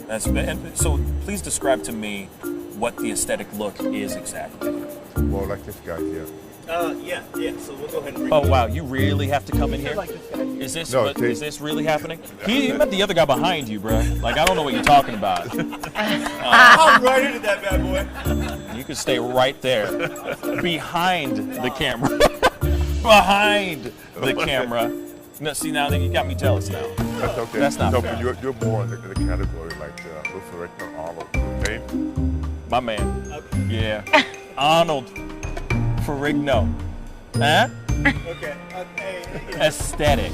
And so please describe to me what the aesthetic look is exactly. Well, like this guy here. Yeah. So we'll go ahead and bring Oh wow, you really have to come in here? like this guy. Is this No, is this really happening? He met the other guy behind you, bro. Like I don't know what you're talking about. I'm right into that bad boy. You can stay right there, behind the camera, behind the camera. No, see now that you got me jealous now. That's okay. That's not no, fair. but you're more in the category like Luther Arnold. Okay? My man. Okay. Yeah. Arnold Ferrigno. Huh? Okay. Aesthetic.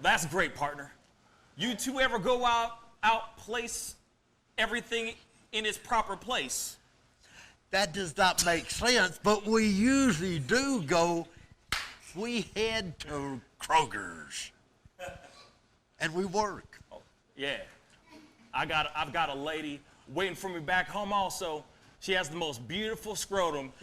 That's great, partner. You two ever go out place everything in its proper place? That does not make sense, but we usually do go. We head to Kroger's, and we work. Oh, yeah. I've got a lady waiting for me back home also. She has the most beautiful scrotum.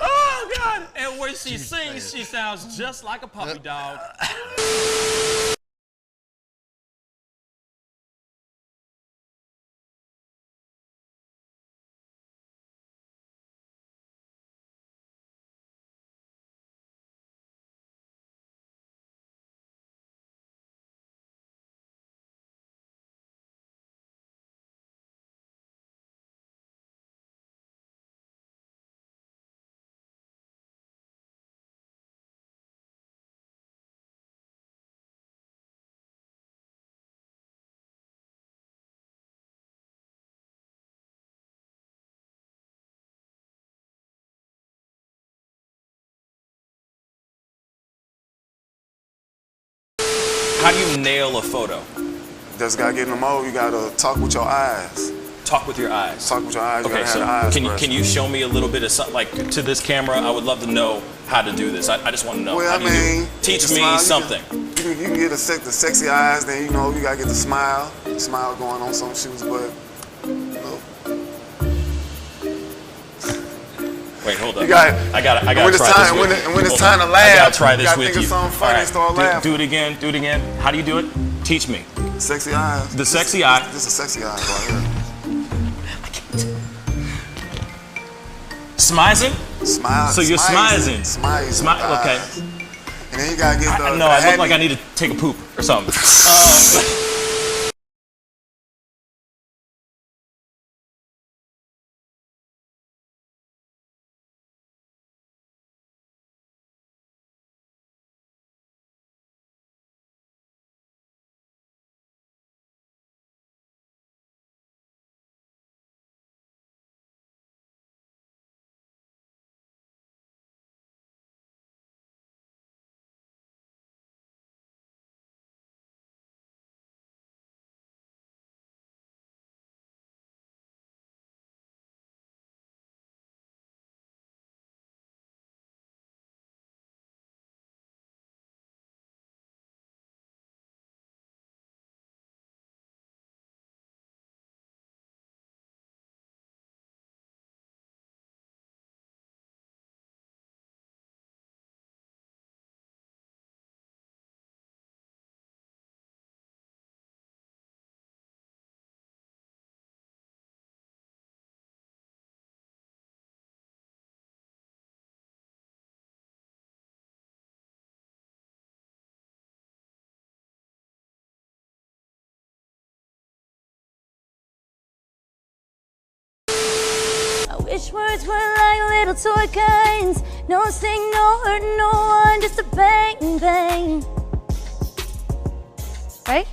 Oh, God! And when she sings, she sounds just like a puppy dog. How do you nail a photo? Just gotta get in the mode. You gotta talk with your eyes. Talk with your eyes. Talk with your eyes. You Okay, gotta so have the eyes can expression. you show me a little bit of something, like to this camera? I would love to know how to do this. I just want to know. Well, how I do you do it? mean, Teach the me smile, something. You can get the sexy eyes. Then you know you gotta get the smile going on some shoes, but you know. Wait, hold up. You got. I got when try it's this time, with when, you. when it's Hold time on. to laugh, I gotta try you this gotta with think you. of something funny All and start laughing. Do it again. Do it again. How do you do it? Teach me. Sexy eyes. The sexy eye. This is sexy eyes right here. Smizing? Smile. So you're smizing. Smile. Okay. And then you gotta get the. No, I look like I need to take a poop or something. Wish words were like little toy guns. No sting, no hurt, no one, just a bang, bang. Right?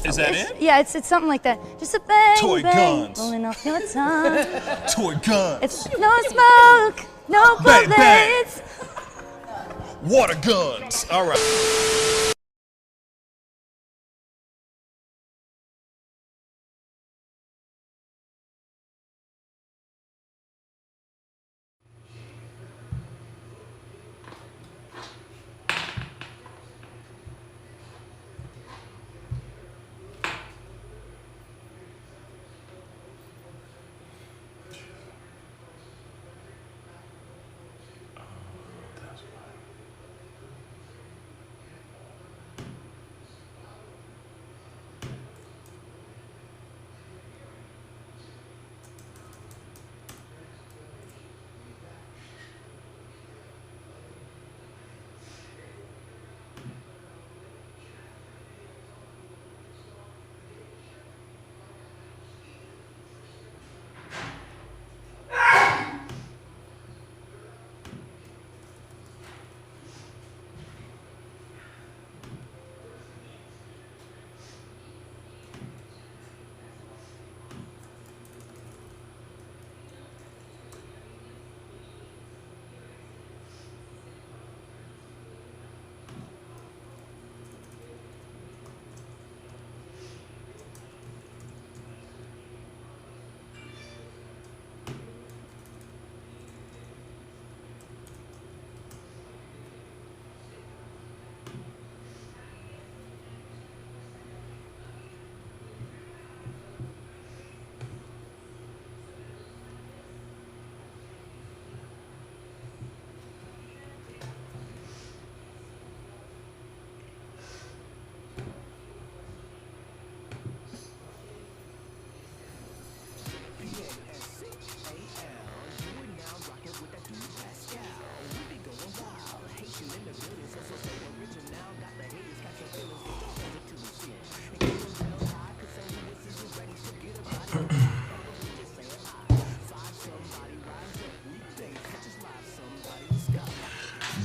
Is that it? Yeah, it's something like that. Just a bang, Toy bang, guns. rolling off your tongue. Toy guns. It's no smoke, no Bang, bang. bullets. Water guns. All right.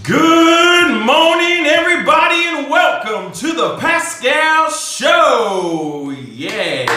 Good morning, everybody, and welcome to the Pascal Show. Yes.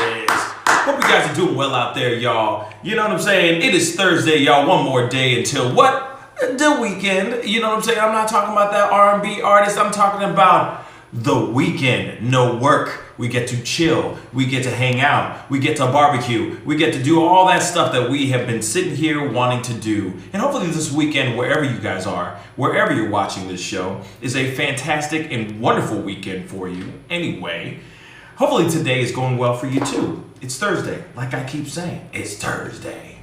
Hope you guys are doing well out there, y'all. You know what I'm saying? It is Thursday, y'all. One more day until what? The weekend. You know what I'm saying? I'm not talking about that R&B artist. I'm talking about the weekend. No work. We get to chill. We get to hang out. We get to barbecue. We get to do all that stuff that we have been sitting here wanting to do. And hopefully this weekend, wherever you guys are, wherever you're watching this show, is a fantastic and wonderful weekend for you. Anyway, hopefully today is going well for you too. It's Thursday. Like I keep saying, it's Thursday.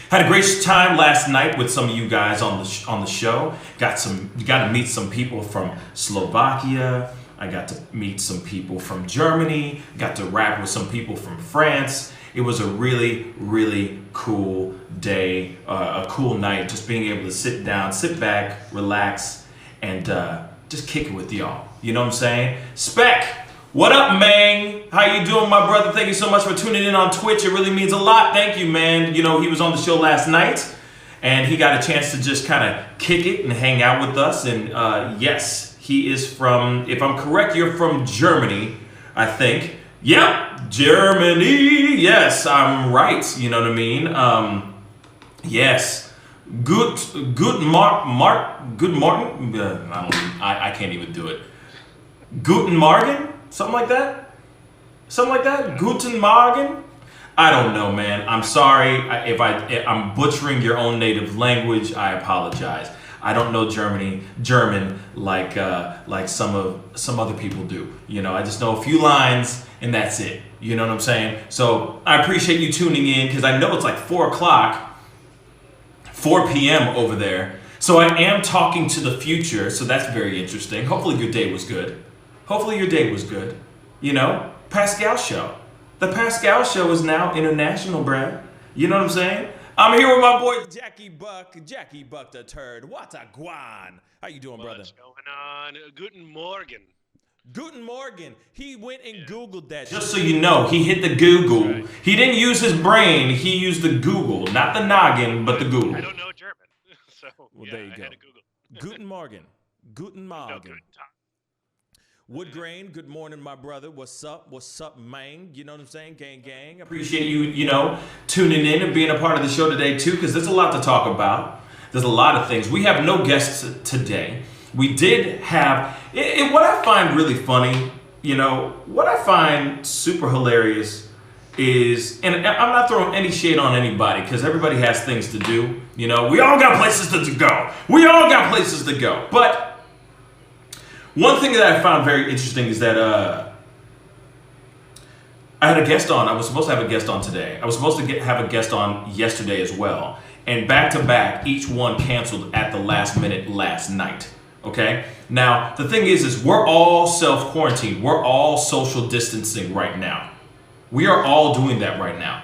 Had a great time last night with some of you guys on the show. Got to meet some people from Slovakia. I got to meet some people from Germany. Got to rap with some people from France. It was a really, really cool day, a cool night. Just being able to sit down, sit back, relax, and just kick it with y'all. You know what I'm saying? Spec, what up, man? How you doing, my brother? Thank you so much for tuning in on Twitch. It really means a lot. Thank you, man. You know, he was on the show last night, and he got a chance to just kind of kick it and hang out with us. And yes, he is from, if I'm correct, you're from Germany, I think. Yep, Germany. Yes, I'm right. You know what I mean? Yes. Good morning. I can't even do it. Guten Morgen? Something like that? Something like that? Guten Morgen? I don't know, man. I'm sorry if I'm butchering your own native language. I apologize. I don't know German like some other people do. You know, I just know a few lines and that's it. You know what I'm saying? So I appreciate you tuning in because I know it's like 4 p.m. over there. So I am talking to the future, so that's very interesting. Hopefully your day was good. Hopefully your day was good. You know, Pascal Show. The Pascal Show is now international, bruh. You know what I'm saying? I'm here with my boy Jackie Buck the Turd. What's a guan? How you doing, brother? What's going on? Guten Morgen. Guten Morgen. He went and Googled that. Just so you know, he hit the Google. Right. He didn't use his brain. He used the Google. Not the noggin, but the Google. I don't know German. So, well, there you go. I had to Google. Guten Morgen. Guten Morgen. No, guten Tag. Wood Grain, good morning, my brother. What's up? What's up, man? You know what I'm saying? Gang, gang. Appreciate you, tuning in and being a part of the show today, too, because there's a lot to talk about. There's a lot of things. We have no guests today. We did have, what I find really funny, what I find super hilarious is, and I'm not throwing any shade on anybody, because everybody has things to do. We all got places to go. We all got places to go. But one thing that I found very interesting is that I had a guest on. I was supposed to have a guest on today. I was supposed to have a guest on yesterday as well. And back to back, each one canceled at the last minute last night. Okay? Now, the thing is we're all self-quarantined. We're all social distancing right now. We are all doing that right now.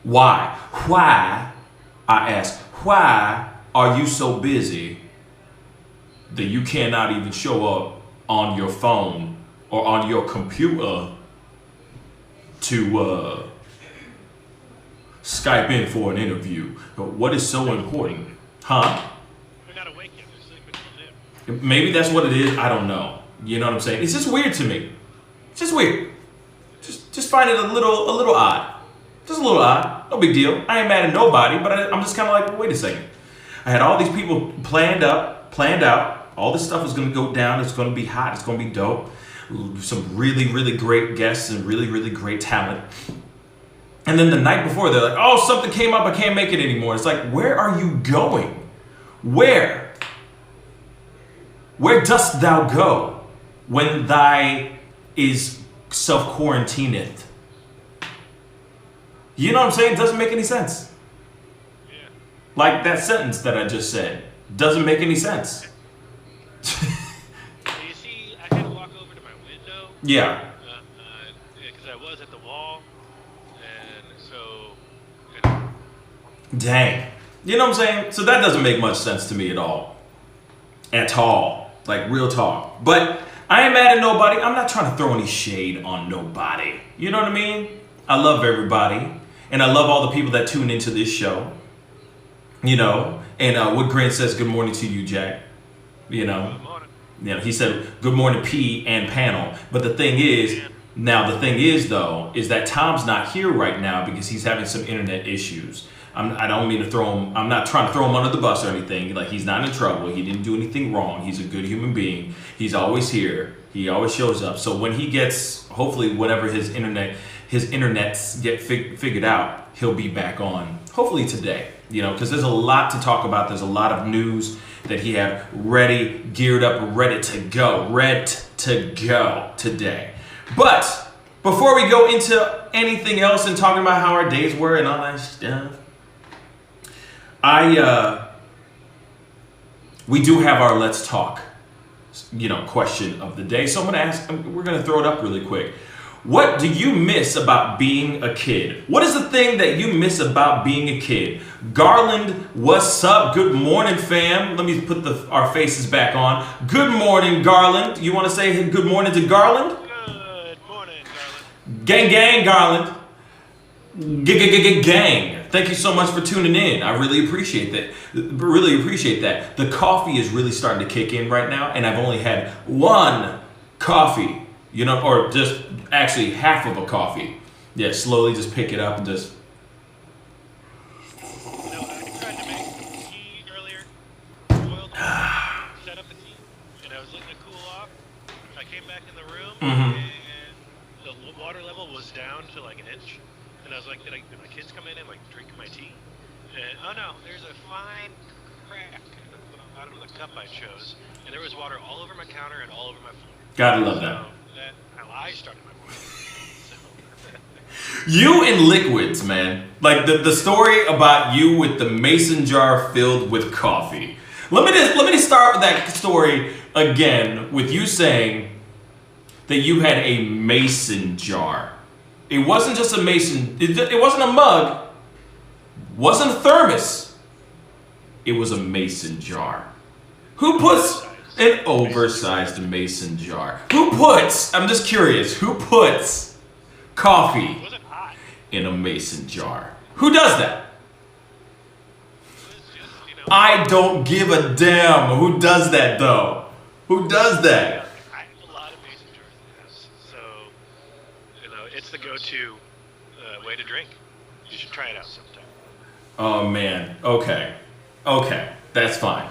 Why? Why, I ask, why are you so busy that you cannot even show up on your phone or on your computer to Skype in for an interview? What is so important? Huh? They're not awake yet. They're sleeping. Maybe that's what it is. I don't know. You know what I'm saying? It's just weird to me. It's just weird. Just find it a little odd. Just a little odd. No big deal. I ain't mad at nobody, but I'm just kind of like, wait a second. I had all these people planned out. All this stuff is going to go down. It's going to be hot. It's going to be dope. Some really, really great guests and really, really great talent. And then the night before, they're like, oh, something came up. I can't make it anymore. It's like, where are you going? Where? Where dost thou go when thy is self-quarantineth? You know what I'm saying? It doesn't make any sense. Yeah. Like that sentence that I just said. Doesn't make any sense. You see, I had to walk over to my window. Yeah. Because I was at the wall, and so. Dang. You know what I'm saying? So that doesn't make much sense to me at all. At all. Like, real talk. But I ain't mad at nobody. I'm not trying to throw any shade on nobody. You know what I mean? I love everybody. And I love all the people that tune into this show. And Wood Grain says, good morning to you, Jack. He said, good morning, P and panel. But the thing is, is that Tom's not here right now because he's having some internet issues. I don't mean to throw him, I'm not trying to throw him under the bus or anything. Like, he's not in trouble. He didn't do anything wrong. He's a good human being. He's always here. He always shows up. So when he gets, hopefully, whenever his internets get figured out, he'll be back on, hopefully today. Because there's a lot to talk about. There's a lot of news that he had ready, geared up, ready to go today. But before we go into anything else and talking about how our days were and all that stuff, we do have our let's talk, question of the day. So I'm gonna ask. We're gonna throw it up really quick. What do you miss about being a kid? What is the thing that you miss about being a kid? Garland, what's up? Good morning, fam. Let me put our faces back on. Good morning, Garland. You want to say good morning to Garland? Good morning, Garland. Gang, gang, Garland. Gang. Thank you so much for tuning in. I really appreciate that. The coffee is really starting to kick in right now, and I've only had one coffee. Or just actually half of a coffee. Yeah, slowly just pick it up and just. I tried to make tea earlier. Boiled set up the tea, and I was letting it cool off. I came back in the room, and the water level was down to like an inch. And I was like, did my kids come in and like drink my tea? And oh no, there's a fine crack out of the cup I chose, and there was water all over my counter and all over my floor. Gotta love that. I started my morning. You and liquids, man. Like the story about you with the mason jar filled with coffee. Let me start with that story again with you saying that you had a mason jar. It wasn't just a mason. It wasn't a mug. Wasn't a thermos. It was a mason jar. Who puts An oversized mason jar. Who puts, I'm just curious, who puts coffee It wasn't hot. in a mason jar? Who does that? It was just, you know. I don't give a damn. Who does that though? Who does that? I have a lot of mason jars in the house, so you know it's the go-to way to drink. You should try it out sometime. Oh man. Okay. Okay. That's fine.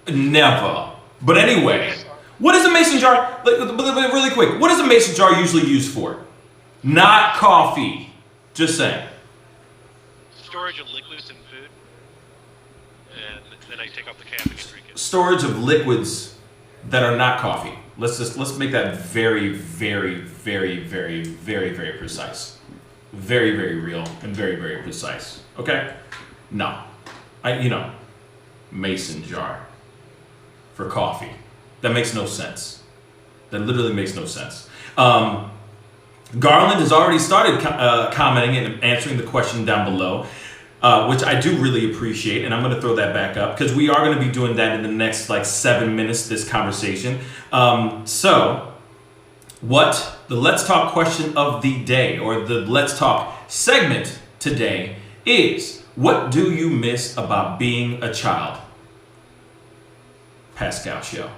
Never. But anyway, what is a mason jar? Really quick. What is a mason jar usually used for? Not coffee. Just saying. Storage of liquids and food, and then I take off the cap and you drink it. Storage of liquids that are not coffee. Let's make that very, very, very, very, very, very precise. Very, very real and very, very precise. Okay? No. Mason jar for coffee. That makes no sense. That literally makes no sense. Garland has already started commenting and answering the question down below, which I do really appreciate, and I'm going to throw that back up because we are going to be doing that in the next 7 minutes, this conversation. So, what the Let's Talk question of the day, or the Let's Talk segment today is, what do you miss about being a child? Pascal Show.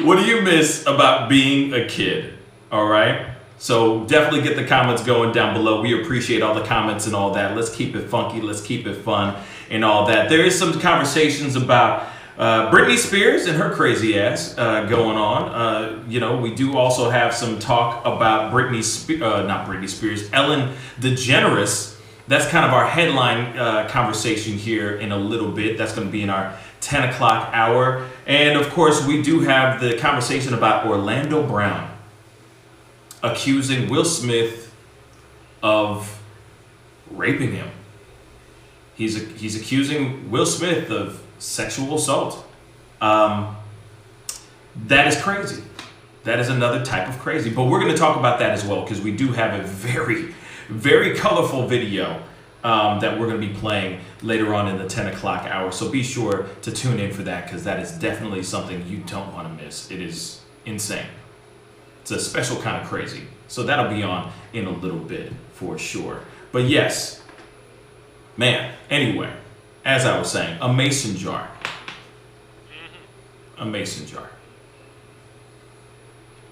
What do you miss about being a kid? All right. So definitely get the comments going down below. We appreciate all the comments and all that. Let's keep it funky. Let's keep it fun and all that. There is some conversations about Britney Spears and her crazy ass going on. We do also have some talk about not Britney Spears, Ellen DeGeneres. That's kind of our headline conversation here in a little bit. That's going to be in our 10 o'clock hour. And of course, we do have the conversation about Orlando Brown accusing Will Smith of raping him. He's accusing Will Smith of sexual assault. That is crazy. That is another type of crazy. But we're going to talk about that as well, because we do have a very, very colorful video that we're going to be playing later on in the 10 o'clock hour. So be sure to tune in for that, because that is definitely something you don't want to miss. It is insane. It's a special kind of crazy. So that'll be on in a little bit for sure. But yes, man, anyway, as I was saying, a mason jar. A mason jar.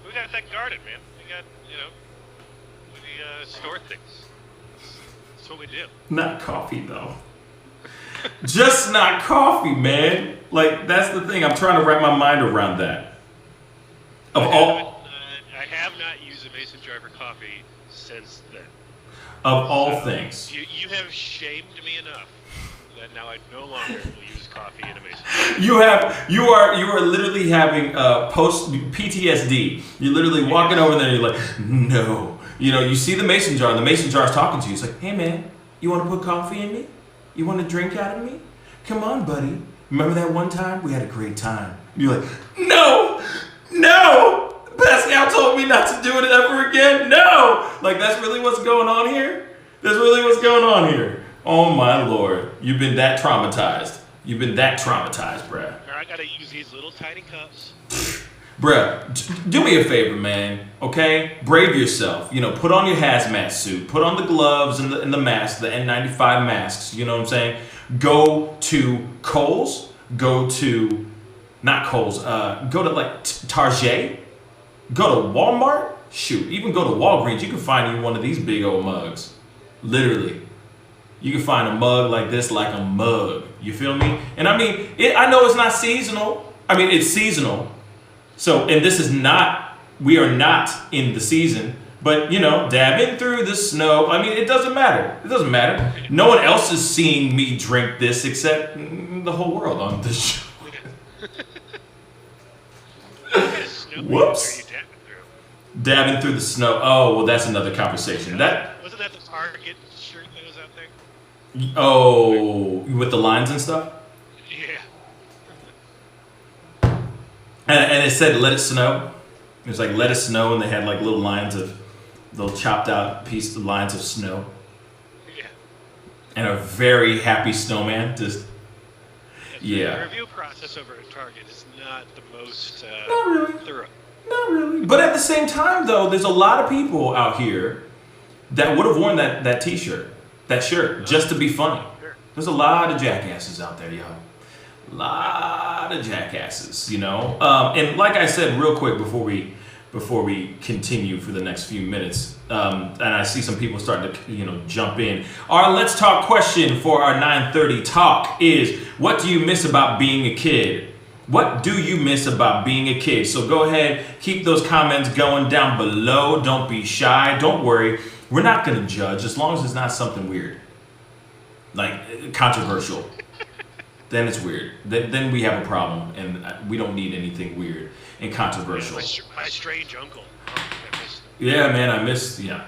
We got that garden, man. We got, we store things. That's what we do. Not coffee, though. Just not coffee, man. That's the thing. I'm trying to wrap my mind around that. I have not used a mason jar for coffee since then. Of all things. You have shamed me enough that now I no longer will use coffee in a mason jar. You are literally having post PTSD. You're literally walking over there and you're like, no. You see the mason jar, and the mason jar is talking to you. It's like, hey man, you want to put coffee in me? You want to drink out of me? Come on, buddy. Remember that one time? We had a great time. And you're like, no! Pascal told me not to do it ever again. No! That's really what's going on here? That's really what's going on here. Oh my Lord. You've been that traumatized. You've been that traumatized, bruh. I gotta use these little tiny cups. Bruh, do me a favor, man, okay? Brave yourself. Put on your hazmat suit. Put on the gloves and the mask, the N95 masks. You know what I'm saying? Go to Kohl's. Go to, not Kohl's, go to Target. Go to Walmart. Shoot, even go to Walgreens. You can find you one of these big old mugs. Literally. You can find a mug like this, like a mug. You feel me? And I mean, I know it's not seasonal. I mean, it's seasonal. So, and this is not, we are not in the season, but dabbing through the snow. I mean, it doesn't matter. It doesn't matter. No one else is seeing me drink this except the whole world on this show. Whoops. Dabbing through the snow. Oh, well, that's another conversation. Wasn't that the Target shirt that was out there? Oh, with the lines and stuff? Yeah. And it said, let it snow. It was like, let it snow, and they had little lines of, little chopped out lines of snow. Yeah. And a very happy snowman just Yeah. The review process over at Target is not the most Not really. thorough. Not really. But at the same time, though, there's a lot of people out here that would have worn that T-shirt, that shirt, just to be funny. Sure. There's a lot of jackasses out there, yo. Lot of jackasses, you know. And like I said, real quick before we continue for the next few minutes, and I see some people starting to jump in. Our Let's Talk question for our 9:30 talk is: what do you miss about being a kid? What do you miss about being a kid? So go ahead, keep those comments going down below. Don't be shy. Don't worry. We're not going to judge as long as it's not something weird, like controversial. Then it's weird. Then we have a problem, and we don't need anything weird and controversial. My strange uncle. Oh, I miss him. Yeah, man, I miss. Yeah,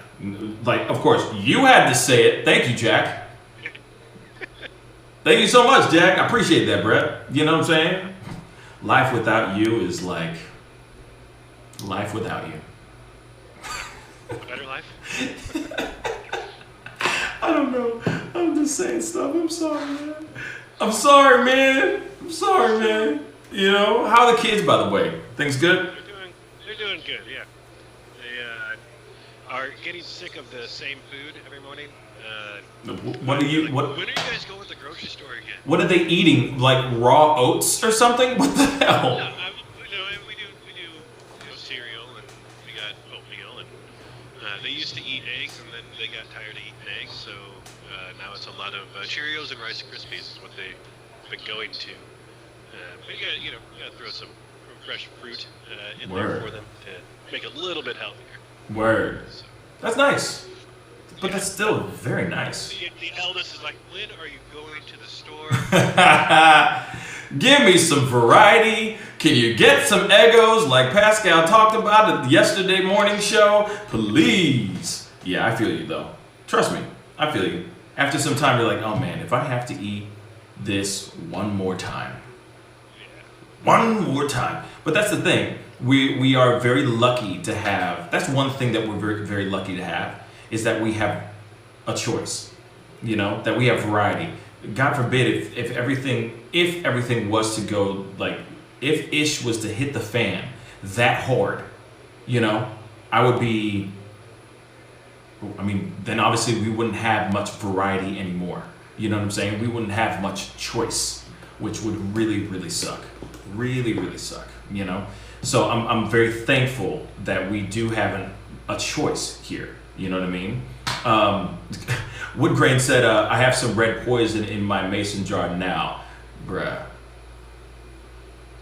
like of course you had to say it. Thank you, Jack. Thank you so much, Jack. I appreciate that, Brett. You know what I'm saying? Life without you is like life without you. Better life? I don't know. I'm just saying stuff. I'm sorry, man. I'm sorry, man. I'm sorry, man. You know, how are the kids, by the way? Things good? They're doing good, yeah. They are getting sick of the same food every morning. What are you? When are you guys going to the grocery store again? What are they eating? Like raw oats or something? What the hell? No, we do cereal, and we got oatmeal, and they used to eat eggs, and then they got tired of eating eggs, so now it's a lot of Cheerios and Rice Krispies is what they've been going to. But you gotta throw some fresh fruit in there for them to make it a little bit healthier. Word. So, That's nice. But that's still very nice. the eldest is like, when are you going to the store? Give me some variety. Can you get some Eggos like Pascal talked about at the yesterday morning show? Please. Yeah, I feel you though. Trust me, I feel you. After some time, you're like, oh man, if I have to eat this one more time. One more time. But that's the thing. We are very lucky to have, that's one thing that we're very, very lucky to have, is that we have a choice, that we have variety. God forbid if everything was to go, like, if ish was to hit the fan that hard, I would be, then obviously we wouldn't have much variety anymore. You know what I'm saying? We wouldn't have much choice, which would really, really suck. Really, really suck, So I'm very thankful that we do have a choice here. You know what I mean? Woodgrain said, I have some red poison in my mason jar now. Bruh.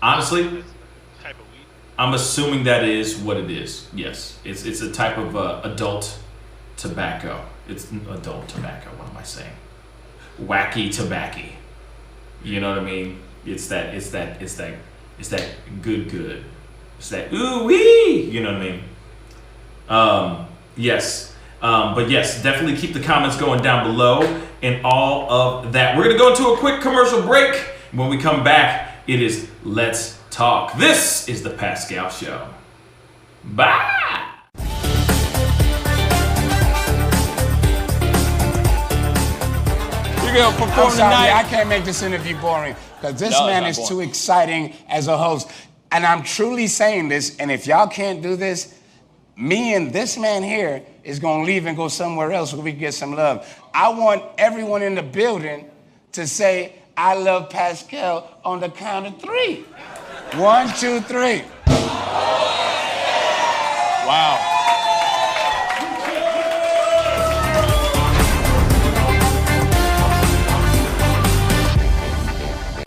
Honestly, Type of weed. I'm assuming that is what it is. Yes. It's a type of adult tobacco. It's adult tobacco. What am I saying? Wacky tobacco. You know what I mean? It's that good. It's that ooh wee. You know what I mean? Yes. But yes, definitely keep the comments going down below and all of that. We're gonna go into a quick commercial break. When we come back, it is Let's Talk. This is the Pascal Show. Bye. You're gonna perform I'm sorry, tonight. I can't make this interview boring because this No, it's man not is boring. too exciting as a host. And I'm truly saying this, and if y'all can't do this, me and this man here is gonna leave and go somewhere else so we can get some love. I want everyone in the building to say, I love Pascal on the count of 3. 1, 2, 3. Wow.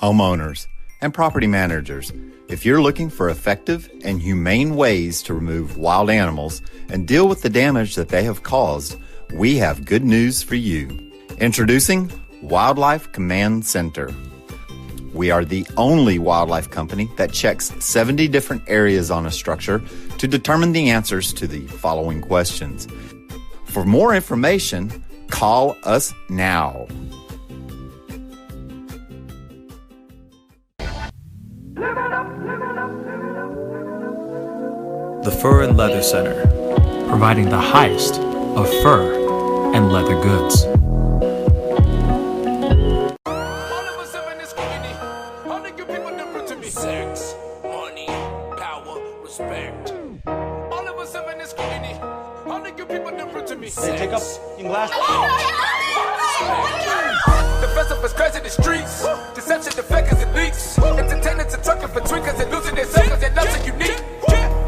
Homeowners and property managers, if you're looking for effective and humane ways to remove wild animals and deal with the damage that they have caused, we have good news for you. Introducing Wildlife Command Center. We are the only wildlife company that checks 70 different areas on a structure to determine the answers to the following questions. For more information, call us now. The Fur and Leather Center, providing the highest of fur and leather goods. 7 is scrutiny. All of you people different to me. Hey, take up in glass. The festival's crazy, the streets. Deception, the fakers, and leaks. Entertainers and trucking for tweakers and losing their seconds and loves are unique.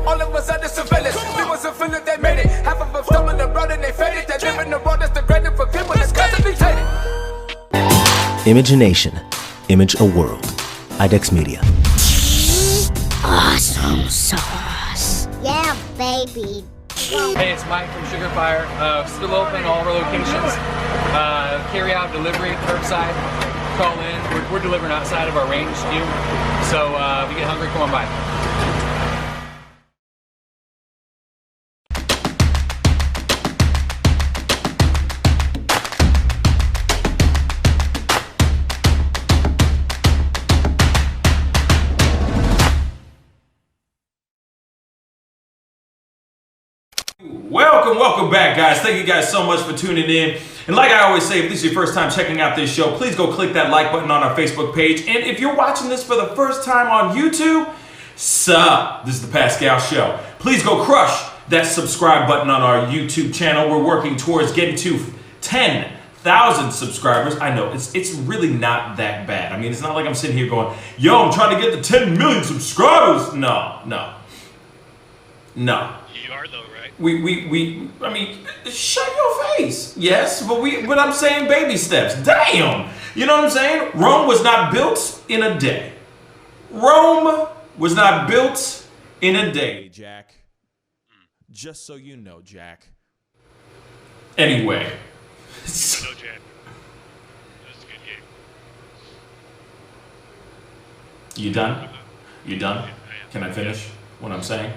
All of us under surveillance. We wasn't feeling they made it. Half of them stumbling around and they faded. They live in the world that's degraded for people that's constantly hated. Imagination. Image a world. IDEX Media. Awesome sauce. Yeah, baby. Hey, it's Mike from Sugar Fire. Still open all of our locations. Carry out, delivery, curbside. Call in. We're delivering outside of our range too. So if you get hungry, come on by. Welcome back, guys. Thank you guys so much for tuning in. And like I always say, if this is your first time checking out this show, please go click that like button on our Facebook page. And if you're watching this for the first time on YouTube, sup? This is the Pascal Show. Please go crush that subscribe button on our YouTube channel. We're working towards getting to 10,000 subscribers. I know, it's really not that bad. I mean, it's not like I'm sitting here going, yo, I'm trying to get to 10 million subscribers. No. You are though, right? I mean, shut your face. Yes, but I'm saying baby steps. Damn. You know what I'm saying? Rome was not built in a day. Rome was not built in a day, Jack. Just so you know, Jack. Anyway. No, Jack. That was a good game. You done? You done? Can I finish what I'm saying?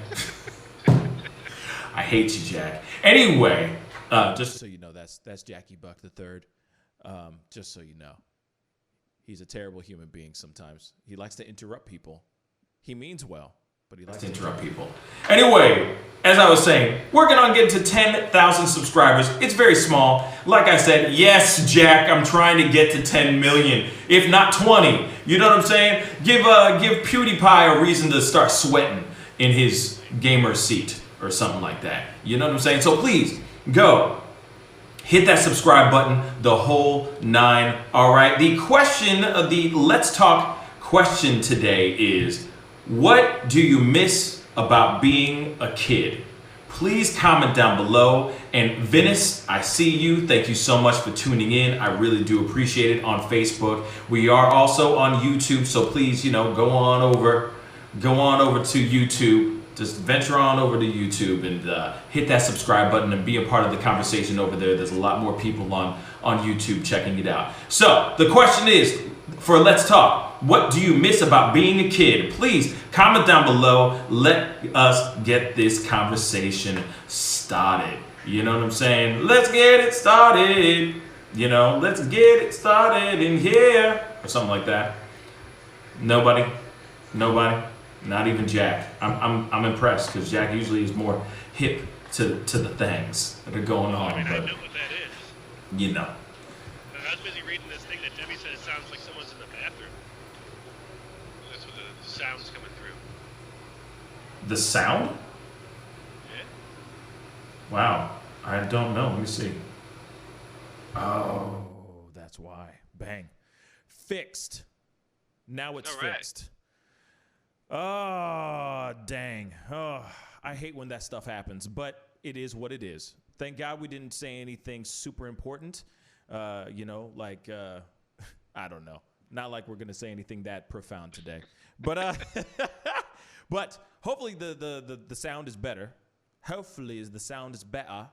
I hate you, Jack. Anyway, just so you know, that's Jackie Buck III. Just so you know, he's a terrible human being sometimes. He likes to interrupt people. He means well, but he likes to interrupt people. Anyway, as I was saying, working on getting to 10,000 subscribers. It's very small. Like I said, yes, Jack, I'm trying to get to 10 million, if not 20. You know what I'm saying? Give PewDiePie a reason to start sweating in his gamer seat. Or something like that. You know what I'm saying? So please, go. Hit that subscribe button, the whole 9. All right? The question of the Let's Talk question today is, what do you miss about being a kid? Please comment down below. And Venice, I see you. Thank you so much for tuning in. I really do appreciate it on Facebook. We are also on YouTube, so please, go on over to YouTube. Just venture on over to YouTube and hit that subscribe button and be a part of the conversation over there. There's a lot more people on YouTube checking it out. So the question is, for Let's Talk, what do you miss about being a kid? Please comment down below. Let us get this conversation started. You know what I'm saying? Let's get it started. Let's get it started in here. Or something like that. Nobody? Not even Jack. I'm impressed because Jack usually is more hip to the things that are going on. I know what that is. I was busy reading this thing that Debbie said it sounds like someone's in the bathroom. That's what the sound's coming through. The sound? Yeah. Wow. I don't know. Let me see. Oh, that's why. Bang. Fixed. Now it's fixed. Oh, dang. Oh, I hate when that stuff happens, but it is what it is. Thank God we didn't say anything super important. I don't know. Not like we're going to say anything that profound today. But but hopefully the sound is better. Hopefully the sound is better.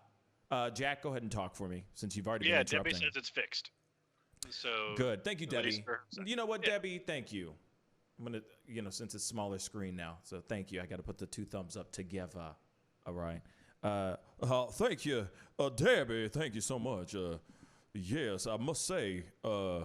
Jack, go ahead and talk for me since you've already been interrupting. Debbie says it's fixed. So good. Thank you, Debbie. You know what, Debbie? Thank you. I'm going to, since it's smaller screen now, so thank you. I got to put the 2 thumbs up together. All right. Thank you, Debbie. Thank you so much. Yes, I must say, I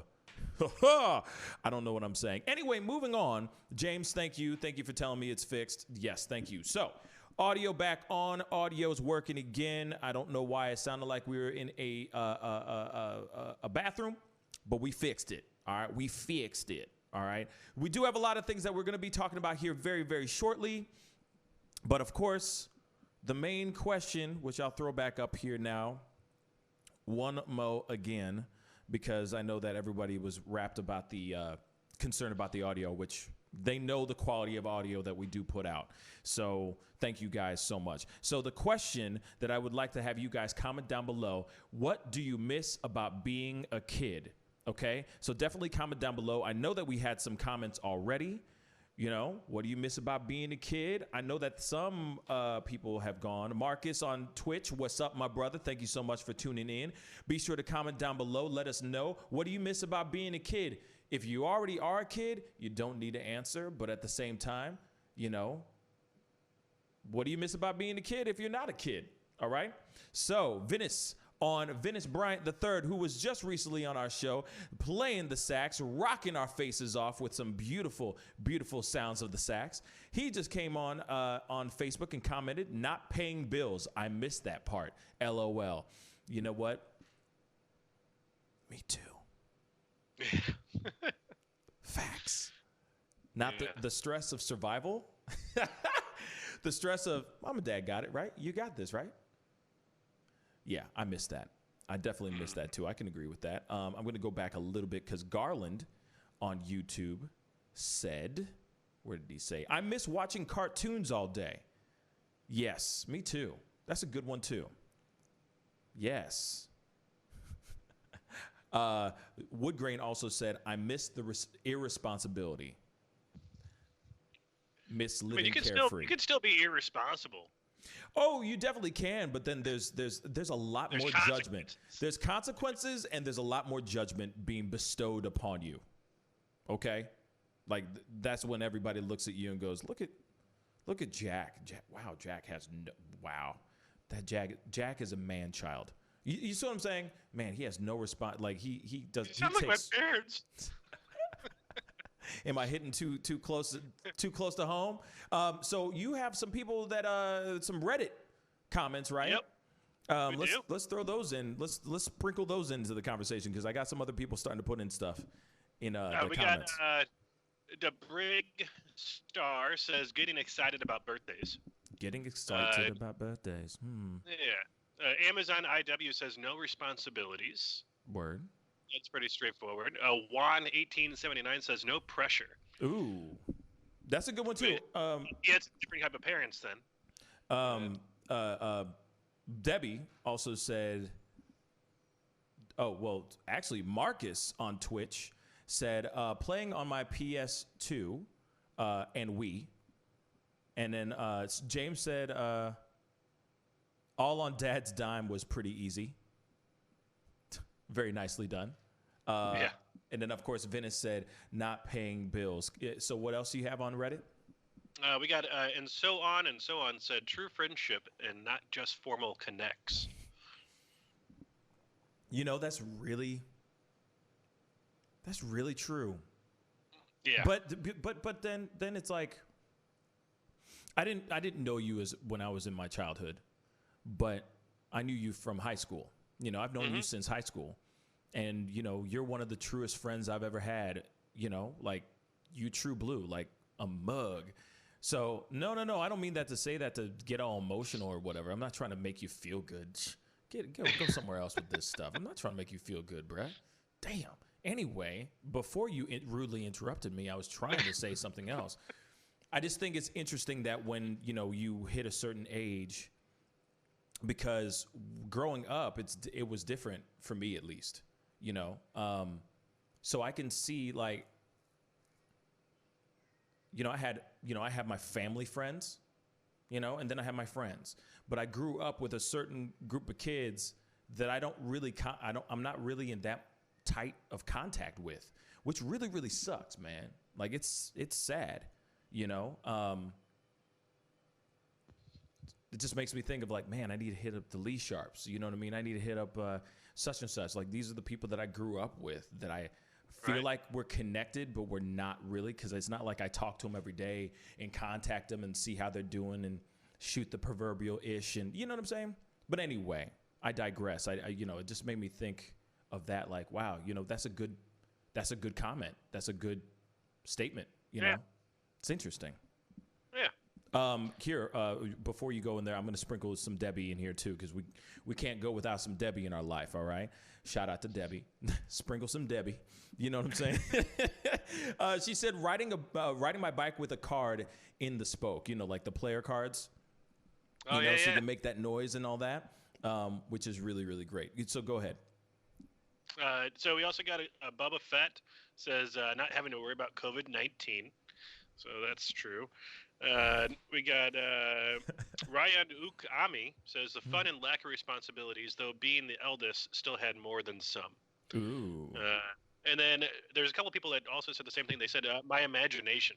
don't know what I'm saying. Anyway, moving on. James, thank you. Thank you for telling me it's fixed. Yes, thank you. So, audio back on. Audio's working again. I don't know why it sounded like we were in a bathroom, but we fixed it. All right, we fixed it. All right. We do have a lot of things that we're going to be talking about here very, very shortly. But of course, the main question, which I'll throw back up here now, one mo again, because I know that everybody was wrapped about the concern about the audio, which they know the quality of audio that we do put out. So thank you guys so much. So the question that I would like to have you guys comment down below, what do you miss about being a kid? Okay, so definitely comment down below. I know that we had some comments already. You know, what do you miss about being a kid? I know that some people have gone. Marcus on Twitch, what's up, my brother? Thank you so much for tuning in. Be sure to comment down below. Let us know, what do you miss about being a kid? If you already are a kid, you don't need to answer. But at the same time, you know, what do you miss about being a kid if you're not a kid? All right. So Venice Bryant III, who was just recently on our show, playing the sax, rocking our faces off with some beautiful, beautiful sounds of the sax. He just came on Facebook and commented, not paying bills. I missed that part. LOL. You know what? Me too. Facts. Not the stress of survival. The stress of, mom and dad got it, right? You got this, right? Yeah, I missed that. I definitely missed that too. I can agree with that. I'm going to go back a little bit because Garland on YouTube said, where did he say? I miss watching cartoons all day. Yes, me too. That's a good one too. Yes. Woodgrain also said, I miss the irresponsibility. Miss living carefree. You can still be irresponsible. Oh, you definitely can, but then there's a lot more judgment. There's consequences, and there's a lot more judgment being bestowed upon you. Okay, like that's when everybody looks at you and goes, "Look at Jack. Wow, Jack has that Jack is a man child." You see what I'm saying? Man, he has no response. Like he does. You sound like my parents. Am I hitting too close to home? So you have some people that some Reddit comments, right? Yep. Let's throw those in. Let's sprinkle those into the conversation because I got some other people starting to put in stuff in the comments. Got the Brig Star says getting excited about birthdays. Getting excited about birthdays. Yeah. Amazon IW says no responsibilities. Word. It's pretty straightforward. Juan 1879 says no pressure. Ooh, that's a good one too. Yeah, it's a different type of parents then. Debbie also said, oh well, actually Marcus on Twitch said playing on my PS2 and Wii, and then James said all on Dad's dime was pretty easy. Very nicely done. Yeah. And then, of course, Venice said, not paying bills. So what else do you have on Reddit? We got, and so on said, true friendship and not just formal connects. You know, that's really true. Yeah. But then it's like, I didn't know you when I was in my childhood, but I knew you from high school. You know, I've known you since high school. And, you know, you're one of the truest friends I've ever had, you know, like you true blue, like a mug. So, no, I don't mean that to say that to get all emotional or whatever. I'm not trying to make you feel good. Go somewhere else with this stuff. I'm not trying to make you feel good, bruh. Damn. Anyway, before you rudely interrupted me, I was trying to say something else. I just think it's interesting that when, you know, you hit a certain age, because growing up, it was different for me, at least, you know? So I can see, like, you know, I had my family friends, you know, and then I had my friends, but I grew up with a certain group of kids that I'm not really in that tight of contact with, which really, really sucks, man. Like it's sad, you know? It just makes me think of like, man, I need to hit up the Lee Sharps. You know what I mean? I need to hit up such and such. Like these are the people that I grew up with that I feel like we're connected, but we're not really, because it's not like I talk to them every day and contact them and see how they're doing and shoot the proverbial ish. And you know what I'm saying? But anyway, I digress. You know, it just made me think of that. Like, wow, you know, that's a good comment. That's a good statement. You know, it's interesting. Yeah. Here, before you go in there, I'm going to sprinkle some Debbie in here too, because we can't go without some Debbie in our life. All right, shout out to Debbie. Sprinkle some Debbie. You know what I'm saying? She said riding my bike with a card in the spoke. You know, like the player cards. So you can make that noise and all that, which is really, really great. So go ahead. So we also got a Bubba Fett says not having to worry about COVID-19. So that's true. We got Ryan Ukami says the fun and lack of responsibilities, though being the eldest, still had more than some. Ooh. And then there's a couple people that also said the same thing. They said my imagination.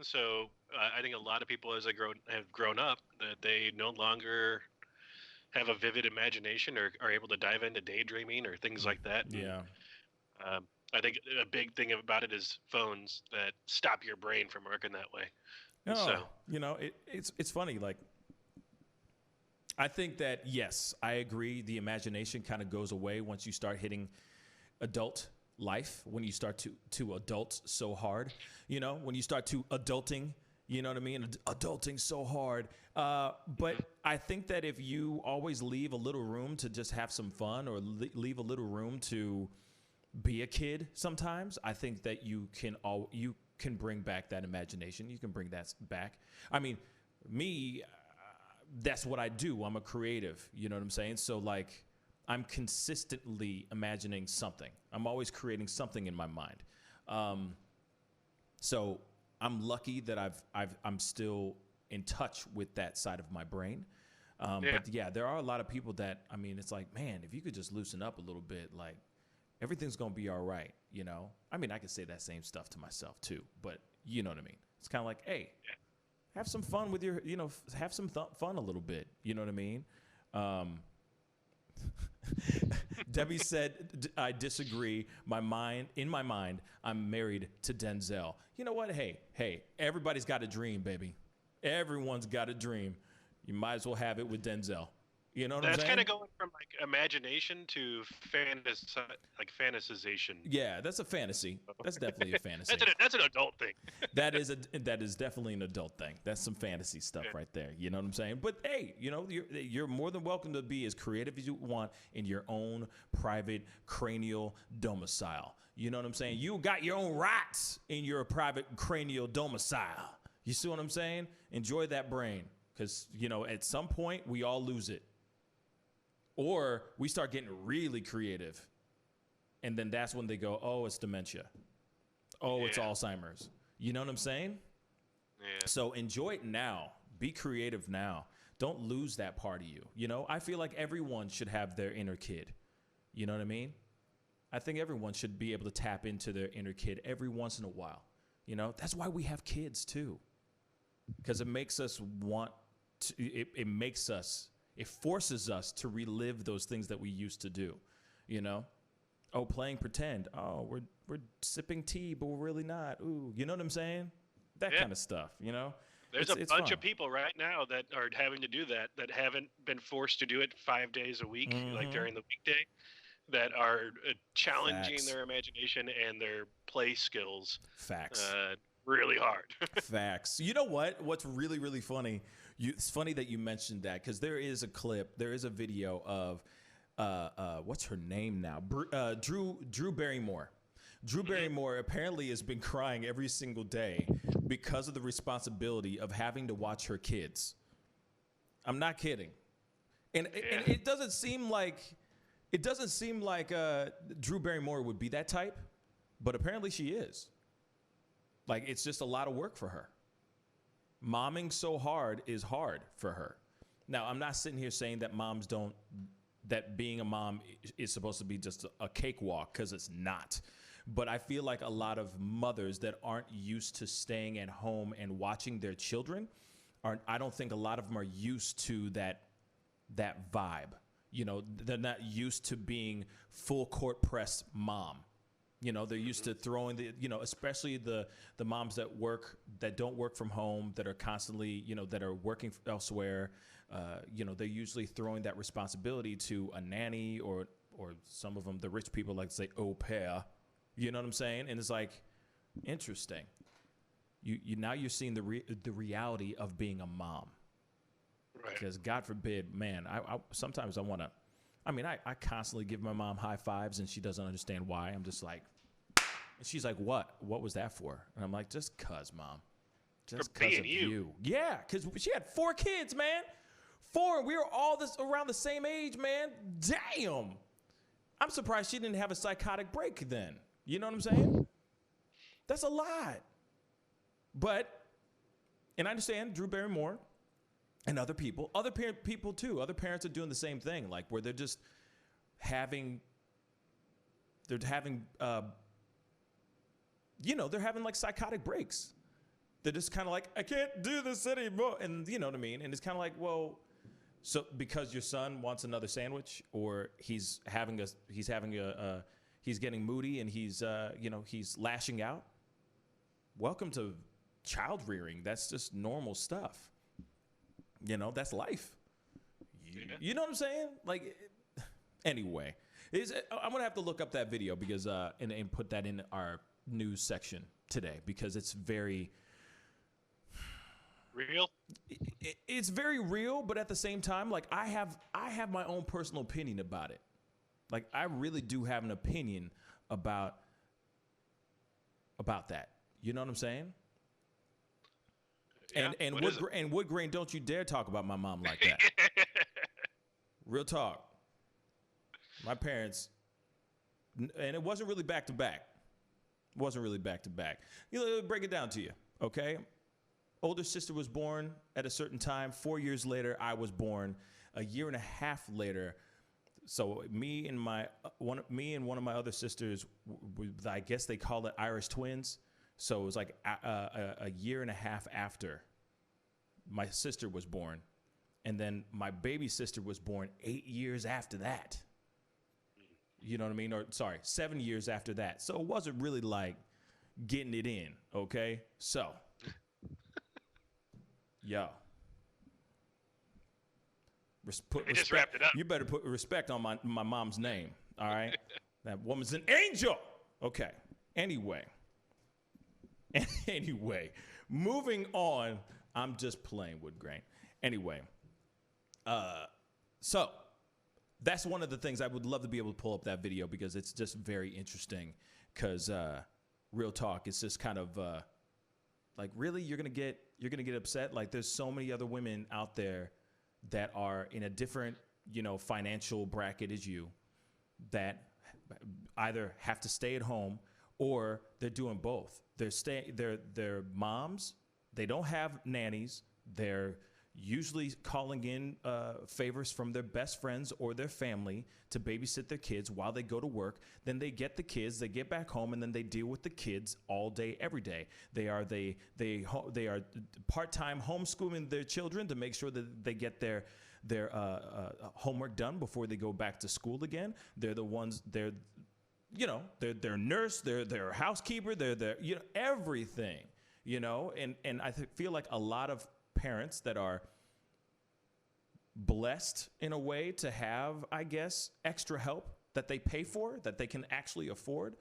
So I think a lot of people as have grown up that they no longer have a vivid imagination or are able to dive into daydreaming or things like that. Yeah. I think a big thing about it is phones that stop your brain from working that way. No, So you know, it's funny. Like, I think that, yes, I agree. The imagination kind of goes away once you start hitting adult life, when you start to adult so hard, you know, when you start to adulting, you know what I mean? Adulting so hard. But I think that if you always leave a little room to just have some fun, or leave a little room to be a kid sometimes, I think that you can bring back that imagination. You can bring that back. I mean, me, that's what I do. I'm a creative, you know what I'm saying? So like, I'm consistently imagining something. I'm always creating something in my mind. So I'm lucky that I'm still in touch with that side of my brain. But yeah, there are a lot of people that, I mean, it's like, man, if you could just loosen up a little bit, like, everything's going to be all right, you know? I mean, I could say that same stuff to myself too, but you know what I mean? It's kind of like, hey, have some fun with your, you know, have some fun a little bit. You know what I mean? Debbie said, I disagree. In my mind, I'm married to Denzel. You know what? Hey, everybody's got a dream, baby. Everyone's got a dream. You might as well have it with Denzel. You know what I'm saying? that's kind of going from like imagination to fantasization. Yeah, that's a fantasy. That's definitely a fantasy. That's an adult thing. that is definitely an adult thing. That's some fantasy stuff right there. You know what I'm saying? But hey, you know, you're more than welcome to be as creative as you want in your own private cranial domicile. You know what I'm saying? You got your own rights in your private cranial domicile. You see what I'm saying? Enjoy that brain, because, you know, at some point we all lose it. Or we start getting really creative, and then that's when they go, oh, it's dementia. Oh, it's Alzheimer's. You know what I'm saying? Yeah. So enjoy it now. Be creative now. Don't lose that part of you. You know, I feel like everyone should have their inner kid. You know what I mean? I think everyone should be able to tap into their inner kid every once in a while. You know, that's why we have kids too, because it makes us want to, it forces us to relive those things that we used to do, you know? Oh, playing pretend. Oh, we're sipping tea, but we're really not. Ooh, you know what I'm saying? That kind of stuff, you know? There's a bunch of people right now that are having to do that haven't been forced to do it 5 days a week, like during the weekday, that are challenging their imagination and their play skills. Facts. Really hard. Facts. You know what? What's really, really funny? It's funny that you mentioned that, because there is a clip, there is a video of, what's her name now? Drew Barrymore. Drew Barrymore apparently has been crying every single day because of the responsibility of having to watch her kids. I'm not kidding. And it doesn't seem like Drew Barrymore would be that type, but apparently she is. Like, it's just a lot of work for her. Momming so hard is hard for her. Now, I'm not sitting here saying that that being a mom is supposed to be just a cakewalk, because it's not. But I feel like a lot of mothers that aren't used to staying at home and watching their children I don't think a lot of them are used to that vibe. You know, they're not used to being full court press mom. You know, they're used to throwing especially the moms that don't work from home, that are constantly, that are working elsewhere. They're usually throwing that responsibility to a nanny or some of them, the rich people like to say au pair. You know what I'm saying? And it's like, interesting. now you're seeing the reality of being a mom. Right. Because God forbid, man, I sometimes I want to. I mean, I constantly give my mom high fives, and she doesn't understand why. I'm just like, and she's like, "What? What was that for?" And I'm like, "Just cuz, Mom. Just cuz of you." Yeah, because she had 4 kids, man. 4. We were all around the same age, man. Damn. I'm surprised she didn't have a psychotic break then. You know what I'm saying? That's a lot. But, and I understand Drew Barrymore and other people too. Other parents are doing the same thing, like where they're just having like psychotic breaks. They're just kind of like, I can't do this anymore. And you know what I mean? And it's kind of like, well, so because your son wants another sandwich, or he's getting moody and he's lashing out. Welcome to child rearing. That's just normal stuff. That's life. You know what I'm saying? Like, anyway, I'm gonna have to look up that video because and put that in our news section today because it's very real. It's very real, but at the same time, like I have my own personal opinion about it. Like I really do have an opinion about that. You know what I'm saying? Yeah, and Wood Grain, don't you dare talk about my mom like that. Real talk. My parents, and it wasn't really back to back. Break it down to you, okay? Older sister was born at a certain time. 4 years later, I was born. A year and a half later, so me and one of my other sisters, I guess they call it Irish twins. So it was like a year and a half after my sister was born. And then my baby sister was born 8 years after that. You know what I mean? Or sorry, 7 years after that. So it wasn't really like getting it in, okay? So, yo. Just wrapped it up. You better put respect on my mom's name, all right? That woman's an angel. Okay. Anyway, moving on. I'm just playing Wood Grain. Anyway, so that's one of the things I would love to be able to pull up that video because it's just very interesting. Because real talk, it's just kind of like, really, you're gonna get upset. Like, there's so many other women out there that are in a different, financial bracket as you, that either have to stay at home or they're doing both. They're moms. They don't have nannies. They're usually calling in favors from their best friends or their family to babysit their kids while they go to work. Then they get the kids, they get back home, and then they deal with the kids all day, every day. They are part-time homeschooling their children to make sure that they get their homework done before they go back to school again. They're the ones. They're nurse. They're housekeeper. They're everything. And I feel like a lot of parents that are blessed in a way to have, I guess, extra help that they pay for, that they can actually afford,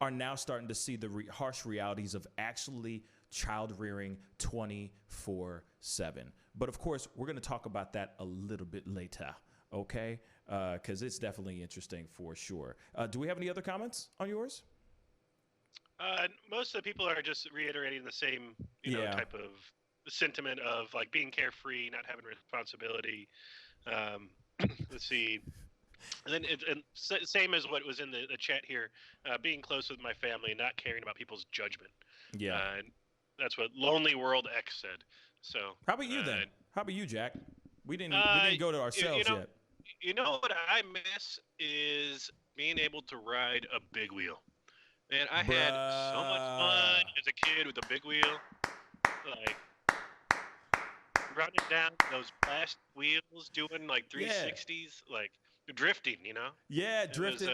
are now starting to see the harsh realities of actually child rearing 24/7. But of course, we're going to talk about that a little bit later, okay? Because it's definitely interesting for sure. Do we have any other comments on yours? Most of the people are just reiterating the same, type of sentiment of like being carefree, not having responsibility. Let's see. And then same as what was in the chat here, being close with my family, not caring about people's judgment. Yeah. And that's what Lonely World X said. So how about you then? How about you, Jack? We didn't go to ourselves yet. You know what I miss is being able to ride a big wheel. Man, I had so much fun as a kid with a big wheel, like running down those plastic wheels, doing like 360s, like drifting. Yeah, drifting.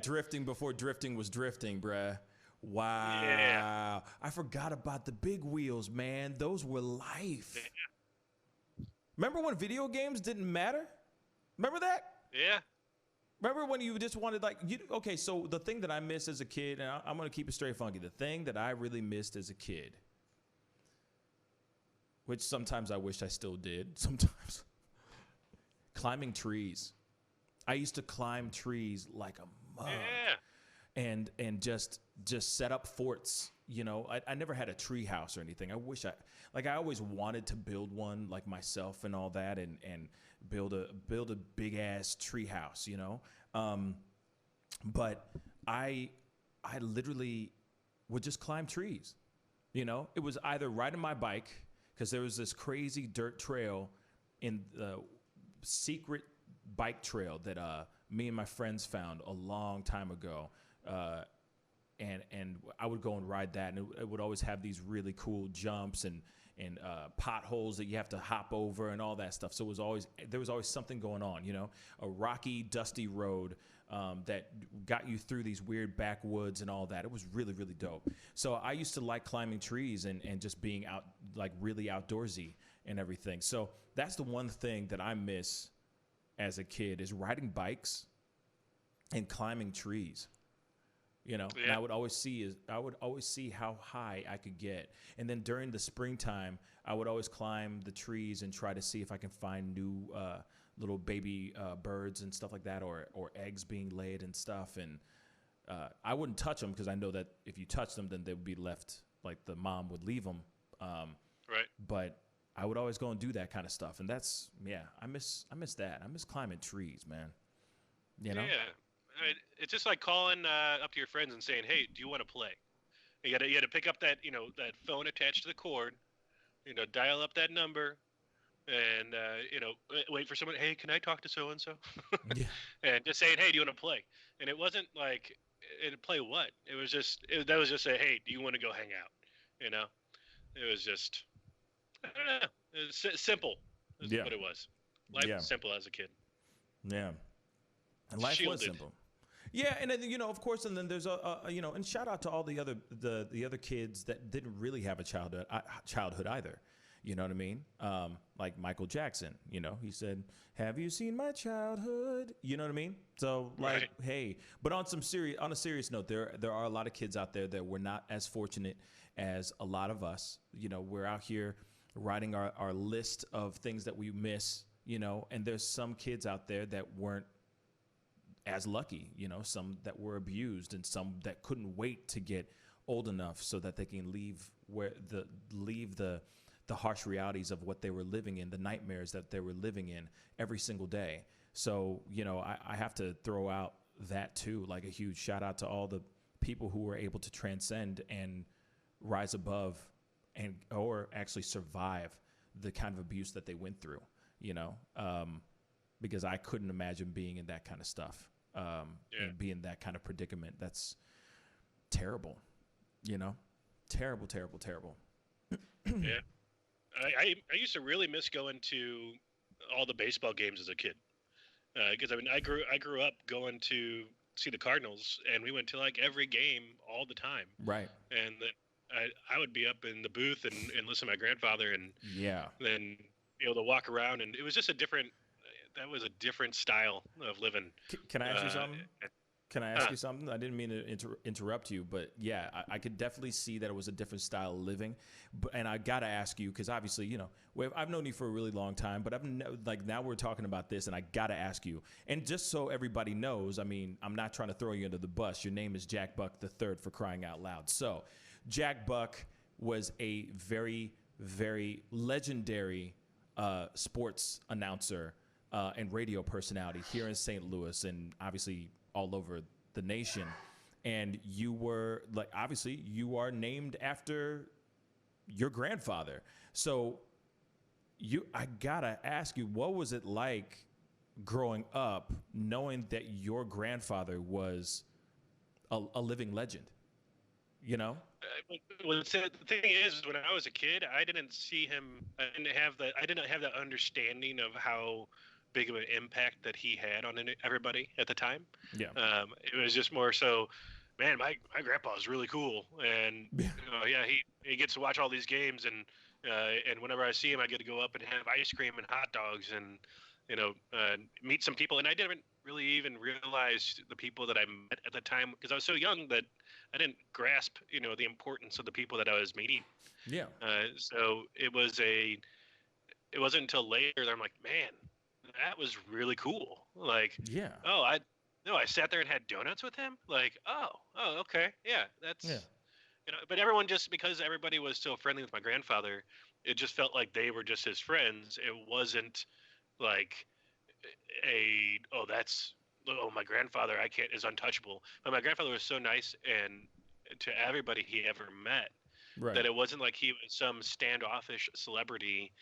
Drifting before drifting was drifting, bruh. Wow. Yeah. I forgot about the big wheels, man. Those were life. Yeah. Remember when video games didn't matter? Remember that? Yeah. Remember when you just wanted so the thing that I missed as a kid, and I'm going to keep it straight funky. The thing that I really missed as a kid which sometimes I wish I still did. Sometimes climbing trees. I used to climb trees like a mug. Yeah. And just set up forts. You know, I never had a tree house or anything. I wish I always wanted to build one like myself and all that, and build a big ass tree house, you know. But I literally would just climb trees. You know, it was either riding my bike, because there was this crazy dirt trail in the secret bike trail that me and my friends found a long time ago. And I would go and ride that, and it would always have these really cool jumps and potholes that you have to hop over and all that stuff. So there was always something going on, you know, a rocky, dusty road that got you through these weird backwoods and all that. It was really, really dope. So I used to like climbing trees and just being out, like really outdoorsy and everything. So that's the one thing that I miss as a kid, is riding bikes and climbing trees. You know, Yeah. and I would always see how high I could get. And then during the springtime, I would always climb the trees and try to see if I can find new little baby birds and stuff like that, or eggs being laid and stuff. And I wouldn't touch them, because I know that if you touch them, then they would be left, like the mom would leave them. Right. But I would always go and do that kind of stuff. And that's, I miss that. I miss climbing trees, man. You know? Yeah. It's just like calling up to your friends and saying, "Hey, do you want to play?" You got to pick up that that phone attached to the cord, dial up that number, and wait for someone. Hey, can I talk to so and so? And just saying, "Hey, do you want to play?" And it wasn't like play what? It was just that was just a, "Hey, do you want to go hang out?" You know, it was just I don't know. It was simple. Is what it was. Life was simple as a kid. Yeah. And life was simple. Yeah, and then, of course, and then there's and shout out to all the other kids that didn't really have a childhood either. You know what I mean? Like Michael Jackson, he said, "Have you seen my childhood?" You know what I mean? So like, hey, but on a serious note, there are a lot of kids out there that were not as fortunate as a lot of us. We're out here writing our list of things that we miss, and there's some kids out there that weren't as lucky, some that were abused, and some that couldn't wait to get old enough so that they can leave the harsh realities of what they were living in, the nightmares that they were living in every single day. So, I have to throw out that too, like a huge shout out to all the people who were able to transcend and rise above or actually survive the kind of abuse that they went through, because I couldn't imagine being in that kind of stuff, and being in that kind of predicament. That's terrible, terrible, terrible, terrible. Yeah. I used to really miss going to all the baseball games as a kid, because I grew up going to see the Cardinals, and we went to like every game all the time. Right. And then I would be up in the booth and listen to my grandfather, and then be able to walk around, and it was just a different style of living. Can I ask you something? Can I ask you something? I didn't mean to interrupt you, but yeah, I could definitely see that it was a different style of living. And I got to ask you, because obviously, I've known you for a really long time, but now we're talking about this, and I got to ask you. And just so everybody knows, I mean, I'm not trying to throw you under the bus. Your name is Jack Buck III, for crying out loud. So Jack Buck was a very, very legendary sports announcer and radio personality here in St. Louis, and obviously all over the nation. And you were obviously you are named after your grandfather. So I gotta ask you, what was it like growing up knowing that your grandfather was a living legend? Well, the thing is, when I was a kid, I didn't see him. I didn't have the understanding of how big of an impact that he had on everybody at the time. Yeah. It was just more so, man, my grandpa is really cool, and he gets to watch all these games, and whenever I see him, I get to go up and have ice cream and hot dogs, and meet some people. And I didn't really even realize the people that I met at the time because I was so young that I didn't grasp, the importance of the people that I was meeting. Yeah. So it wasn't until later that I'm like, man, that was really cool. Like, yeah. Oh, I sat there and had donuts with him. Like, oh, okay, yeah, that's. But everyone just because everybody was so friendly with my grandfather, it just felt like they were just his friends. It wasn't like my grandfather is untouchable. But my grandfather was so nice and to everybody he ever met that it wasn't like he was some standoffish celebrity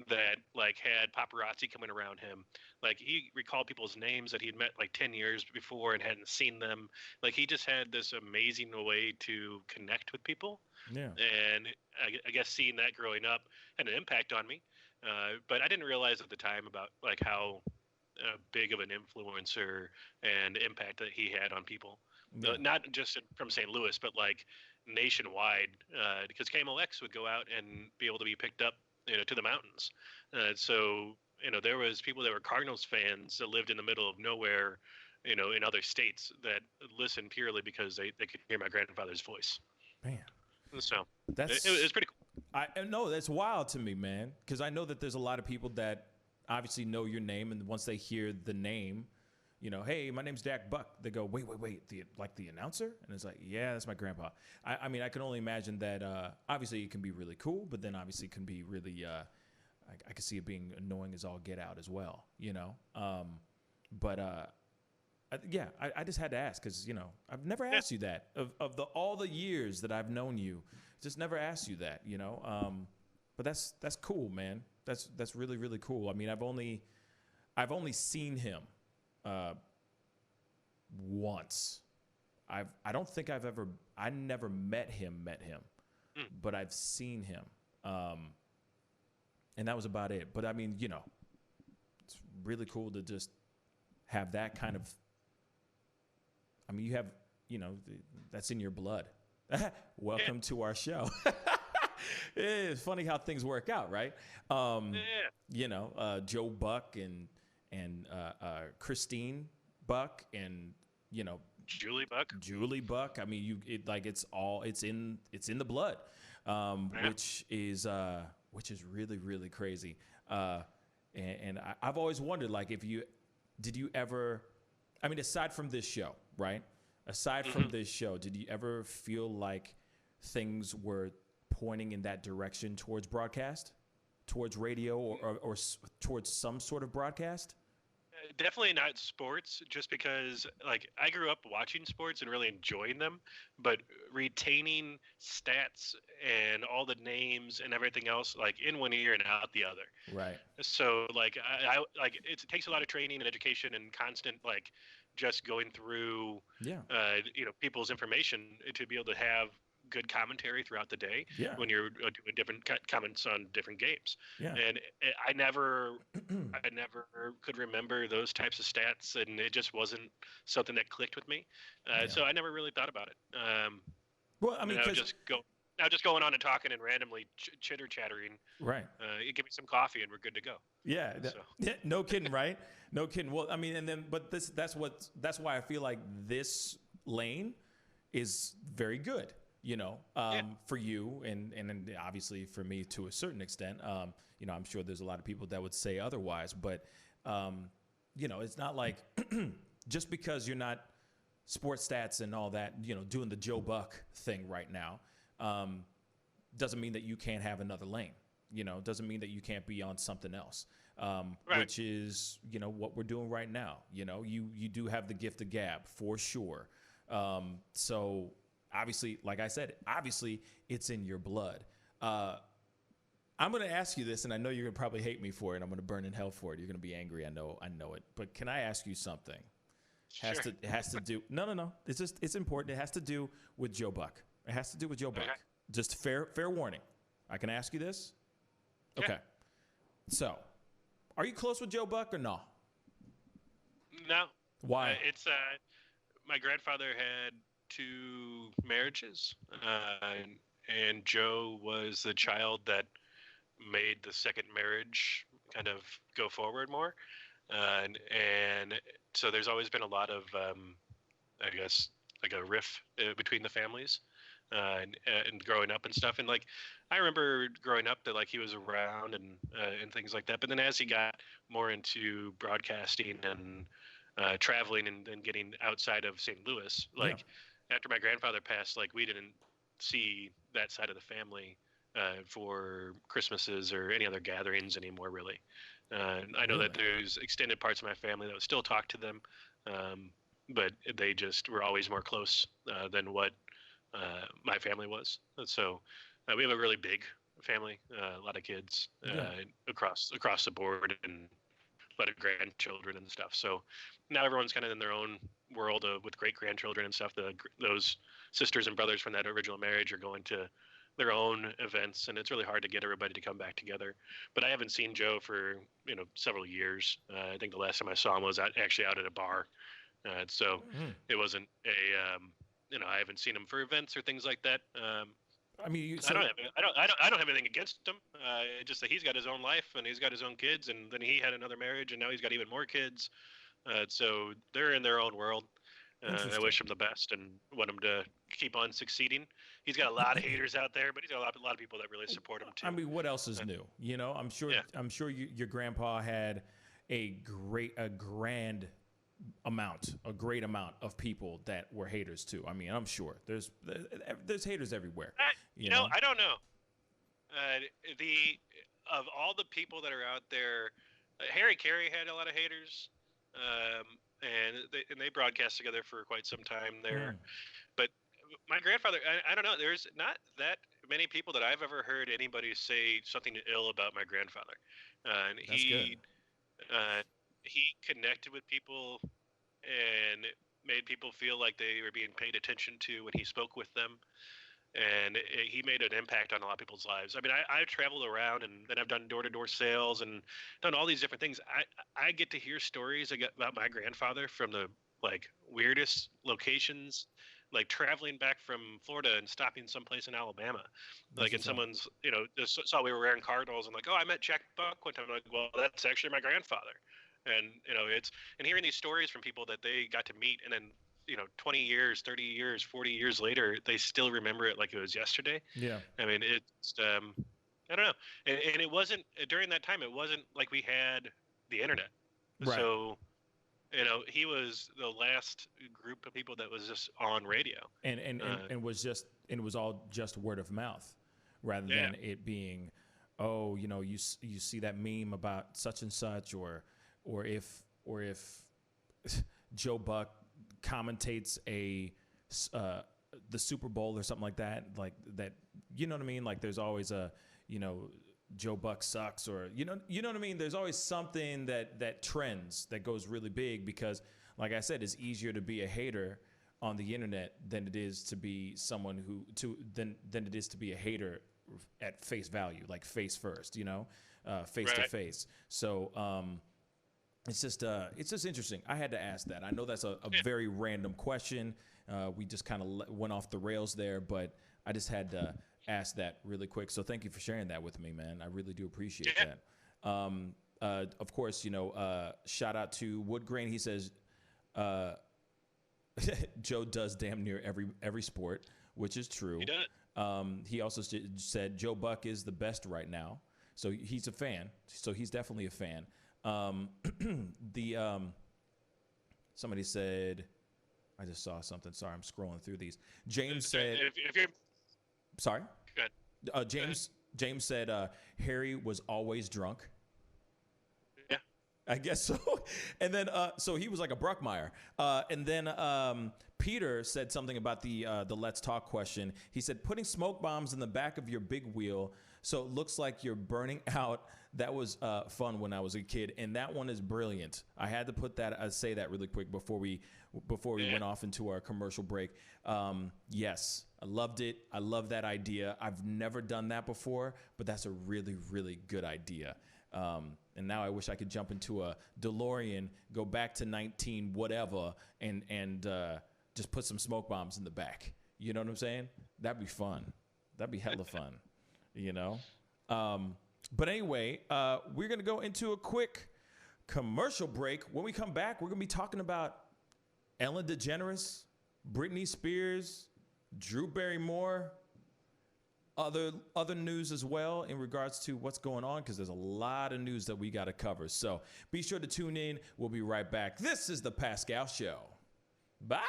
that like had paparazzi coming around him. Like he recalled people's names that he'd met like 10 years before and hadn't seen them. Like he just had this amazing way to connect with people. Yeah. And I guess seeing that growing up had an impact on me. But I didn't realize at the time about like how big of an influencer and impact that he had on people. Yeah. Not just from St. Louis, but like nationwide, because KMOX would go out and be able to be picked up to the mountains. So there was people that were Cardinals fans that lived in the middle of nowhere, in other states that listened purely because they could hear my grandfather's voice. Man. So it was pretty cool. I know that's wild to me, man, because I know that there's a lot of people that obviously know your name, and once they hear the name, hey, my name's Dak Buck, they go, wait, the announcer? And it's like, yeah, that's my grandpa. I mean, I can only imagine that obviously it can be really cool, but then obviously it can be really, I can see it being annoying as all get out as well, I just had to ask because, I've never asked you that. Of all the years that I've known you, just never asked you that, But that's cool, man. That's really, really cool. I mean, I've only seen him once. I don't think I never met him, but I've seen him. And that was about it. But I mean, it's really cool to just have that kind of, I mean, you have, that's in your blood. Welcome to our show. It's funny how things work out, right? Joe Buck and Christine Buck and Julie Buck. Julie Buck. I mean, it's in the blood, which is really, really crazy. And I've always wondered, like, did you ever, I mean, aside from this show, right? Aside from this show, did you ever feel like things were pointing in that direction towards broadcast, towards radio, or towards some sort of broadcast? Definitely not sports, just because like I grew up watching sports and really enjoying them, but retaining stats and all the names and everything else like in one ear and out the other. Right. So like I like it takes a lot of training and education and constant like just going through people's information to be able to have good commentary throughout the day when you're doing different comments on different games. Yeah. And I never could remember those types of stats, and it just wasn't something that clicked with me. So I never really thought about it. Well, I mean, just going on and talking and randomly chitter chattering. Right. You give me some coffee and we're good to go. Yeah. No kidding, right? No kidding. Well, I mean, but that's why I feel like this lane is very good. For you and obviously for me to a certain extent, I'm sure there's a lot of people that would say otherwise, but, it's not like just because you're not sports stats and all that, doing the Joe Buck thing right now, doesn't mean that you can't have another lane, doesn't mean that you can't be on something else, which is, what we're doing right now. You do have the gift of gab for sure. So, obviously, like I said, it's in your blood. I'm going to ask you this, and I know you're going to probably hate me for it. I'm going to burn in hell for it. You're going to be angry. I know it. But can I ask you something? Sure. It has to do. No. It's important. It has to do with Joe Buck. It has to do with Joe Buck. Just fair warning. I can ask you this? Yeah. Okay. So, are you close with Joe Buck or no? No. Why? It's my grandfather had 2 marriages, and Joe was the child that made the second marriage kind of go forward more. and so there's always been a lot of, I guess, like a riff between the families, and growing up and stuff. And like, I remember growing up that like he was around and things like that. But then as he got more into broadcasting and traveling and getting outside of St. Louis, like after my grandfather passed, like we didn't see that side of the family for Christmases or any other gatherings anymore, really. I know that there's extended parts of my family that would still talk to them, but they just were always more close than what my family was. And so we have a really big family, a lot of kids across the board, and a lot of grandchildren and stuff. So now everyone's kind of in their own world with great grandchildren and stuff. Those sisters and brothers from that original marriage are going to their own events, and it's really hard to get everybody to come back together. But I haven't seen Joe for several years. I think the last time I saw him was actually out at a bar. So it wasn't a I haven't seen him for events or things like that. I mean, I don't have anything against him. Just that he's got his own life and he's got his own kids, and then he had another marriage, and now he's got even more kids. So they're in their own world. I wish him the best and want him to keep on succeeding. He's got a lot of haters out there, but he's got a lot of people that really support him too. I mean, what else is new? I'm sure your grandpa had a great amount of people that were haters too. I mean, I'm sure there's haters everywhere. I don't know. Of all the people that are out there, Harry Carey had a lot of haters. And they broadcast together for quite some time there. But my grandfather, I don't know, there's not that many people that I've ever heard anybody say something ill about my grandfather. And he connected with people and made people feel like they were being paid attention to when he spoke with them. And he made an impact on a lot of people's lives. I mean, I've traveled around and I've done door-to-door sales and done all these different things. I get to hear stories about my grandfather from the like weirdest locations, like traveling back from Florida and stopping someplace in Alabama. Like, and someone's, just saw we were wearing Cardinals and like, oh, I met Jack Buck one time. I'm like, well, that's actually my grandfather. And, and hearing these stories from people that they got to meet and then, 20 years, 30 years, 40 years later, they still remember it like it was yesterday. Yeah. I mean, it's, I don't know. And it wasn't, during that time, it wasn't like we had the internet. Right. So, he was the last group of people that was just on radio. And it was all just word of mouth rather than it being, oh, you see that meme about such and such, or if Joe Buck commentates the Super Bowl or something like that, you know what I mean? Like there's always a, Joe Buck sucks, or you know what I mean? There's always something that trends, that goes really big, because like I said, it's easier to be a hater on the internet than it is to be someone than it is to be a hater at face value, like face first, face to face. So it's just interesting. I had to ask that. I know that's a very random question. We just kind of went off the rails there, but I just had to ask that really quick. So thank you for sharing that with me, man. I really do appreciate that. Of course, shout out to Woodgrain. He says Joe does damn near every sport, which is true. He does. He also said Joe Buck is the best right now. So he's a fan. So he's definitely a fan. Somebody said, I just saw something. Sorry, I'm scrolling through these. James said, sorry. Good. James said Harry was always drunk. Yeah, I guess so. And then so he was like a Bruckmeyer. And then Peter said something about the Let's Talk question. He said putting smoke bombs in the back of your big wheel so it looks like you're burning out. That was fun when I was a kid, and that one is brilliant. I had to say that really quick before we went off into our commercial break. Yes, I loved it. I love that idea. I've never done that before, but that's a really, really good idea. And now I wish I could jump into a DeLorean, go back to 19 whatever, and just put some smoke bombs in the back. You know what I'm saying? That'd be fun. That'd be hella fun. But anyway, we're going to go into a quick commercial break. When we come back, we're going to be talking about Ellen DeGeneres, Britney Spears, Drew Barrymore, other news as well in regards to what's going on, because there's a lot of news that we got to cover. So be sure to tune in. We'll be right back. This is the Pascal Show. Bye.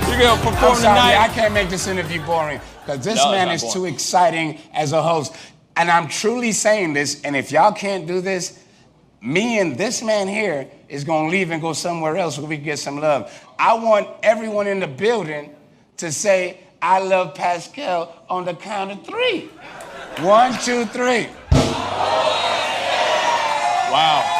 You're going to perform tonight. I can't make this interview boring because this man is too exciting as a host. And I'm truly saying this, and if y'all can't do this, me and this man here is going to leave and go somewhere else where we can get some love. I want everyone in the building to say, I love Pascal on the count of 3. 1, 2, 3. Wow.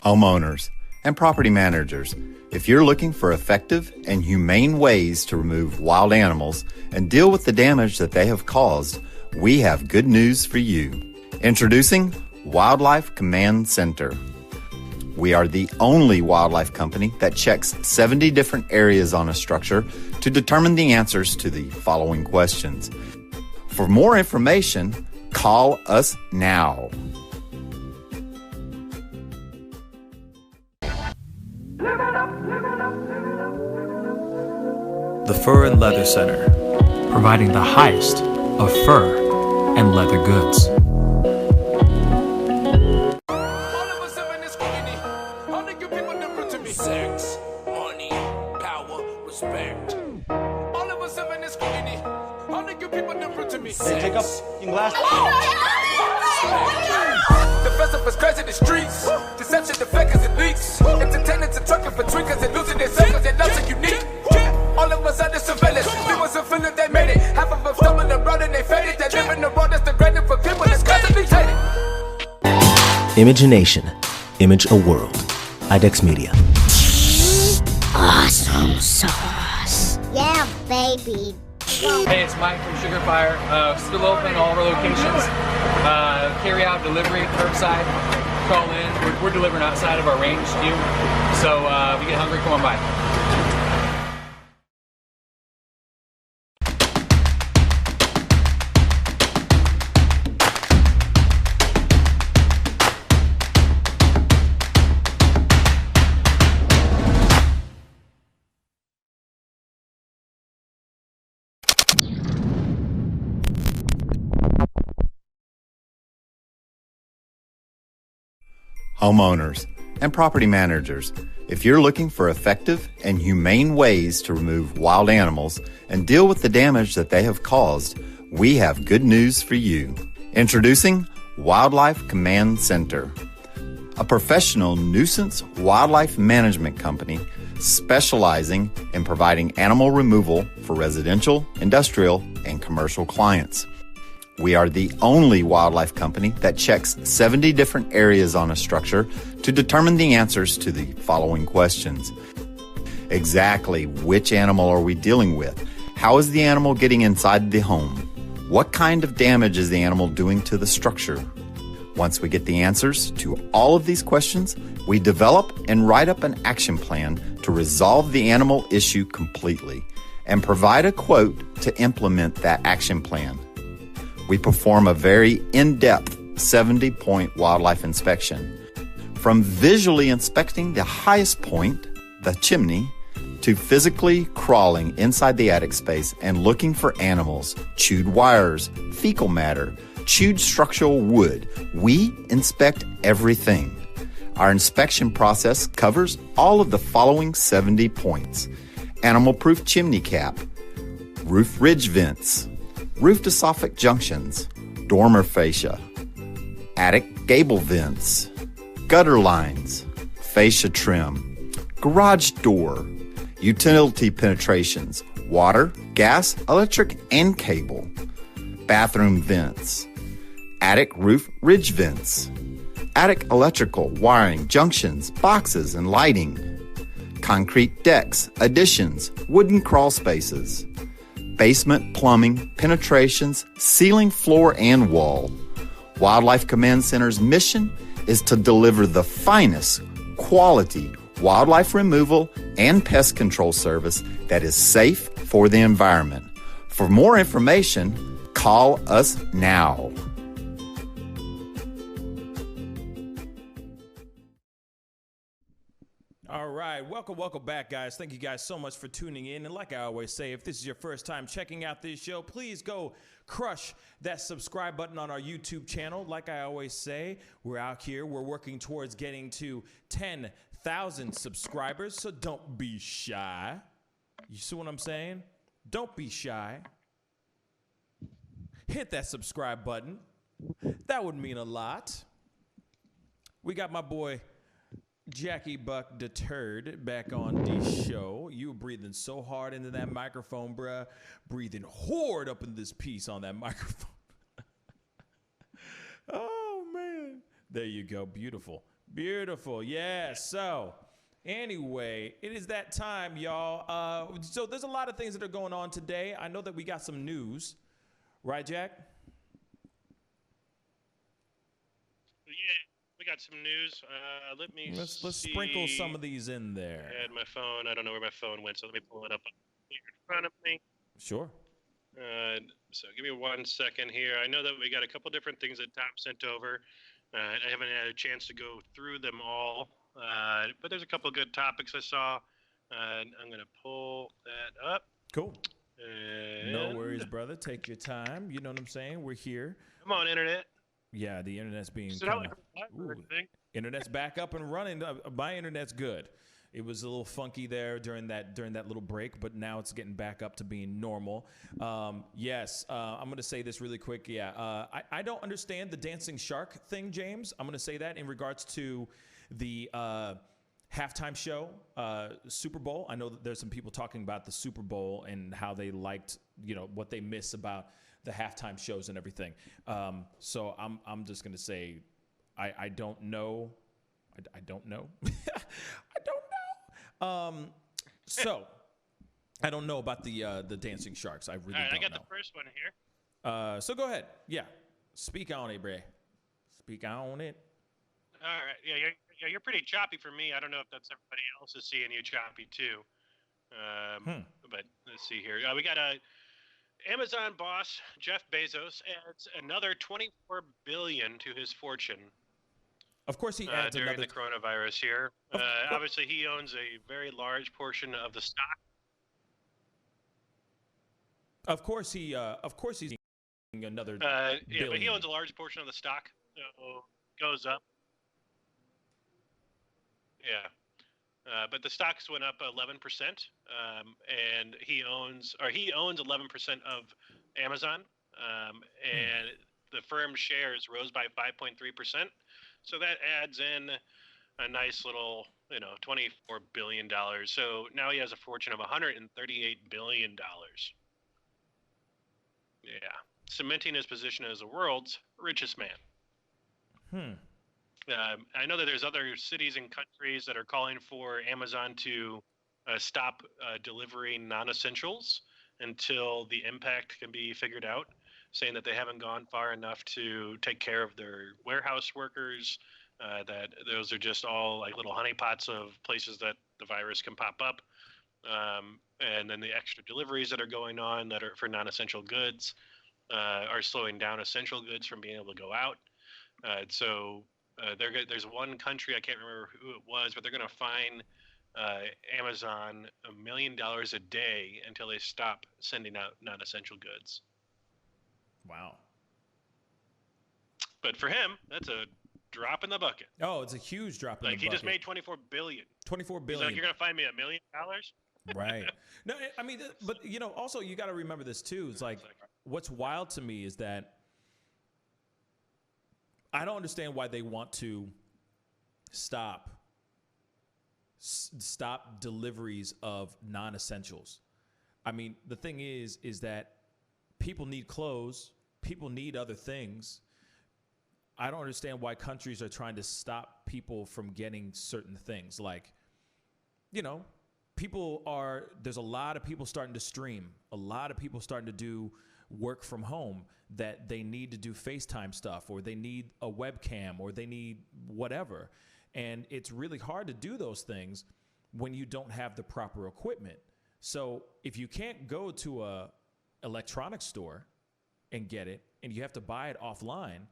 Homeowners and property managers, if you're looking for effective and humane ways to remove wild animals and deal with the damage that they have caused, we have good news for you. Introducing Wildlife Command Center. We are the only wildlife company that checks 70 different areas on a structure to determine the answers to the following questions. For more information, call us now. The Fur and Leather Center, providing the highest of fur and leather goods. Sex, money, power, respect. All of us have in this community. All of you people different to me. Take up your glass. The festival is crazy in the streets. Deception, the fakers and leaks. Entertainers and trucking for tweakers and losing their selves and that's unique. All of us under surveillance. People are feeling they made it. Half of them stumbling around and they faded. They live in the world that's degraded for people that's constantly hated. Imagination. Image a world. IDEX Media. Awesome sauce. Yeah, baby. Hey, it's Mike from Sugar Fire. Still open all our locations. Carry out, delivery, curbside. Call in. We're delivering outside of our range to you. So if you get hungry, come on by. Homeowners and property managers, if you're looking for effective and humane ways to remove wild animals and deal with the damage that they have caused, we have good news for you. Introducing Wildlife Command Center, a professional nuisance wildlife management company specializing in providing animal removal for residential, industrial, and commercial clients. We are the only wildlife company that checks 70 different areas on a structure to determine the answers to the following questions. Exactly which animal are we dealing with? How is the animal getting inside the home? What kind of damage is the animal doing to the structure? Once we get the answers to all of these questions, we develop and write up an action plan to resolve the animal issue completely and provide a quote to implement that action plan. We perform a very in-depth 70-point wildlife inspection. From visually inspecting the highest point, the chimney, to physically crawling inside the attic space and looking for animals, chewed wires, fecal matter, chewed structural wood, we inspect everything. Our inspection process covers all of the following 70 points: animal-proof chimney cap, roof ridge vents, roof to soffit junctions, dormer fascia, attic gable vents, gutter lines, fascia trim, garage door, utility penetrations, water, gas, electric, and cable, bathroom vents, attic roof ridge vents, attic electrical, wiring, junctions, boxes, and lighting, concrete decks, additions, wooden crawl spaces, basement plumbing, penetrations, ceiling, floor, and wall. Wildlife Command Center's mission is to deliver the finest quality wildlife removal and pest control service that is safe for the environment. For more information, call us now. All right, welcome back, guys. Thank you guys so much for tuning in. And like I always say, if this is your first time checking out this show, please go crush that subscribe button on our YouTube channel. Like I always say, we're out here. We're working towards getting to 10,000 subscribers, so don't be shy. You see what I'm saying? Don't be shy. Hit that subscribe button. That would mean a lot. We got my boy Jackie Buck Deterred back on the show. You were breathing so hard into that microphone, bruh. Breathing hard up in this piece on that microphone. Oh, man. There you go. Beautiful. Beautiful. Yeah. So, anyway, it is that time, y'all. So, there's a lot of things that are going on today. I know that we got some news. Right, Jack? Yeah. We got some news. Let me Let's see. sprinkle some of these in there. I had my phone. I don't know where my phone went, so let me pull it up in front of me. Sure. So give me 1 second here. I know that we got a couple different things that Tom sent over. I haven't had a chance to go through them all, but there's a couple good topics I saw. I'm going to pull that up. Cool. And No worries, brother. Take your time. You know what I'm saying? We're here. Come on, Internet. Yeah, the internet's being internet's back up and running. My internet's good. It was a little funky there during that little break, but now it's getting back up to being normal. Yes, I'm going to say this really quick. Yeah, I don't understand the dancing shark thing, James. I'm going to say that in regards to the halftime show, Super Bowl. I know that there's some people talking about the Super Bowl and how they liked, what they miss about the halftime shows and everything. So I'm just gonna say, I don't know. I don't know. I don't know. So I don't know about the dancing sharks. I really don't know. I got the first one here. So go ahead. Yeah, speak on it, Bray. Speak on it. All right. Yeah, you're pretty choppy for me. I don't know if that's everybody else is seeing you choppy too. But let's see here. We got a Amazon boss Jeff Bezos adds another $24 billion to his fortune. Of course, he adds during the coronavirus here. Obviously, he owns a very large portion of the stock. Of course, he's another. Yeah, but he owns a large portion of the stock, so it goes up. Yeah. But the stocks went up 11%, and he owns 11% of Amazon, and the firm's shares rose by 5.3%. So that adds in a nice little, $24 billion. So now he has a fortune of $138 billion. Yeah, cementing his position as the world's richest man. I know that there's other cities and countries that are calling for Amazon to stop delivering non-essentials until the impact can be figured out, saying that they haven't gone far enough to take care of their warehouse workers, that those are just all like little honeypots of places that the virus can pop up, and then the extra deliveries that are going on that are for non-essential goods are slowing down essential goods from being able to go out. There's one country, I can't remember who it was, but they're going to fine Amazon $1 million a day until they stop sending out non-essential goods. Wow. But for him, that's a drop in the bucket. Oh, it's a huge drop in the bucket. Like, he just made $24 billion. $24 billion. He's like, you're going to fine me $1 million? Right. No, I mean, but, also you got to remember this too. It's like, what's wild to me is that I don't understand why they want to stop deliveries of non-essentials. I mean, the thing is that people need clothes, people need other things. I don't understand why countries are trying to stop people from getting certain things. Like, there's a lot of people starting to stream, a lot of people starting to do work from home that they need to do FaceTime stuff, or they need a webcam, or they need whatever. And it's really hard to do those things when you don't have the proper equipment. So if you can't go to a electronics store and get it, and you have to buy it offline,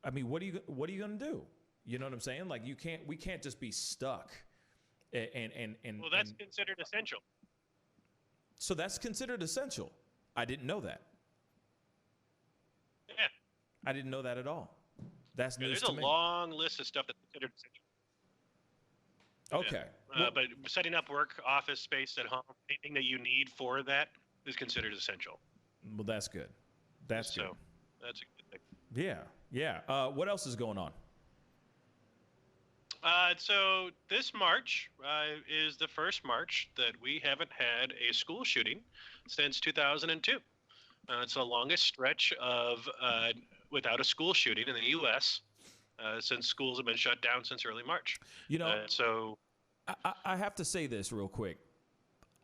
I mean, what are you going to do? You know what I'm saying? Like we can't just be stuck. And well, that's considered essential. So that's considered essential. I didn't know that. Yeah. I didn't know that at all. That's news to me. There's a long list of stuff that's considered essential. Okay. But setting up work office space at home, anything that you need for that is considered essential. Well, that's good. That's good. So that's a good thing. Yeah. What else is going on? So this March is the first March that we haven't had a school shooting since 2002. It's the longest stretch of without a school shooting in the U.S. Since schools have been shut down since early March. You know, so I have to say this real quick.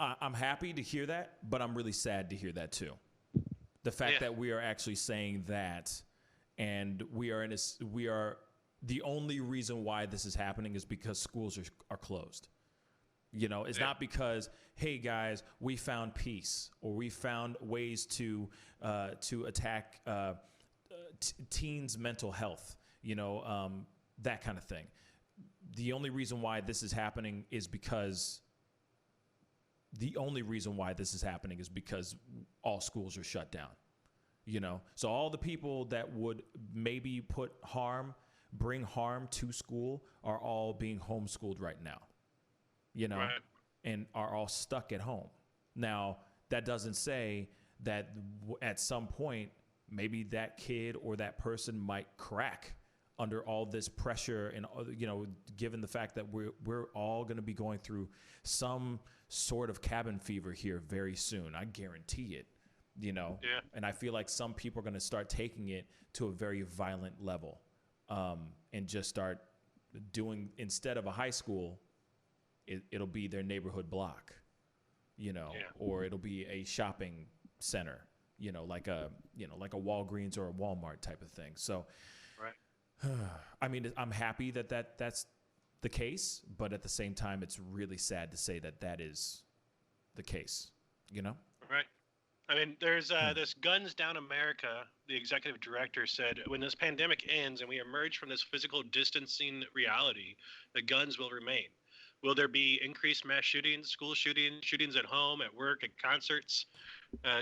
I'm happy to hear that, but I'm really sad to hear that too. The fact that we are actually saying that, and we are the only reason why this is happening is because schools are closed. You know, it's not because, hey guys, we found peace, or we found ways to attack teens' mental health. You know, that kind of thing. The only reason why this is happening is because all schools are shut down. You know, so all the people that would maybe bring harm to school are all being homeschooled right now, you know, and are all stuck at home. Now, that doesn't say that at some point, maybe that kid or that person might crack under all this pressure and, you know, given the fact that we're all going to be going through some sort of cabin fever here very soon. I guarantee it, you know, and I feel like some people are going to start taking it to a very violent level. And just start doing, instead of a high school, it'll be their neighborhood block, you know, or it'll be a shopping center, you know, like a Walgreens or a Walmart type of thing. So, I mean, I'm happy that's the case, but at the same time, it's really sad to say that is the case, you know? Right. I mean, there's this Guns Down America. The executive director said, when this pandemic ends and we emerge from this physical distancing reality, the guns will remain. Will there be increased mass shootings, school shootings, shootings at home, at work, at concerts?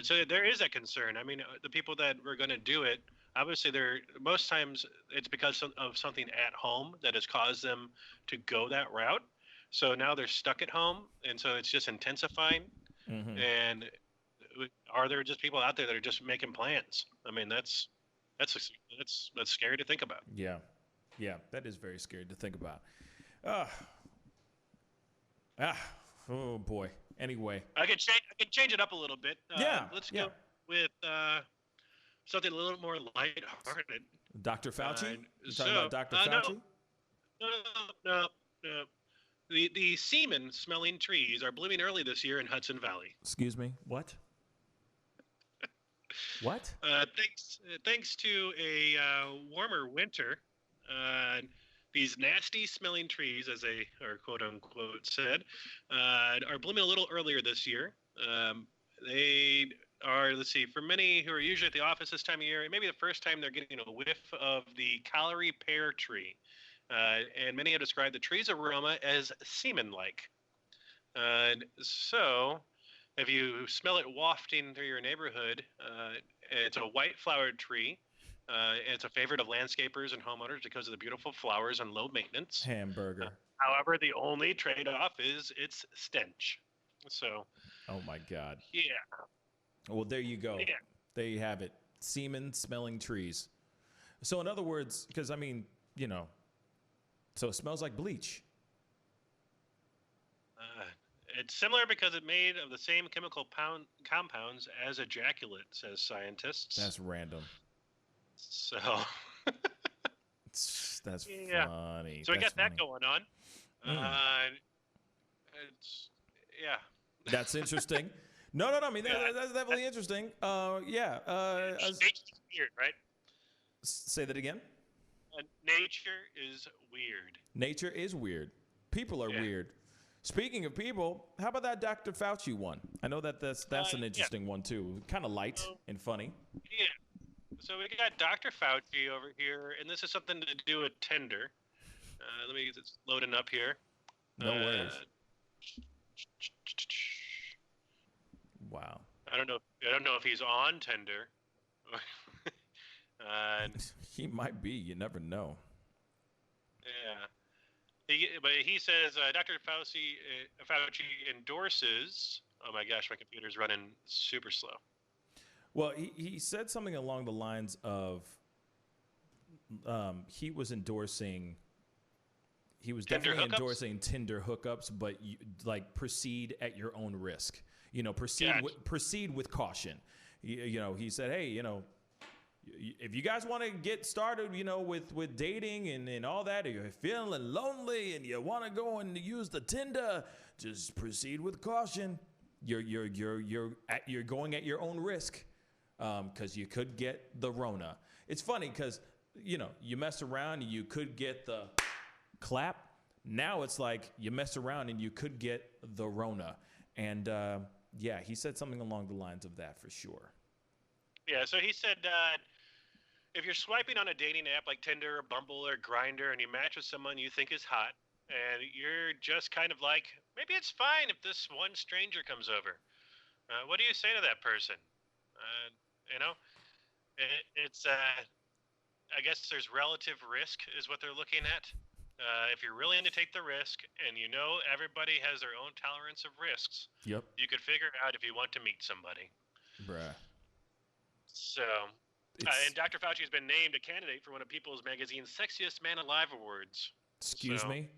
So there is a concern. I mean, the people that were going to do it, obviously, most times it's because of something at home that has caused them to go that route. So now they're stuck at home, and so it's just intensifying. Mm-hmm. And are there just people out there that are just making plans? I mean, that's scary to think about. Yeah, that is very scary to think about. Oh boy. Anyway, I can change it up a little bit. Let's go with something a little more lighthearted. Dr. Fauci? You talking about Dr. Fauci? No. The semen-smelling trees are blooming early this year in Hudson Valley. Excuse me. What? What? Thanks to a warmer winter, these nasty-smelling trees, as they are quote-unquote said, are blooming a little earlier this year. They are, for many who are usually at the office this time of year, maybe the first time they're getting a whiff of the Callery pear tree. And many have described the tree's aroma as semen-like. So, if you smell it wafting through your neighborhood, it's a white-flowered tree. It's a favorite of landscapers and homeowners because of the beautiful flowers and low maintenance. Hamburger. However, the only trade-off is its stench. So. Oh my God. Yeah. Well, there you go. Yeah. There you have it. Semen-smelling trees. So, in other words, because I mean, you know, so it smells like bleach. It's similar because it's made of the same chemical compounds as ejaculate, says scientists. That's random. So. That's funny. So we got that going on. That's interesting. No. I mean, that's definitely interesting. Weird, right? Say that again. Nature is weird. Nature is weird. People are weird. Speaking of people, how about that Dr. Fauci one? I know that's an interesting one too. Kind of light and funny. Yeah. So we got Dr. Fauci over here, and this is something to do with Tinder. Let me get this loading up here. No worries. Wow. I don't know if he's on Tinder. He might be. You never know. Yeah. But he says Dr. Fauci endorses. Oh my gosh, my computer's running super slow. Well, he said something along the lines of he was definitely endorsing Tinder hookups, but proceed at your own risk. Proceed with caution. He said, hey, if you guys want to get started, with dating and all that, or you're feeling lonely and you want to go and use the Tinder, just proceed with caution. You're going at your own risk, because you could get the Rona. It's funny because you mess around and you could get the clap. Now it's like you mess around and you could get the Rona. And he said something along the lines of that for sure. Yeah, so he said if you're swiping on a dating app like Tinder or Bumble or Grindr and you match with someone you think is hot, and you're just kind of like, maybe it's fine if this one stranger comes over. What do you say to that person? It's I guess there's relative risk is what they're looking at. If you're willing to take the risk, and everybody has their own tolerance of risks, you could figure out if you want to meet somebody. Bruh. So, and Dr. Fauci has been named a candidate for one of People's Magazine's Sexiest Man Alive Awards. Excuse me?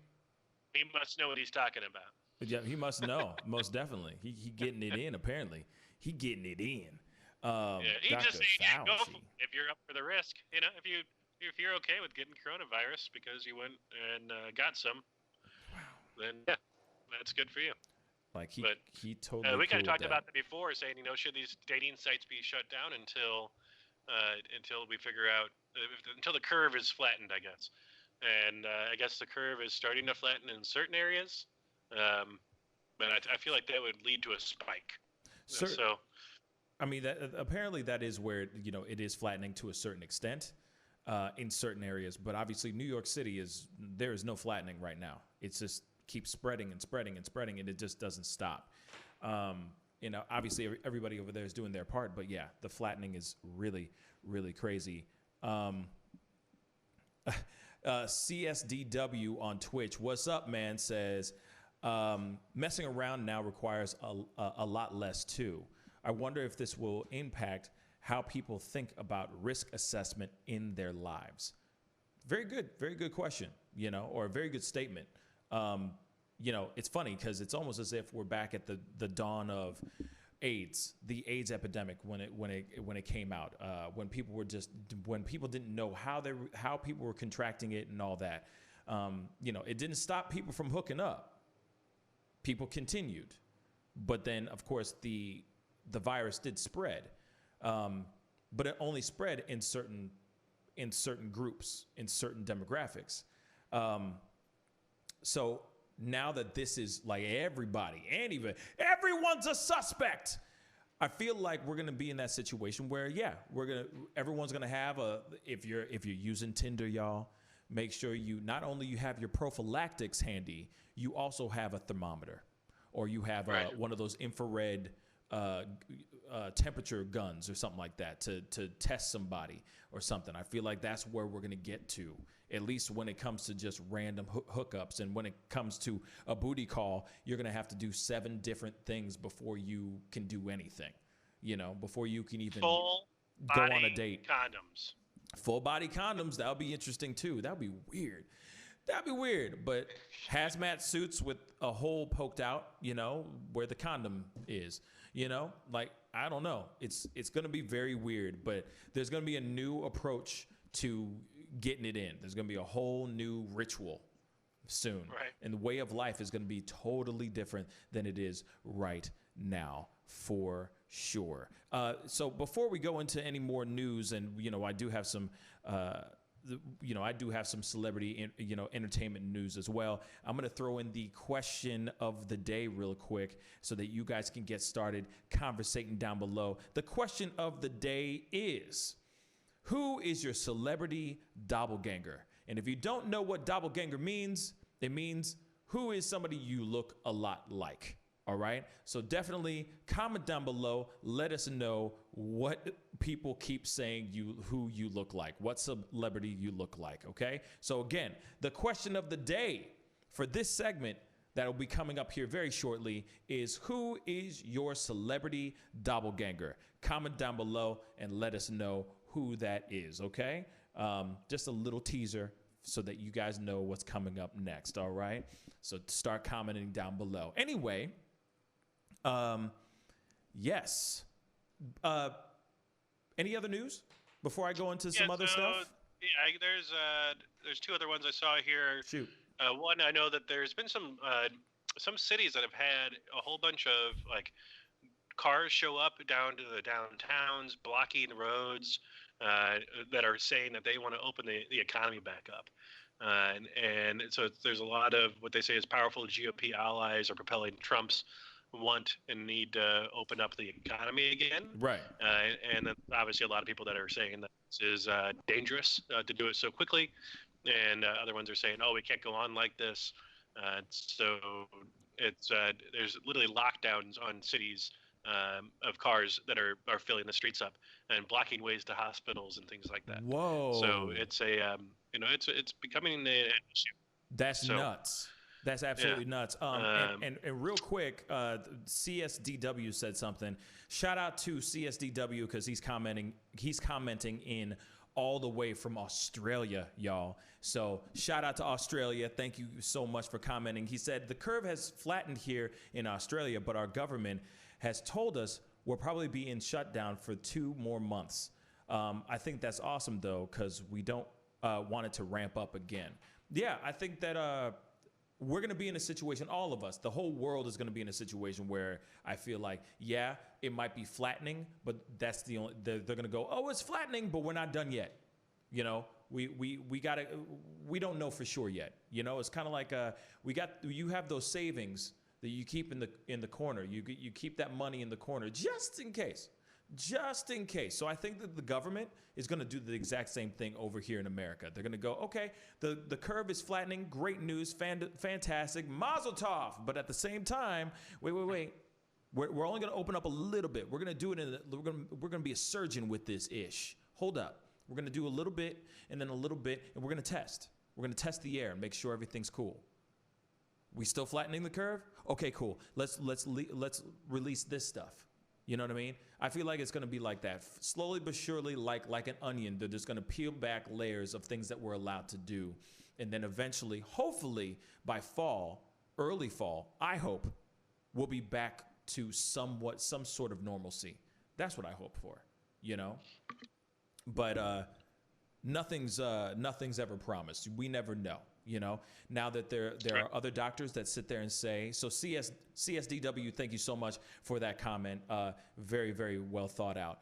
He must know what he's talking about. Yeah, he must know. Most definitely. He getting it in, apparently. He getting it in. He Dr. just said, go Fauci. if you're up for the risk. If you're okay with getting coronavirus because you went and got some, then that's good for you. Like he totally. We kind of cool talked with about that before, saying should these dating sites be shut down until we figure out until the curve is flattened, I guess. And I guess the curve is starting to flatten in certain areas, but I feel like that would lead to a spike. So, I mean, apparently that is where it is flattening to a certain extent. In certain areas, but obviously New York City there is no flattening right now. It's just keeps spreading and spreading and spreading, and it just doesn't stop. Obviously everybody over there is doing their part, but yeah, the flattening is really, really crazy. CSDW on Twitch, what's up, man? Says messing around now requires a lot less too. I wonder if this will impact how people think about risk assessment in their lives. Very good question, or a very good statement. It's funny because it's almost as if we're back at the dawn of AIDS, the AIDS epidemic when it came out, when people didn't know how people were contracting it and all that. It didn't stop people from hooking up. People continued, but then of course the virus did spread. But it only spread in certain groups, in certain demographics. So now that this is like everybody, and even everyone's a suspect, I feel like we're gonna be in that situation where everyone's gonna have if you're using Tinder, y'all, make sure you not only you have your prophylactics handy, you also have a thermometer, or you have one of those infrared temperature guns or something like that to test somebody or something. I feel like that's where we're going to get to, at least when it comes to just random hookups. And when it comes to a booty call, you're going to have to do 7 different things before you can do anything, before you can even go on a date. Condoms. Full body condoms. That would be interesting too. That would be weird. But hazmat suits with a hole poked out, where the condom is. I don't know. It's going to be very weird, but there's going to be a new approach to getting it in. There's going to be a whole new ritual soon. Right. And the way of life is going to be totally different than it is right now, for sure. So before we go into any more news, and, I do have some I do have some celebrity, entertainment news as well. I'm going to throw in the question of the day real quick so that you guys can get started conversating down below. The question of the day is, who is your celebrity doppelganger? And if you don't know what doppelganger means, it means who is somebody you look a lot like. All right. So definitely comment down below. Let us know what people keep saying who you look like, what celebrity you look like. OK, so again, the question of the day for this segment that will be coming up here very shortly is, who is your celebrity doppelganger? Comment down below and let us know who that is. OK, just a little teaser so that you guys know what's coming up next. All right. So start commenting down below. Anyway. Yes. Any other news before I go into some other stuff? Yeah, there's two other ones I saw here. Shoot. One, I know that there's been some cities that have had a whole bunch of like cars show up down to the downtowns, blocking roads, that are saying that they want to open the economy back up. And so there's a lot of what they say is powerful GOP allies are propelling Trump's want and need to open up the economy again. Right. And then obviously a lot of people that are saying that this is dangerous to do it so quickly. And other ones are saying, oh, we can't go on like this. So it's there's literally lockdowns on cities of cars that are filling the streets up and blocking ways to hospitals and things like that. Whoa. So it's a, it's becoming an issue. That's nuts. That's absolutely nuts. And real quick, CSDW said something. Shout out to CSDW because he's commenting in all the way from Australia, y'all. So shout out to Australia. Thank you so much for commenting. He said the curve has flattened here in Australia, but our government has told us we'll probably be in shutdown for 2 more months. I think that's awesome though, because we don't want it to ramp up again. Yeah, I think that we're going to be in a situation, all of us, the whole world is going to be in a situation where I feel like, yeah, it might be flattening, but that's the only, they're going to go, oh, it's flattening, but we're not done yet. We don't know for sure yet. It's kind of like, you have those savings that you keep in the corner. You keep that money in the corner just in case. So I think that the government is going to do the exact same thing over here in America. They're going to go, okay, the curve is flattening. Great news. Fantastic. Mazel tov. But at the same time, wait. We're only going to open up a little bit. We're going to do it we're going to be a surgeon with this ish. Hold up. We're going to do a little bit and then a little bit, and we're going to test. We're going to test the air and make sure everything's cool. We still flattening the curve? Okay, cool. Let's release this stuff. You know what I mean? I feel like it's going to be like that. Slowly but surely, like an onion, they're just going to peel back layers of things that we're allowed to do. And then eventually, hopefully, by early fall, I hope, we'll be back to some sort of normalcy. That's what I hope for, But nothing's ever promised. We never know. Now that there are other doctors that sit there and say, so CSDW, thank you so much for that comment. Very, very well thought out.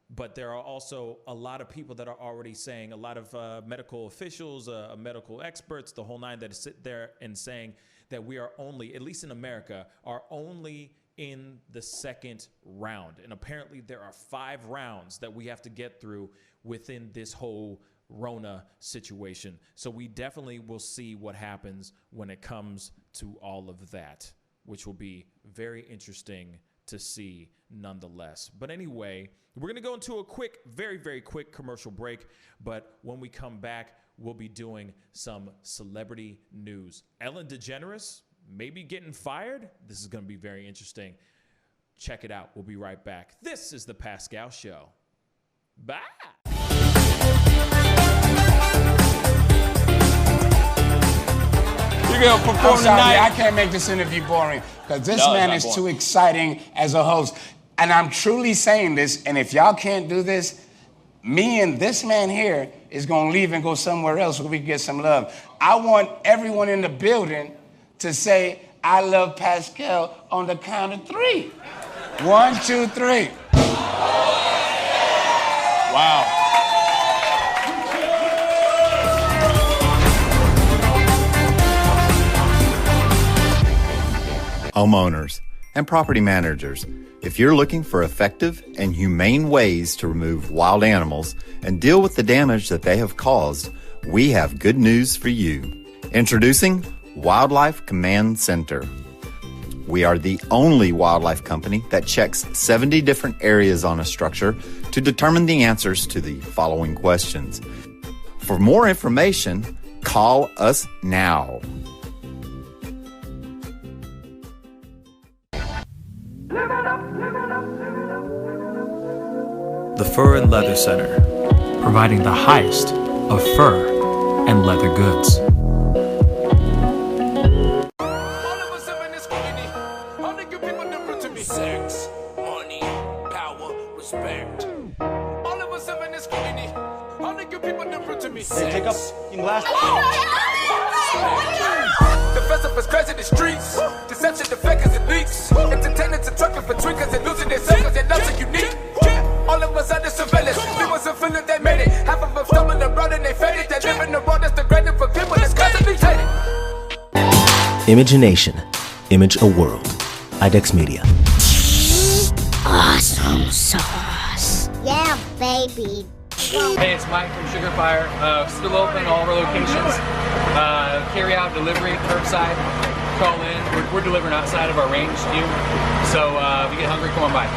But there are also a lot of people that are already saying, a lot of medical officials, medical experts, the whole nine that sit there and saying that we are only, at least in America, are only in the second round. And apparently there are 5 rounds that we have to get through within this whole Rona situation. So we definitely will see what happens when it comes to all of that, which will be very interesting to see nonetheless. But anyway, we're going to go into a quick, very, very quick commercial break. But when we come back, we'll be doing some celebrity news. Ellen DeGeneres maybe getting fired. This is going to be very interesting. Check it out. We'll be right back. This is the Pascal Show. Bye. You're going to perform tonight. I can't make this interview boring because this man is too exciting as a host. And I'm truly saying this, and if y'all can't do this, me and this man here is going to leave and go somewhere else so we can get some love. I want everyone in the building to say, I love Pascal on the count of 3. 1, 2, 3. Wow. homeowners, and property managers. If you're looking for effective and humane ways to remove wild animals and deal with the damage that they have caused, we have good news for you. Introducing Wildlife Command Center. We are the only wildlife company that checks 70 different areas on a structure to determine the answers to the following questions. For more information, call us now. The Fur and Leather Center, providing the highest of fur and leather goods. Sex, money, power, respect. All of us in this community. All the good people different to me. Take up in glass. The festival's crazy in the streets. Deception, the fakers and leaks. Entertainers and trucking for tweakers and losing their seconds. Their loves are unique. All of us under surveillance. We wasn't feeling they made it. Half of them stumbling around and they faded. They live in the world that's degraded for people that's constantly hated. Imagination. Image a world. IDEX Media. Awesome sauce. Yeah, baby. Hey, it's Mike from Sugar Fire. Still open all of our locations. Carry out, delivery, curbside. Call in. We're delivering outside of our range to you. So if you get hungry, come on by.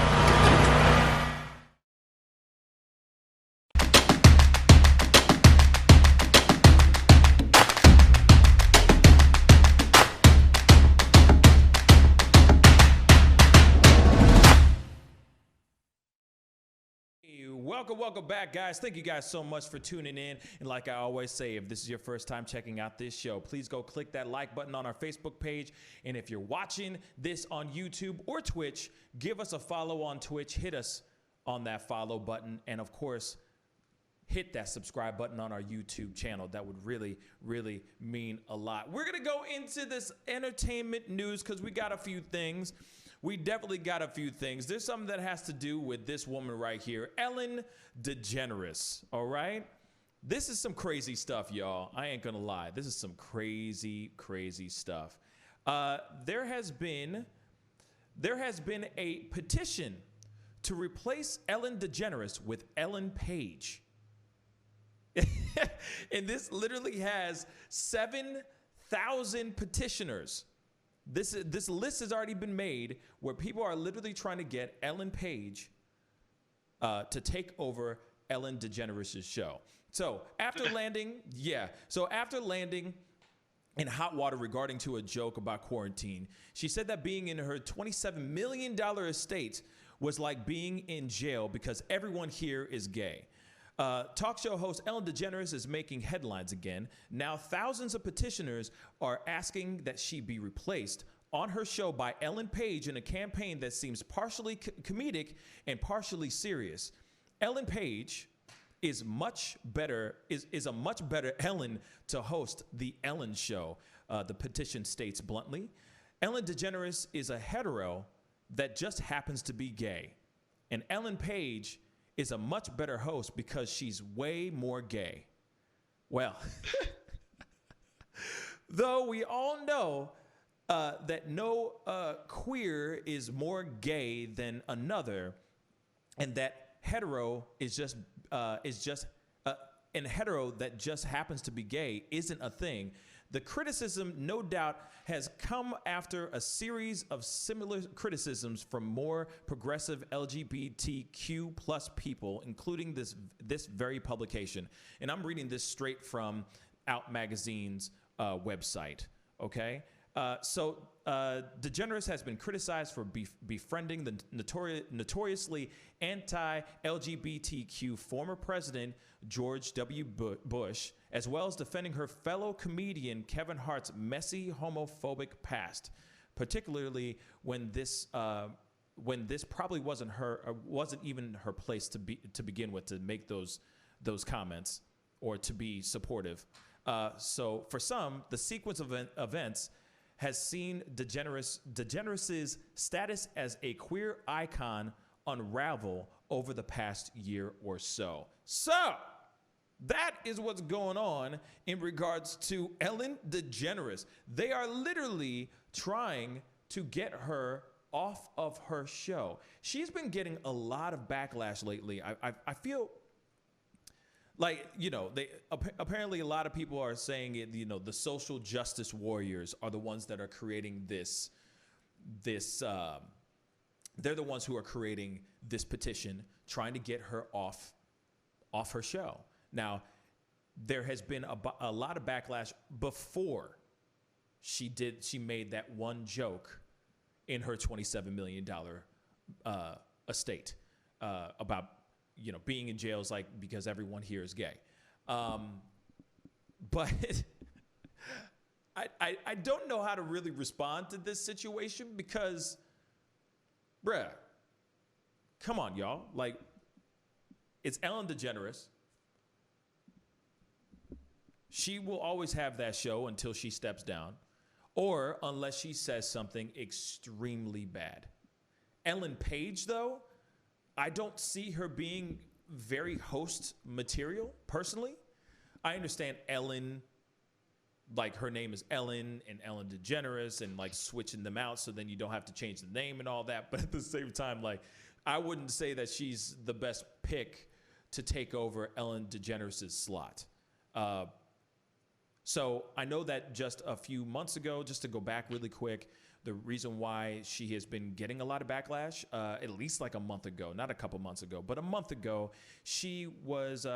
Welcome back, guys. Thank you guys so much for tuning in. And like I always say, if this is your first time checking out this show, please go click that like button on our Facebook page. And if you're watching this on YouTube or Twitch, give us a follow on Twitch. Hit us on that follow button. And of course, hit that subscribe button on our YouTube channel. That would really, really mean a lot. We're going to go into this entertainment news because we got a few things. We definitely got a few things. There's something that has to do with this woman right here, Ellen DeGeneres, all right? This is some crazy stuff, y'all. I ain't gonna lie. This is some crazy, crazy stuff. There has been a petition to replace Ellen DeGeneres with Ellen Page. And this literally has 7,000 petitioners. This list has already been made where people are literally trying to get Ellen Page to take over Ellen DeGeneres' show. So after landing in hot water regarding to a joke about quarantine, she said that being in her $27 million estate was like being in jail because everyone here is gay. Talk show host Ellen DeGeneres is making headlines again. Now, thousands of petitioners are asking that she be replaced on her show by Ellen Page in a campaign that seems partially comedic and partially serious. Ellen Page is a much better Ellen to host the Ellen Show. The petition states bluntly, Ellen DeGeneres is a hetero that just happens to be gay, and Ellen Page is a much better host because she's way more gay. Well, though we all know that no queer is more gay than another, and that hetero and hetero that just happens to be gay isn't a thing. The criticism, no doubt, has come after a series of similar criticisms from more progressive LGBTQ plus people, including this very publication. And I'm reading this straight from Out Magazine's website, okay? So DeGeneres has been criticized for befriending the notoriously anti-LGBTQ former president George W. Bush, as well as defending her fellow comedian Kevin Hart's messy homophobic past, particularly when this probably wasn't even her place to begin with to make those comments or to be supportive. So for some, the sequence of events has seen DeGeneres' status as a queer icon unravel over the past year or so. So that is what's going on in regards to Ellen DeGeneres. They are literally trying to get her off of her show. She's been getting a lot of backlash lately. I feel like, apparently a lot of people are saying it, the social justice warriors are the ones that are creating this, they're the ones who are creating this petition, trying to get her off her show. Now, there has been a lot of backlash before she made that one joke in her $27 million estate about, being in jail is like because everyone here is gay. But I don't know how to really respond to this situation because, bruh, come on, y'all. Like, it's Ellen DeGeneres. She will always have that show until she steps down, or unless she says something extremely bad. Ellen Page, though, I don't see her being very host material, personally. I understand Ellen, like her name is Ellen and Ellen DeGeneres, and like switching them out so then you don't have to change the name and all that. But at the same time, like, I wouldn't say that she's the best pick to take over Ellen DeGeneres' slot. So I know that just a few months ago, just to go back really quick, the reason why she has been getting a lot of backlash, at least like a month ago, not a couple months ago, but a month ago, she was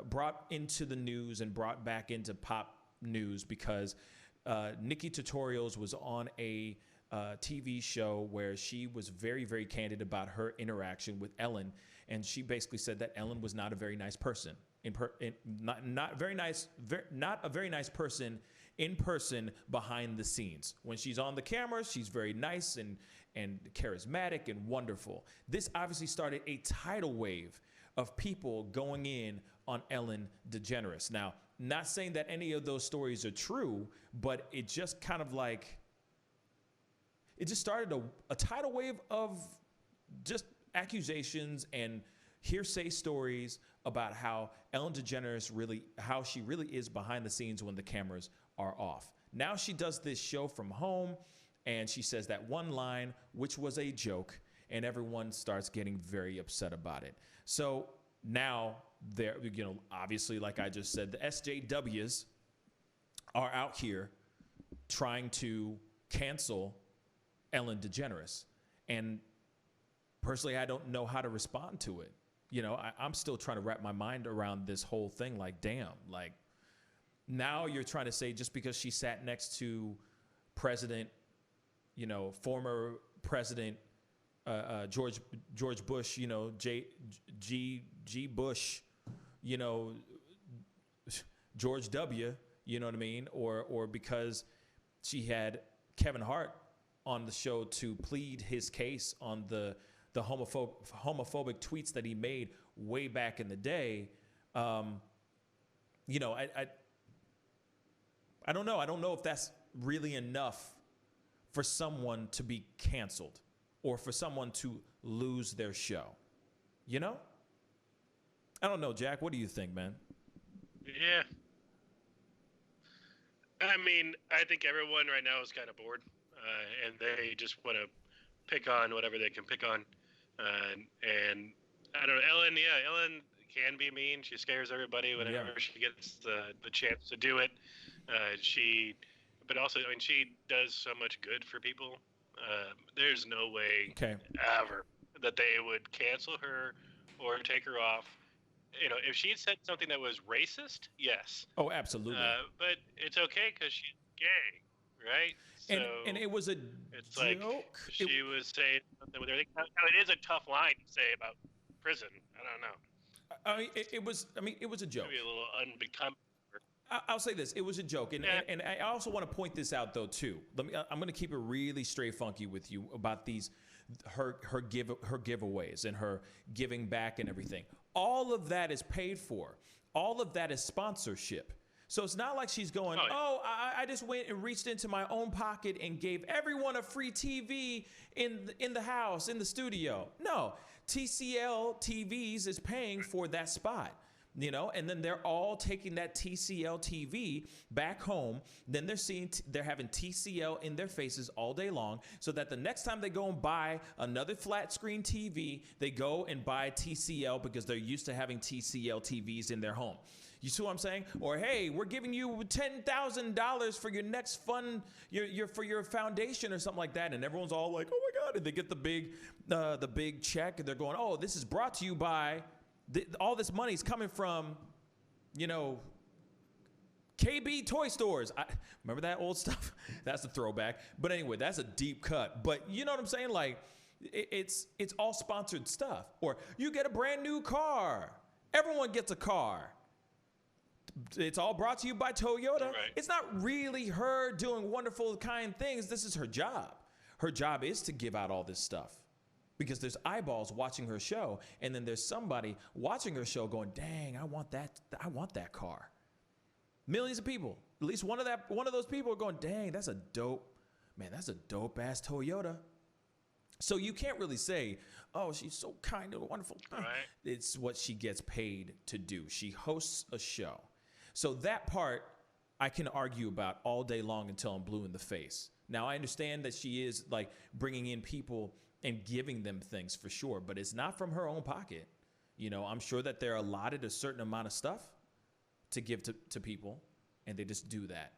brought into the news and brought back into pop news because Nikki Tutorials was on a TV show where she was very, very candid about her interaction with Ellen. And she basically said that Ellen was not a very nice person. Not a very nice person in person behind the scenes. When she's on the camera, she's very nice and charismatic and wonderful. This obviously started a tidal wave of people going in on Ellen DeGeneres. Now, not saying that any of those stories are true, but it just kind of like, it just started a tidal wave of just accusations and hearsay stories about how Ellen DeGeneres how she really is behind the scenes when the cameras are off. Now she does this show from home and she says that one line, which was a joke, and everyone starts getting very upset about it. So now there, obviously, like I just said, the SJWs are out here trying to cancel Ellen DeGeneres. And personally, I don't know how to respond to it. I'm still trying to wrap my mind around this whole thing. Like, damn, like now you're trying to say just because she sat next to President, former President George Bush, G Bush, George W, you know what I mean? Or because she had Kevin Hart on the show to plead his case on the homophobic tweets that he made way back in the day. I don't know. I don't know if that's really enough for someone to be canceled or for someone to lose their show. I don't know, Jack. What do you think, man? Yeah. I mean, I think everyone right now is kind of bored, and they just want to pick on whatever they can pick on. And I don't know, Ellen can be mean. She scares everybody whenever she gets the chance to do it. But also, I mean, she does so much good for people. There's no way ever that they would cancel her or take her off. If she had said something that was racist, yes. Oh, absolutely. But it's okay because she's gay, right? So and it was a it's joke. Like she was saying something with her. Now, it is a tough line to say about prison. I don't know. It was a joke. Maybe a little unbecoming. I'll say this: it was a joke, and I also want to point this out though too. I'm going to keep it really straight funky with you about her giveaways and her giving back and everything. All of that is paid for. All of that is sponsorship. So it's not like she's going, I just went and reached into my own pocket and gave everyone a free TV in the house, in the studio. No, TCL TVs is paying for that spot. You know, and then they're all taking that TCL TV back home. Then they're having TCL in their faces all day long, so that the next time they go and buy another flat screen TV, they go and buy TCL because they're used to having TCL TVs in their home. You see what I'm saying? Or hey, we're giving you $10,000 for your next fund, for your foundation or something like that, and everyone's all like, "Oh my God!" And they get the big check, and they're going, "Oh, this is brought to you by." All this money's coming from, you know, KB toy stores. Remember that old stuff? That's a throwback. But anyway, that's a deep cut. But you know what I'm saying? Like, it's all sponsored stuff. Or you get a brand new car. Everyone gets a car. It's all brought to you by Toyota. Right. It's not really her doing wonderful, kind things. This is her job. Her job is to give out all this stuff. Because there's eyeballs watching her show, and then there's somebody watching her show going, "Dang, I want that car." Millions of people. At least one of those people are going, "Dang, that's a dope ass Toyota." So you can't really say, "Oh, she's so kind and wonderful." Right. It's what she gets paid to do. She hosts a show. So that part I can argue about all day long until I'm blue in the face. Now I understand that she is like bringing in people and giving them things for sure, but it's not from her own pocket. You know, I'm sure that they're allotted a certain amount of stuff to give to people, and they just do that.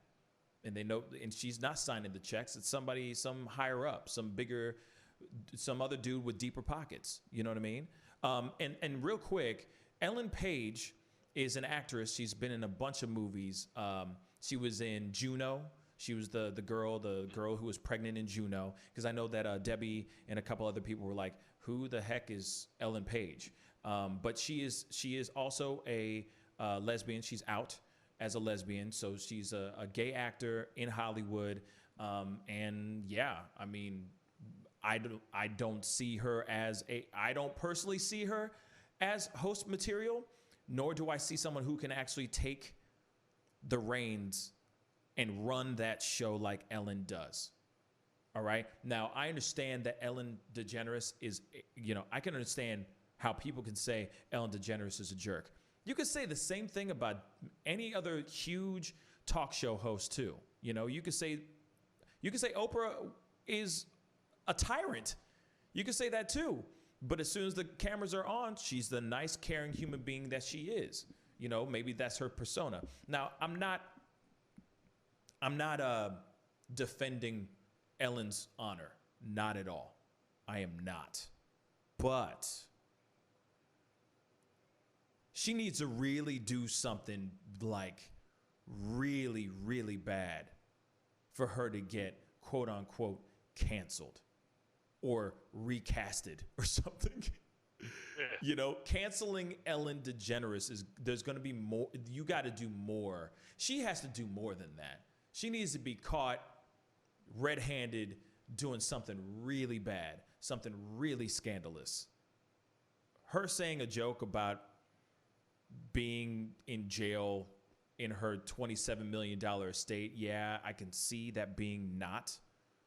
And they know, and she's not signing the checks. It's somebody, some higher up, some other dude with deeper pockets. You know what I mean? And real quick, Ellen Page is an actress. She's been in a bunch of movies. She was in Juno. She was the girl who was pregnant in Juno, because I know that Debbie and a couple other people were like, "Who the heck is Ellen Page?" But she is also a lesbian. She's out as a lesbian, so she's a gay actor in Hollywood. And yeah, I mean, I don't see her I don't personally see her as host material, nor do I see someone who can actually take the reins and run that show like Ellen does. All right. Now, I understand that Ellen DeGeneres is, I can understand how people can say Ellen DeGeneres is a jerk. You could say the same thing about any other huge talk show host too. You know, you could say Oprah is a tyrant. You could say that too. But as soon as the cameras are on, she's the nice, caring human being that she is. You know, maybe that's her persona. Now, I'm not defending Ellen's honor. Not at all. I am not. But she needs to really do something like really, really bad for her to get quote unquote canceled or recasted or something. Yeah. You know, canceling Ellen DeGeneres there's going to be more. You got to do more. She has to do more than that. She needs to be caught red-handed doing something really bad, something really scandalous. Her saying a joke about being in jail in her $27 million estate, yeah, I can see that being not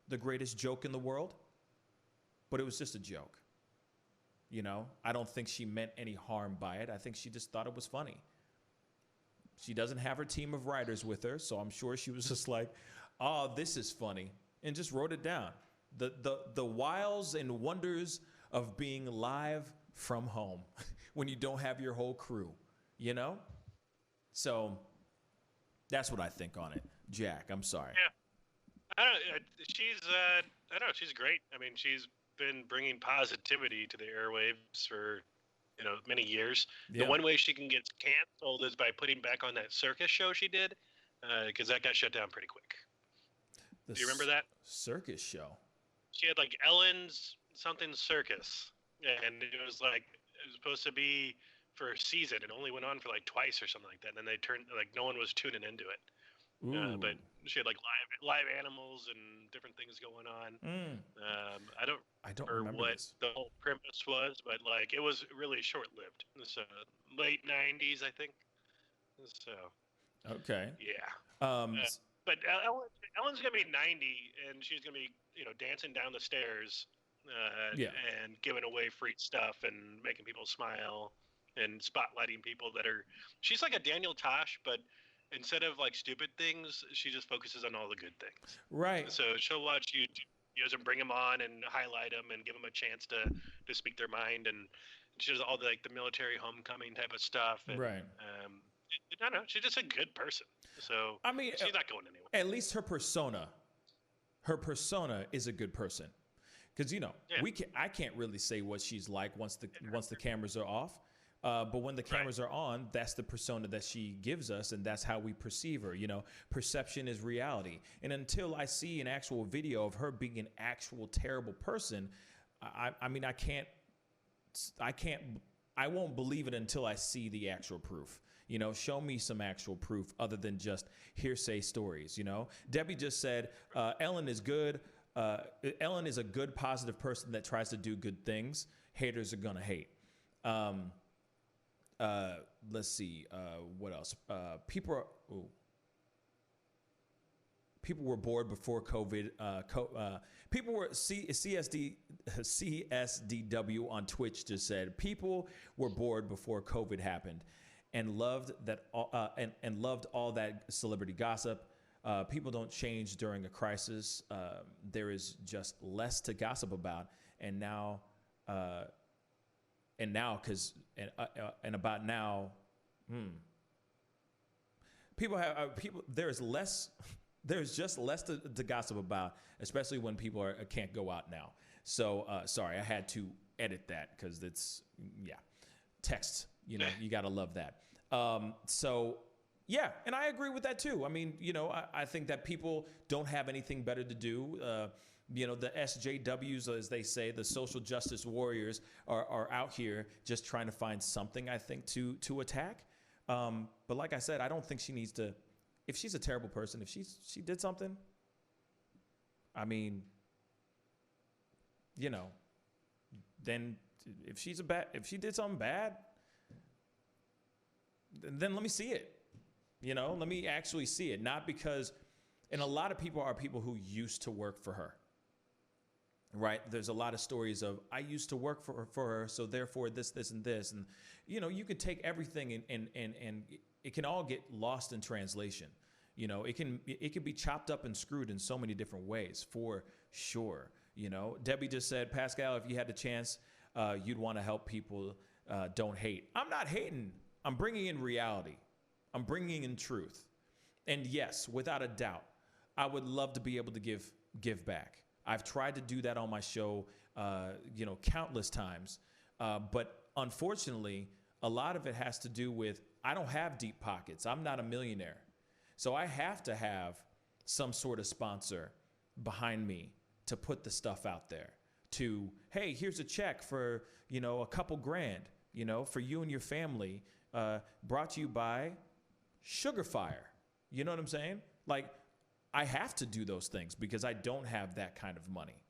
the greatest joke in the world, but it was just a joke. You know, I don't think she meant any harm by it. I think she just thought it was funny. She doesn't have her team of writers with her, so I'm sure she was just like, "Oh, this is funny," and just wrote it down. The wiles and wonders of being live from home when you don't have your whole crew, you know? So that's what I think on it. Jack, I'm sorry. Yeah. I don't know, she's great. I mean, she's been bringing positivity to the airwaves for many years. Yeah. The one way she can get canceled is by putting back on that circus show she did, because that got shut down pretty quick. Do you remember that circus show? She had like Ellen's something circus, and it was supposed to be for a season. It only went on for like twice or something like that. And then they turned no one was tuning into it. But she had like live animals and different things going on. I don't remember what the whole premise was, but it was really short-lived. So late 90s, I think. So okay, yeah. But Ellen's gonna be 90, and she's gonna be dancing down the stairs, and giving away free stuff and making people smile and spotlighting people that are. She's like a Daniel Tosh, but instead of like stupid things, she just focuses on all the good things. Right. So she'll watch YouTube videos and bring them on and highlight them and give them a chance to speak their mind, and she does all the like the military homecoming type of stuff. And, right. I don't know. She's just a good person. So I mean, she's not going anywhere. At least her persona is a good person. Because I can't really say what she's like once the cameras are off. But when the cameras are on, that's the persona that she gives us, and that's how we perceive her. Perception is reality. And until I see an actual video of her being an actual terrible person, I won't believe it until I see the actual proof. Show me some actual proof other than just hearsay stories. Debbie just said Ellen is good. Ellen is a good, positive person that tries to do good things. Haters are gonna hate. Let's see. What else? People were bored before COVID. People were CSDW on Twitch just said people were bored before COVID happened, and loved all that celebrity gossip. People don't change during a crisis. There is just less to gossip about, and now, There's just less to gossip about, especially when people can't go out now. So sorry, I had to edit that because text. You gotta love that. Yeah, and I agree with that too. I mean, I think that people don't have anything better to do. The SJWs, as they say, the social justice warriors, are out here just trying to find something, I think, to attack. But like I said, I don't think she needs to. If she's a terrible person, if she did something, I mean, then if she did something bad, then let me see it. Let me actually see it. Not because, and a lot of people are people who used to work for her, right? There's a lot of stories of, I used to work for her, so therefore this, and this. And, you could take everything and it can all get lost in translation. It can be chopped up and screwed in so many different ways, for sure. Debbie just said, Pascal, if you had the chance, you'd want to help people, don't hate. I'm not hating. I'm bringing in reality. I'm bringing in truth. And yes, without a doubt, I would love to be able to give back. I've tried to do that on my show, countless times. But unfortunately, a lot of it has to do with, I don't have deep pockets. I'm not a millionaire. So I have to have some sort of sponsor behind me to put the stuff out there to, hey, here's a check for, a couple grand, for you and your family, brought to you by Sugar Fire. You know what I'm saying? Like, I have to do those things because I don't have that kind of money.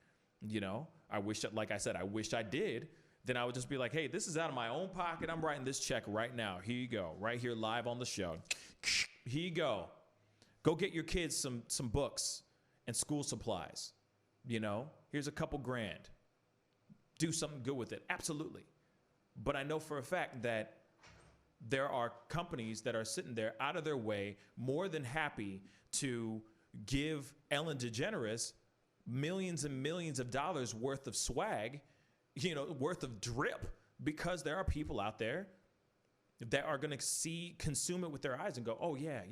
I wish, like I said, I wish I did. Then I would just be like, hey, this is out of my own pocket. I'm writing this check right now. Here you go. Right here live on the show. Here you go. Go get your kids some books and school supplies. Here's a couple grand. Do something good with it. Absolutely. But I know for a fact that there are companies that are sitting there out of their way, more than happy to give Ellen DeGeneres millions and millions of dollars worth of swag, worth of drip, because there are people out there that are going to consume it with their eyes and go, oh yeah.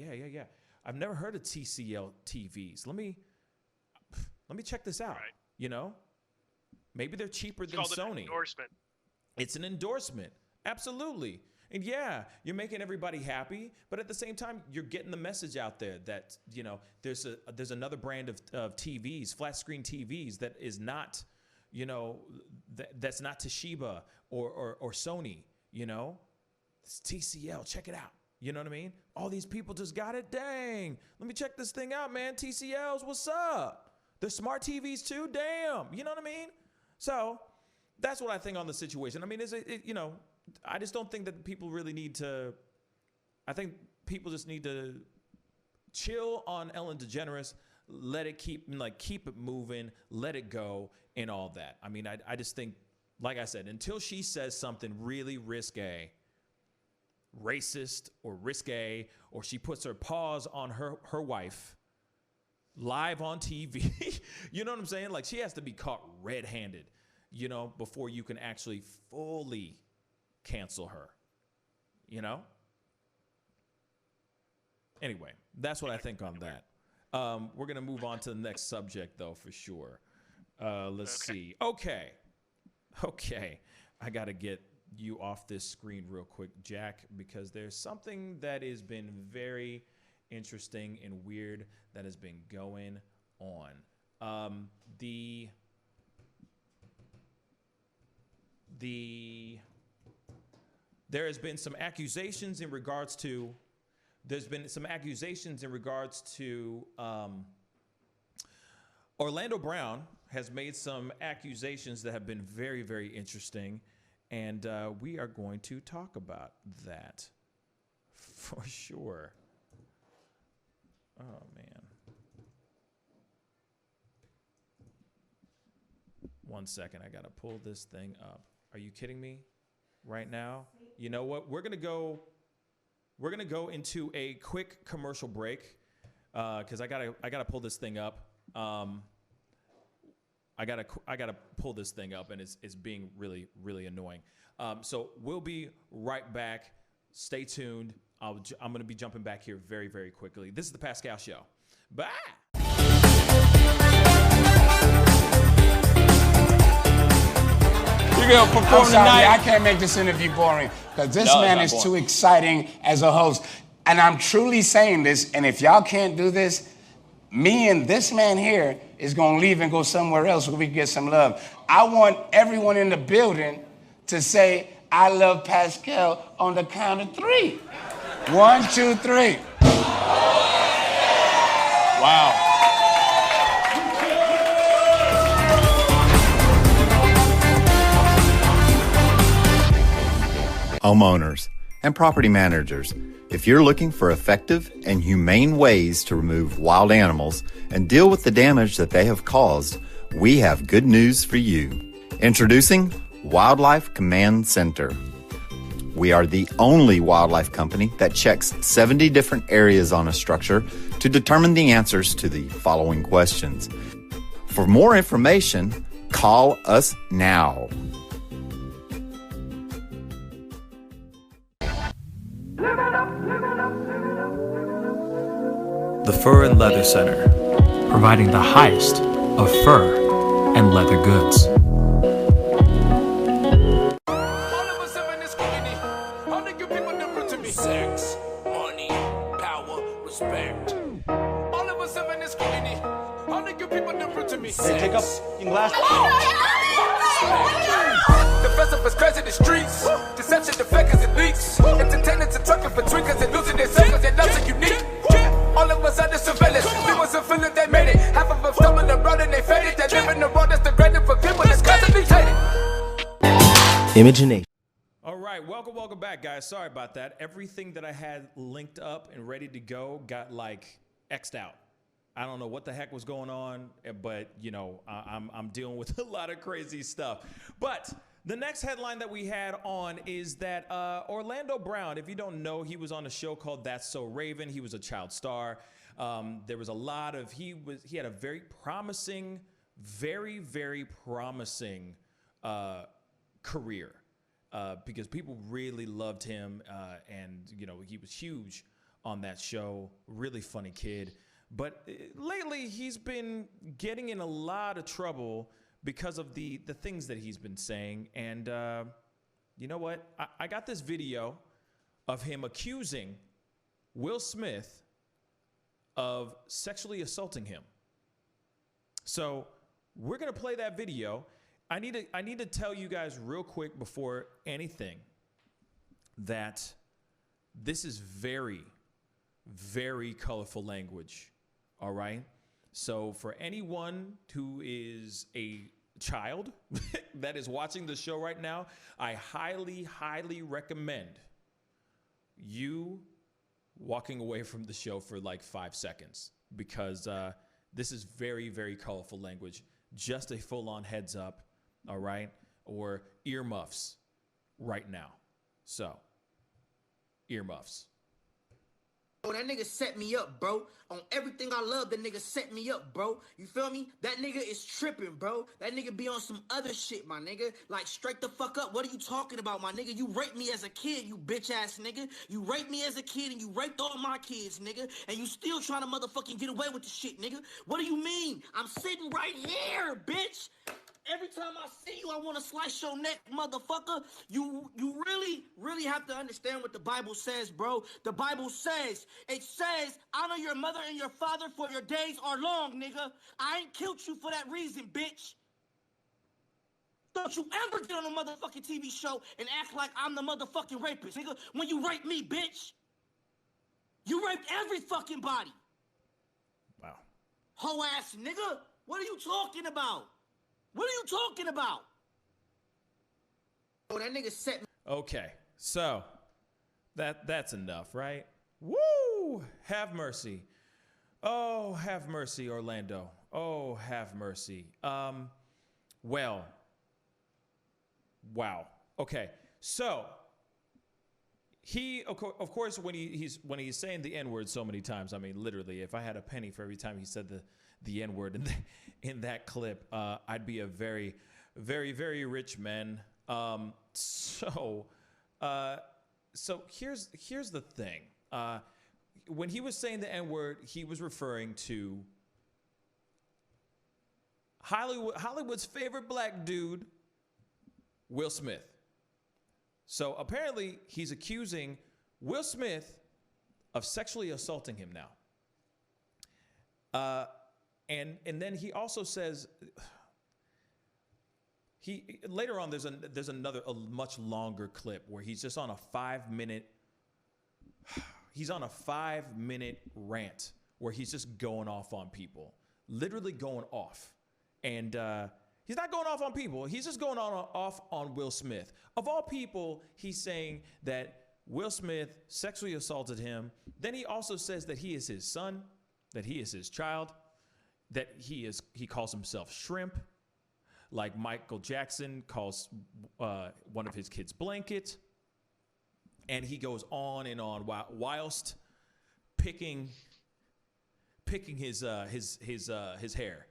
I've never heard of TCL TVs. Let me check this out. Right. Maybe they're cheaper than Sony. An endorsement. It's an endorsement. Absolutely. And yeah, you're making everybody happy, but at the same time, you're getting the message out there that, there's another brand of TVs, flat screen TVs that is not, that's not Toshiba or Sony, It's TCL. Check it out. You know what I mean? All these people just got it. Dang. Let me check this thing out, man. TCLs, what's up? They're smart TVs too? Damn. You know what I mean? So that's what I think on the situation. I mean, I just don't think that people really need to. I think people just need to chill on Ellen DeGeneres, let it keep it moving, let it go, and all that. I mean, I just think, like I said, until she says something really risque, racist or risque, or she puts her paws on her wife live on TV. You know what I'm saying? Like, she has to be caught red-handed, you know, before you can actually fully cancel her, you know? Anyway, that's what I think on that. We're going to move on to the next subject, though, for sure. Let's see. Okay. I got to get you off this screen real quick, Jack, because there's something that has been very interesting and weird that has been going on. There has been some accusations in regards to Orlando Brown has made some accusations that have been very, very interesting, and we are going to talk about that for sure. Oh, man. 1 second. I got to pull this thing up. Are you kidding me right now? You know what? We're going to go into a quick commercial break because I gotta pull this thing up. I gotta pull this thing up, and it's being really, really annoying. So we'll be right back. Stay tuned. I'm gonna be jumping back here very, very quickly. This is the Pascal Show. Bye. You're gonna perform tonight. I can't make this interview boring because this man is too exciting as a host. And I'm truly saying this, and if y'all can't do this, me and this man here is gonna leave and go somewhere else where we can get some love. I want everyone in the building to say, I love Pascal on the count of 3. 1, 2, 3. Wow. Homeowners and property managers, if you're looking for effective and humane ways to remove wild animals and deal with the damage that they have caused, we have good news for you. Introducing Wildlife Command Center. We are the only wildlife company that checks 70 different areas on a structure to determine the answers to the following questions. For more information, call us now. The Fur and Leather Center, providing the highest of fur and leather goods. Sex, money, power, respect. All of us in this community. All the good people different to me. Hey, take up in glass. The festival's crazy in the streets. Deception, the fakers and leaks. Entertainers and trucking for tweakers and losing their seconds. Their loves are unique. All of us under surveillance. We wasn't feeling they made it. Half of them stumbling around and they faded. They live in the world that's degraded for people that's constantly hated. Imagination. All right, welcome back, guys. Sorry about that. Everything that I had linked up and ready to go got like X'd out. I don't know what the heck was going on, but you know, I'm dealing with a lot of crazy stuff. But the next headline that we had on is that Orlando Brown, if you don't know, he was on a show called That's So Raven. He was a child star. There was a lot of, he had a very promising, very, very promising career. Because people really loved him, and you know, he was huge on that show. Really funny kid, but lately he's been getting in a lot of trouble because of the things that he's been saying. And you know what? I got this video of him accusing Will Smith of sexually assaulting him. So we're gonna play that video. I need to tell you guys real quick before anything that this is very, very colorful language, all right? So for anyone who is a child that is watching the show right now, I highly, highly recommend you walking away from the show for like 5 seconds because this is very, very colorful language. Just a full-on heads up. All right, or earmuffs right now. So earmuffs. Oh, that nigga set me up, bro. On everything I love, the nigga set me up, bro. You feel me? That nigga is tripping, bro. That nigga be on some other shit, my nigga. Like, straight the fuck up. What are you talking about, my nigga? You raped me as a kid, you bitch ass nigga. You raped me as a kid and you raped all my kids, nigga. And you still trying to motherfucking get away with the shit, nigga. What do you mean? I'm sitting right here, bitch. Every time I see you, I want to slice your neck, motherfucker. You really have to understand what the Bible says, bro. The Bible says, honor your mother and your father for your days are long, nigga. I ain't killed you for that reason, bitch. Don't you ever get on a motherfucking TV show and act like I'm the motherfucking rapist, nigga. When you rape me, bitch. You raped every fucking body. Wow. Hoe ass nigga. What are you talking about? What are you talking about? Oh, that nigga set me. Okay, so that's enough, right? Woo! Have mercy. Oh, have mercy, Orlando. Oh, have mercy. Well. Wow. Okay, so he, of course, when he's saying the N-word so many times, I mean, literally, if I had a penny for every time he said the N-word in that clip, I'd be a very, very, very rich man. So here's the thing. When he was saying the N-word, he was referring to Hollywood's favorite black dude, Will Smith. So apparently he's accusing Will Smith of sexually assaulting him now. And then he also says later on there's another much longer clip where he's just on a 5-minute rant where he's just going off on people, literally going off. And he's not going off on people. He's just going off on Will Smith. Of all people, he's saying that Will Smith sexually assaulted him. Then he also says that he is his son, that he is his child, that he calls himself shrimp, like Michael Jackson calls one of his kids blanket. And he goes on and on whilst picking his hair.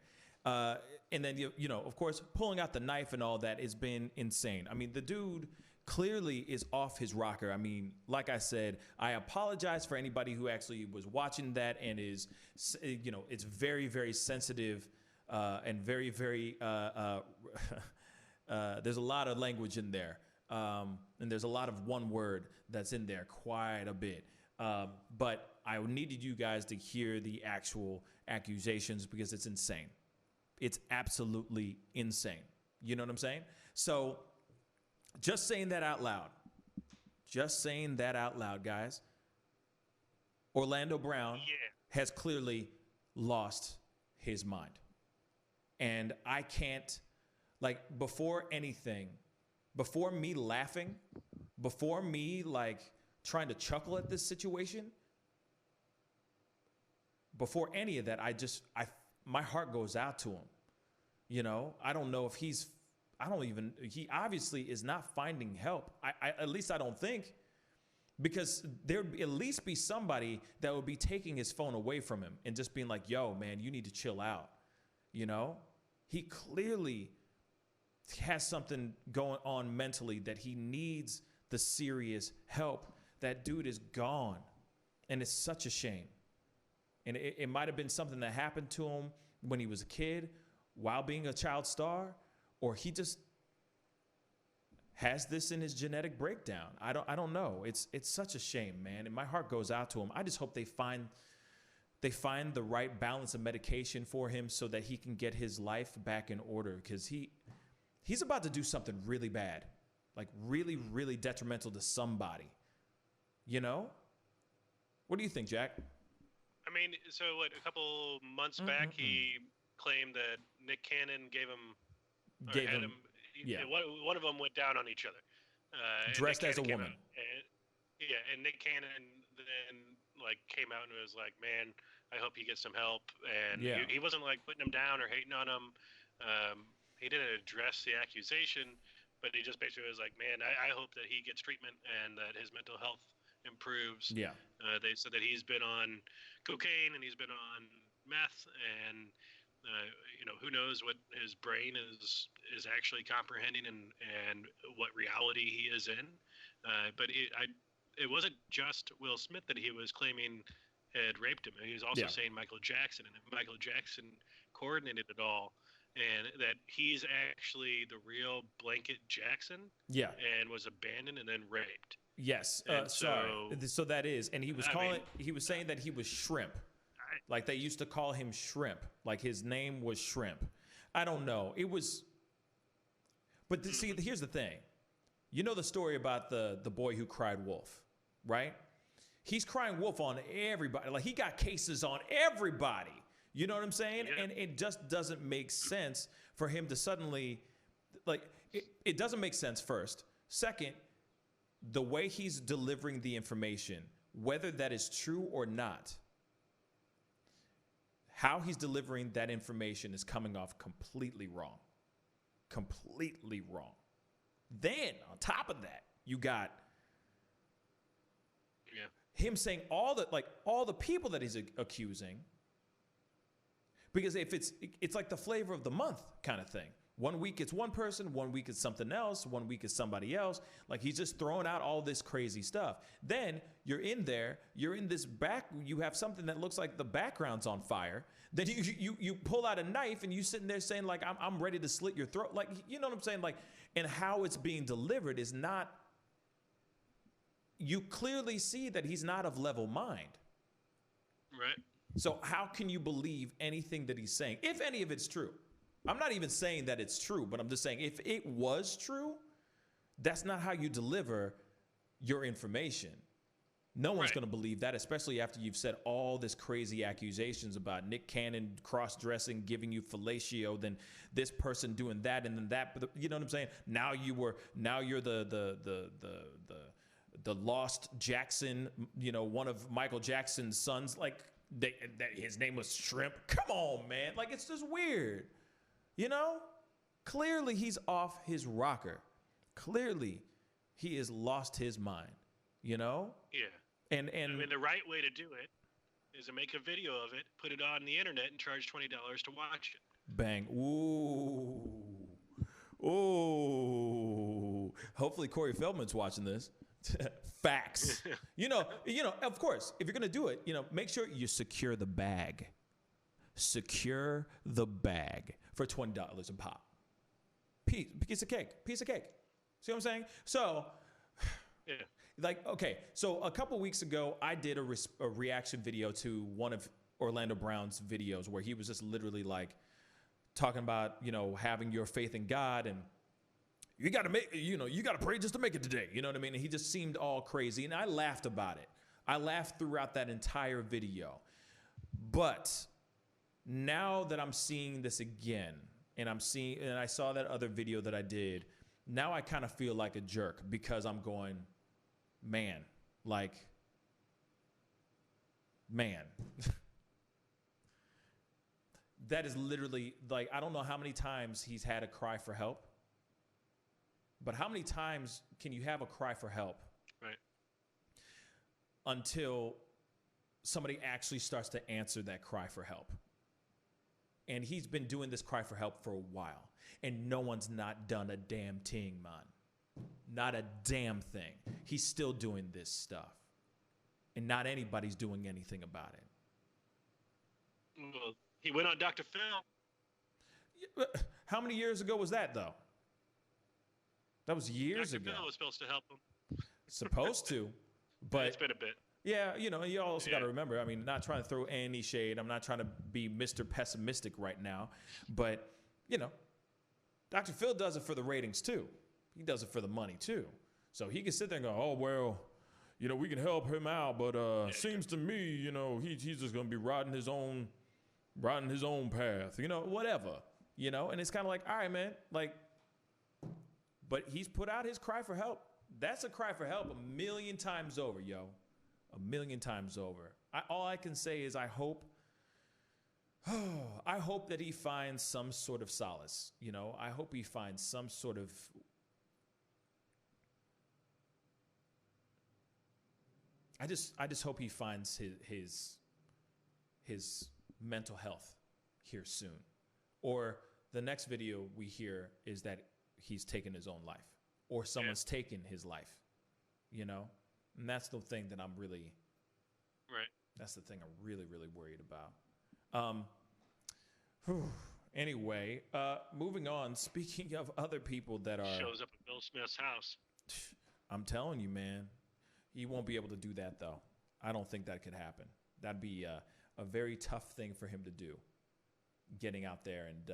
And then, you know, of course, pulling out the knife and all that has been insane. I mean, the dude clearly is off his rocker. I mean, like I said, I apologize for anybody who actually was watching that and is, you know, it's very, very sensitive and very, very, there's a lot of language in there. And there's a lot of one word that's in there quite a bit. But I needed you guys to hear the actual accusations because it's insane. It's absolutely insane. You know what I'm saying? So just saying that out loud, guys. Orlando Brown has clearly lost his mind. And I can't, like, before anything, before me laughing, before me, like, trying to chuckle at this situation, before any of that, my heart goes out to him. You know, I don't know if he obviously is not finding help. At least I don't think, because there'd at least be somebody that would be taking his phone away from him and just being like, yo, man, you need to chill out. You know, he clearly has something going on mentally that he needs the serious help. That dude is gone. And it's such a shame. And it might have been something that happened to him when he was a kid while being a child star, or he just has this in his genetic breakdown. I don't know. It's such a shame, man. And my heart goes out to him. I just hope they find the right balance of medication for him so that he can get his life back in order, because he's about to do something really bad, like really, really detrimental to somebody. You know? What do you think, Jack? I mean, so what, a couple months back, he claimed that Nick Cannon gave him, one of them went down on each other. Dressed as a woman. And Nick Cannon then, like, came out and was like, man, I hope he gets some help. And he wasn't, like, putting him down or hating on him. He didn't address the accusation, but he just basically was like, man, I hope that he gets treatment and that his mental health improves. Yeah. They said that he's been on cocaine and he's been on meth, and who knows what his brain is actually comprehending and what reality he is in. But it wasn't just Will Smith that he was claiming had raped him. He was also saying Michael Jackson, and Michael Jackson coordinated it all, and that he's actually the real Blanket Jackson. Yeah. And was abandoned and then raped. Yes. And Sorry. So that is, and he was he was saying that he was Shrimp. Like they used to call him Shrimp. Like his name was Shrimp. I don't know. It was, but see, here's the thing. You know the story about the boy who cried wolf, right? He's crying wolf on everybody. Like he got cases on everybody. You know what I'm saying? Yeah. And it just doesn't make sense for him to suddenly, like, it doesn't make sense first. Second, the way he's delivering the information, whether that is true or not, how he's delivering that information is coming off completely wrong. Completely wrong. Then, on top of that, you got him saying all the people that he's accusing. Because if it's like the flavor of the month kind of thing. 1 week it's one person, 1 week it's something else, 1 week it's somebody else. Like he's just throwing out all this crazy stuff. Then you're in there, you're in this you have something that looks like the background's on fire. Then you pull out a knife and you sitting there saying like, I'm ready to slit your throat. Like, you know what I'm saying? Like, and how it's being delivered is not, you clearly see that he's not of level mind. Right. So how can you believe anything that he's saying, if any of it's true? I'm not even saying that it's true, but I'm just saying if it was true, that's not how you deliver your information. No one's going to believe that, especially after you've said all this crazy accusations about Nick Cannon cross-dressing, giving you fellatio, then this person doing that, and then that. You know what I'm saying? Now you're the lost Jackson, one of Michael Jackson's sons. Like his name was Shrimp. Come on, man. Like it's just weird. Clearly he's off his rocker. Clearly he has lost his mind, Yeah. And I mean, the right way to do it is to make a video of it, put it on the internet, and charge $20 to watch it. Bang. Ooh. Ooh. Hopefully Corey Feldman's watching this. Facts. Of course, if you're going to do it, make sure you secure the bag. Secure the bag for $20 a pop. Piece of cake. See what I'm saying? So, so a couple weeks ago, I did a reaction video to one of Orlando Brown's videos where he was just literally like talking about, having your faith in God and you got to pray just to make it today. You know what I mean? And he just seemed all crazy. And I laughed about it. I laughed throughout that entire video. But now that I'm seeing this again, and I saw that other video that I did, now I kind of feel like a jerk because I'm going, man. That is literally, like, I don't know how many times he's had a cry for help, but how many times can you have a cry for help? Right. Until somebody actually starts to answer that cry for help. And he's been doing this cry for help for a while. And no one's not done a damn thing, man. Not a damn thing. He's still doing this stuff. And not anybody's doing anything about it. Well, he went on Dr. Phil. How many years ago was that, though? That was years ago. Dr. Phil was supposed to help him. Supposed to. But it's been a bit. Yeah, you also got to remember, I mean, not trying to throw any shade. I'm not trying to be Mr. Pessimistic right now. But, Dr. Phil does it for the ratings, too. He does it for the money, too. So he can sit there and go, oh, well, we can help him out. But seems to me, he's just going to be riding his own path, whatever, And it's kind of like, all right, man, but he's put out his cry for help. That's a cry for help 1,000,000 times over, yo. 1,000,000 times over. All I can say is I hope that he finds some sort of solace. I hope he finds some sort of I just hope he finds his mental health here soon. Or the next video we hear is that he's taken his own life, or someone's taken his life, you know? And that's the thing that I'm really, that's the thing I'm really, really worried about. Anyway, moving on, speaking of other people that are... Shows up at Bill Smith's house. I'm telling you, man, he won't be able to do that, though. I don't think that could happen. That'd be a very tough thing for him to do, getting out there and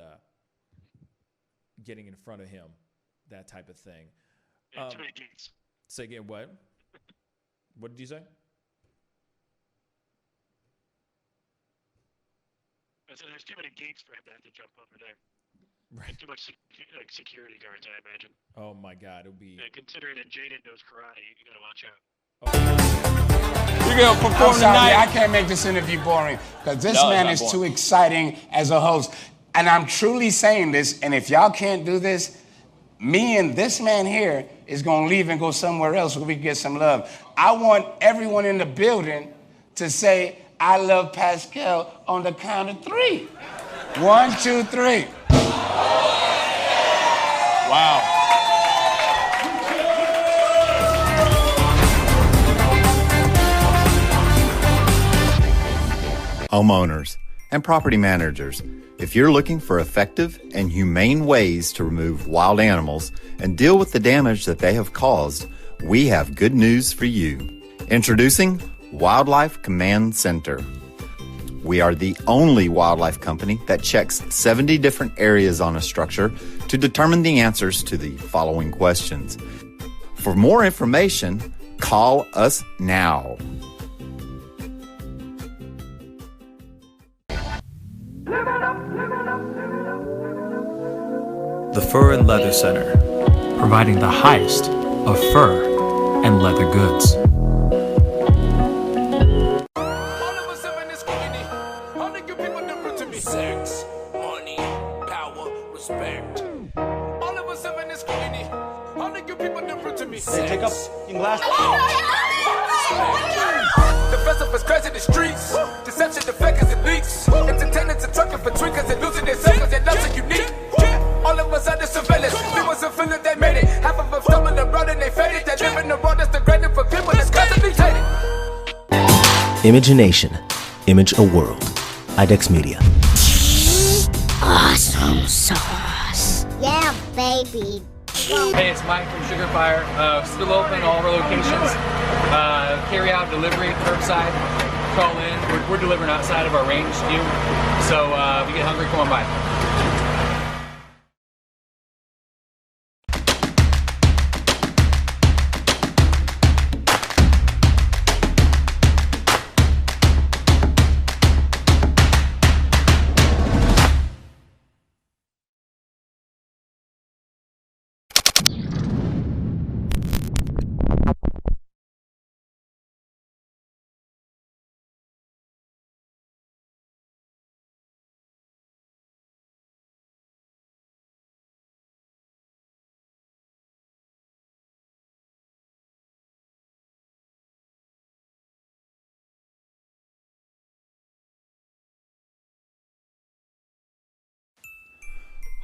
getting in front of him, that type of thing. Yeah, too many gates. Say again, what? What did you say? I said there's too many gates for him to have to jump over there. Right. And too much security guards, I imagine. Oh, my God. It'll be... Yeah, considering that Jaden knows karate, you got to watch out. You're going to perform tonight. I can't make this interview boring because this man is too exciting as a host. And I'm truly saying this, and if y'all can't do this, me and this man here is going to leave and go somewhere else where we can get some love. I want everyone in the building to say, I love Pascal on the count of 3. 1, 2, 3. Wow. Homeowners and property managers, if you're looking for effective and humane ways to remove wild animals and deal with the damage that they have caused, we have good news for you. Introducing Wildlife Command Center. We are the only wildlife company that checks 70 different areas on a structure to determine the answers to the following questions. For more information, call us now. The Fur and Leather Center, providing the highest of fur and leather goods. Sex, money, power, respect. All of us in this community. All of you people different to me. Take up your glass. The festival is crazy in the streets. Deception, the fakers and leaks. Entertainers and trucking for tweakers and losing their self because their loves are unique. All of us under surveillance. There was a feeling they made it. Half of us stumbling the road and they faded. They live in the world that's degrading for people that's constantly hated. Imagination. Image a world. IDEX Media. Awesome sauce. Yeah, baby. Hey, it's Mike from Sugar Fire. Still open all our locations. Carry out, delivery, curbside. Call in. We're delivering outside of our range too. So if you get hungry, come on by.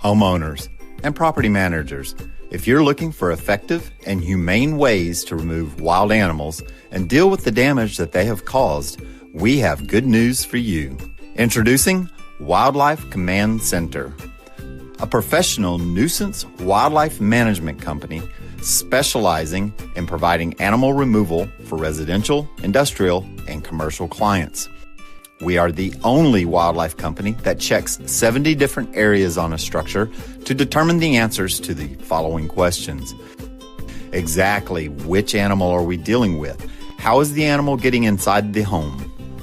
Homeowners and property managers, if you're looking for effective and humane ways to remove wild animals and deal with the damage that they have caused, we have good news for you. Introducing Wildlife Command Center, a professional nuisance wildlife management company specializing in providing animal removal for residential, industrial, and commercial clients. We are the only wildlife company that checks 70 different areas on a structure to determine the answers to the following questions. Exactly which animal are we dealing with? How is the animal getting inside the home?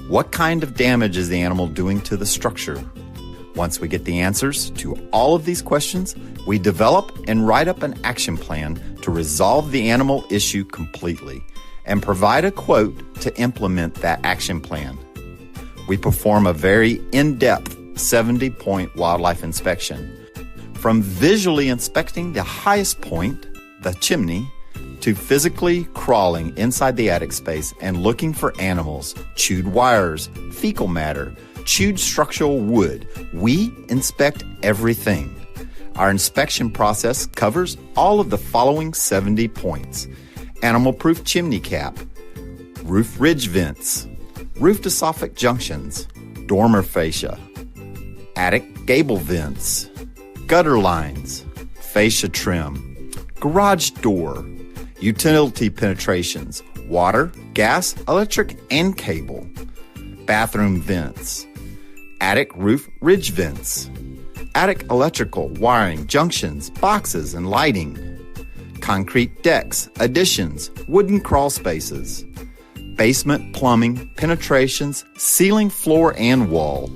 What kind of damage is the animal doing to the structure? Once we get the answers to all of these questions, we develop and write up an action plan to resolve the animal issue completely and provide a quote to implement that action plan. We perform a very in-depth 70-point wildlife inspection. From visually inspecting the highest point, the chimney, to physically crawling inside the attic space and looking for animals, chewed wires, fecal matter, chewed structural wood, we inspect everything. Our inspection process covers all of the following 70 points: animal-proof chimney cap, roof ridge vents, roof to soffit junctions, dormer fascia, attic gable vents, gutter lines, fascia trim, garage door, utility penetrations, water, gas, electric, and cable, bathroom vents, attic roof ridge vents, attic electrical, wiring, junctions, boxes, and lighting, concrete decks, additions, wooden crawl spaces, basement plumbing, penetrations, ceiling, floor, and wall.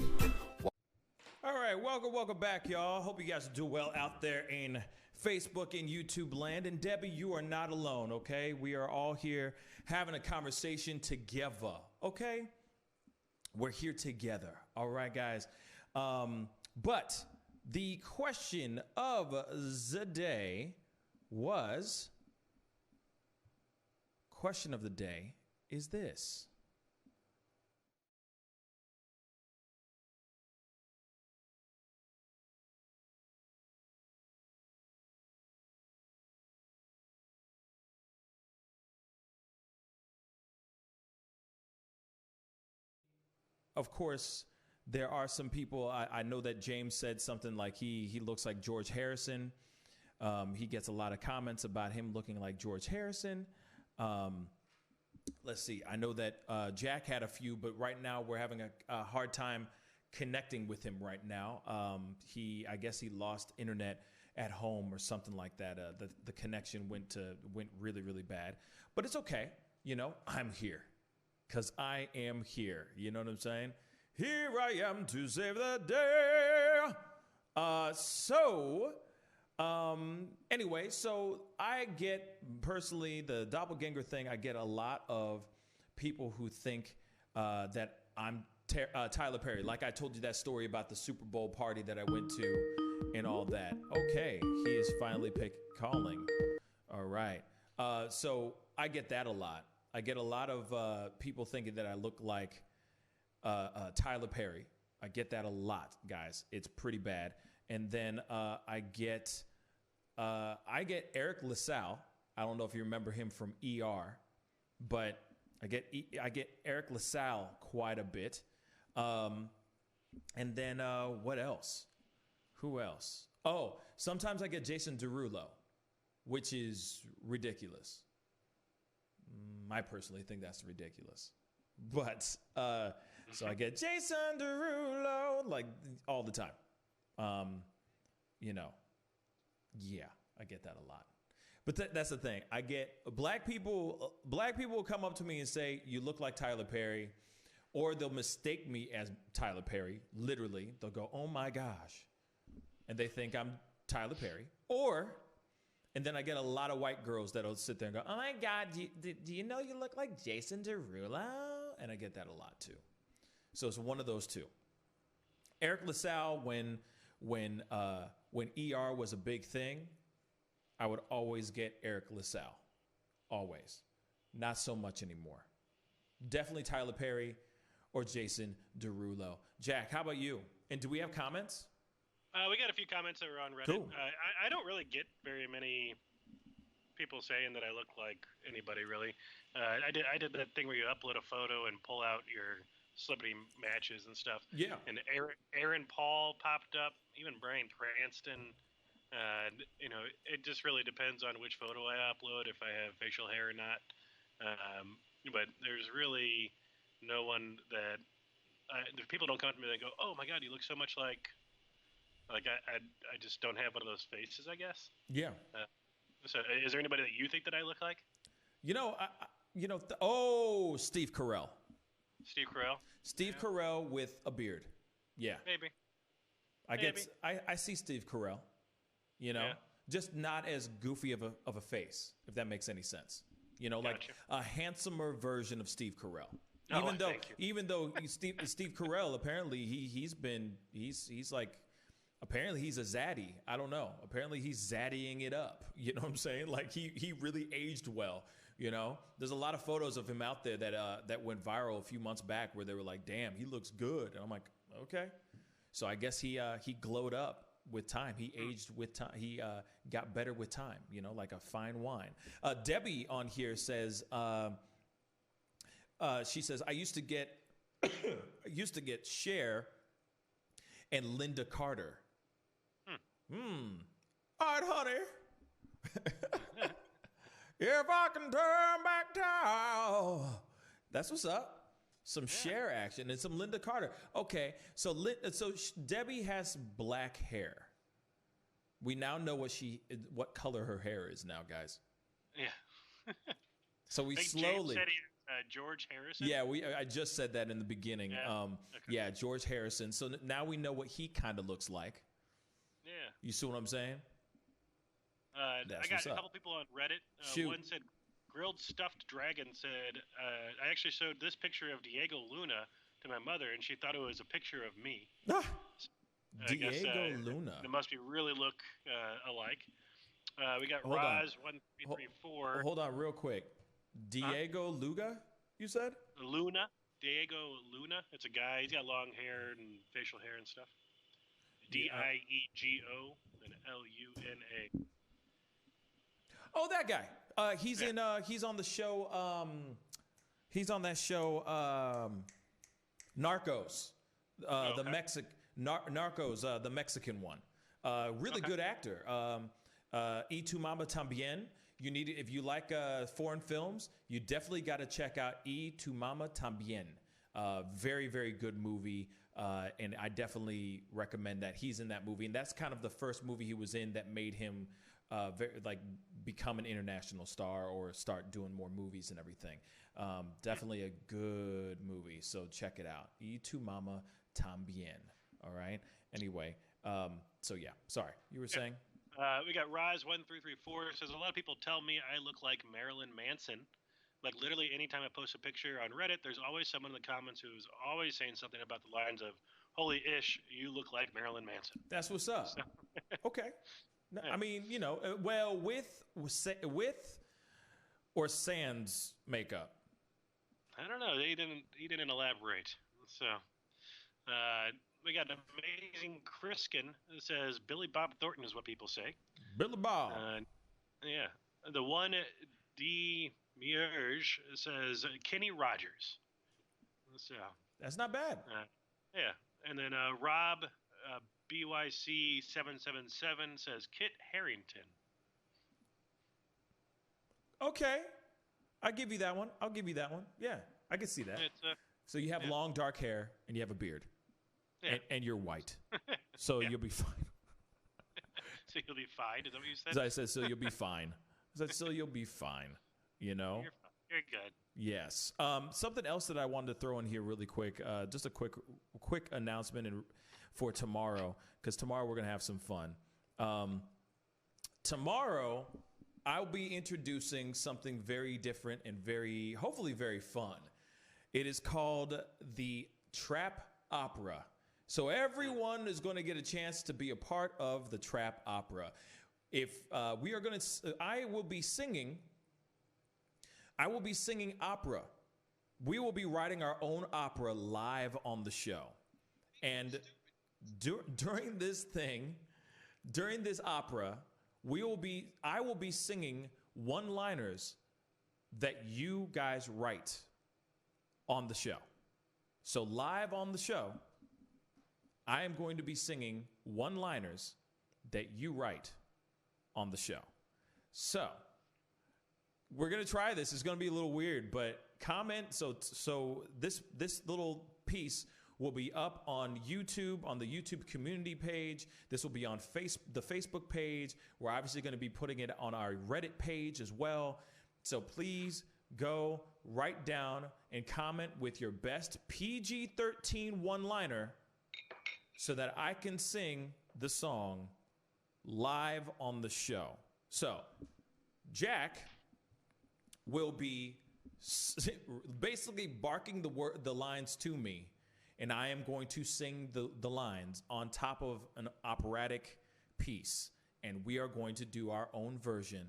All right, welcome back, y'all. Hope you guys do well out there in Facebook and YouTube land. And Debbie, you are not alone, okay? We are all here having a conversation together, okay? We're here together, all right, guys? But the question of the day is this. Of course, there are some people, I know that James said something like he looks like George Harrison. He gets a lot of comments about him looking like George Harrison. Let's see. I know that Jack had a few, but right now we're having a hard time connecting with him right now. I guess he lost internet at home or something like that. The connection went really, really bad. But it's okay. You know, I'm here. Because I am here. You know what I'm saying? Here I am to save the day. Anyway, so I get, personally, the doppelganger thing, I get a lot of people who think that I'm Tyler Perry. Like I told you that story about the Super Bowl party that I went to and all that. Okay, he is finally calling. All right. So I get that a lot. I get a lot of people thinking that I look like Tyler Perry. I get that a lot, guys. It's pretty bad. And then I get Eric LaSalle. I don't know if you remember him from ER, but I get Eric LaSalle quite a bit. And then what else? Who else? Oh, sometimes I get Jason Derulo, which is ridiculous. I personally think that's ridiculous. But, so I get Jason Derulo, like, all the time. You know, yeah, I get that a lot. But that's the thing. I get black people will come up to me and say, you look like Tyler Perry, or they'll mistake me as Tyler Perry. Literally, they'll go, oh my gosh. And they think I'm Tyler Perry. And then I get a lot of white girls that'll sit there and go, oh my God, do you know you look like Jason Derulo? And I get that a lot too. So it's one of those two. Eric LaSalle, when ER was a big thing, I would always get Eric LaSalle. Always. Not so much anymore. Definitely Tyler Perry or Jason Derulo. Jack, how about you? And do we have comments? We got a few comments that were on Reddit. Cool. I don't really get very many people saying that I look like anybody, really. I did that thing where you upload a photo and pull out your celebrity matches and stuff. Yeah. And Aaron Paul popped up, even Bryan Cranston. You know, it just really depends on which photo I upload, if I have facial hair or not. But there's really no one that people don't come to me and go, oh my God, you look so much like I just don't have one of those faces, I guess. Yeah. So is there anybody that you think that I look like? You know, Steve Carell. Steve Carell? Steve Carell with a beard. Yeah. Maybe. I see Steve Carell, you know, just not as goofy of a face, if that makes any sense. You know, like a handsomer version of Steve Carell. Even though Steve Carell, apparently he's like, Apparently he's a zaddy. I don't know. Apparently he's zaddying it up. You know what I'm saying? Like he really aged well. You know, there's a lot of photos of him out there that went viral a few months back where they were like, "Damn, he looks good." And I'm like, okay. So I guess he glowed up with time. He aged with time. He got better with time. You know, like a fine wine. Debbie on here says, she says, I used to get Cher and Linda Carter. All right, honey. If I can turn back time. That's what's up. Some Cher action and some Linda Carter. Okay, so Debbie has black hair. We now know what color her hair is now, guys. Yeah. So we James slowly. said George Harrison. Yeah, I just said that in the beginning. Yeah. Yeah, George Harrison. So now we know what he kind of looks like. Yeah. You see what I'm saying? I got a couple people on Reddit. Shoot. One said, Grilled Stuffed Dragon said, I actually showed this picture of Diego Luna to my mother, and she thought it was a picture of me. Diego Luna. They must be really look alike. We got Roz1334. Hold on real quick. Diego Luga, you said? Luna. Diego Luna. It's a guy. He's got long hair and facial hair and stuff. Diego and Luna. Oh, that guy. He's on the show. He's on that show. Narcos. The Narcos. The Mexican one. Really good actor. Y Tu Mama Tambien. You need if you like foreign films, you definitely got to check out Y Tu Mama Tambien. Very, very good movie. And I definitely recommend that. He's in that movie, and that's kind of the first movie he was in that made him become an international star or start doing more movies and everything. Definitely a good movie, so check it out. Y Tu Mama Tambien. All right. Anyway, so yeah. Sorry, you were saying. We got Rise1334 says a lot of people tell me I look like Marilyn Manson. Like literally anytime I post a picture on Reddit, there's always someone in the comments who's always saying something about the lines of, "Holy ish, you look like Marilyn Manson." That's what's up. So, okay. No, I mean, you know, well, with or sans makeup. I don't know. He didn't elaborate. So we got Amazing Criskin that says Billy Bob Thornton is what people say. Billy Bob. Yeah. The one Mierge says Kenny Rogers. So that's not bad. Yeah. And then Rob BYC777 says Kit Harington. Okay. I'll give you that one. Yeah, I can see that. So you have long dark hair and you have a beard. Yeah. And you're white. So you'll be fine. So you'll be fine? Is that what you said? So I said, so you'll be fine. I said, so you'll be fine. You know? You're good. Yes. Something else that I wanted to throw in here really quick. Just a quick announcement for tomorrow, because tomorrow we're going to have some fun. Tomorrow, I'll be introducing something very different and hopefully very fun. It is called the Trap Opera. So everyone is going to get a chance to be a part of the Trap Opera. I will be singing opera. We will be writing our own opera live on the show. And during this opera, I will be singing one-liners that you guys write on the show. So live on the show, I am going to be singing one-liners that you write on the show. So we're going to try this. It's going to be a little weird, but comment. So this little piece will be up on YouTube, on the YouTube community page. This will be on the Facebook page. We're obviously going to be putting it on our Reddit page as well. So please go write down and comment with your best PG-13 one-liner so that I can sing the song live on the show. So Jack will be basically barking the lines to me, and I am going to sing the lines on top of an operatic piece, and we are going to do our own version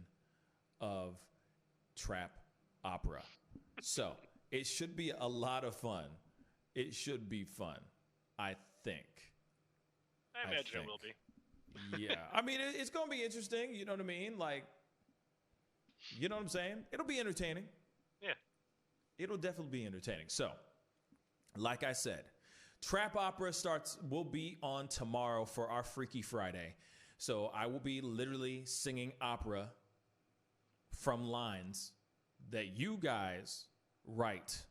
of trap opera. So it should be a lot of fun. It should be fun, I think. I imagine it will be. Yeah. I mean, it's going to be interesting. You know what I mean? Like, you know what I'm saying? It'll be entertaining. Yeah. It'll definitely be entertaining. So, like I said, Trap Opera will be on tomorrow for our Freaky Friday. So I will be literally singing opera from lines that you guys write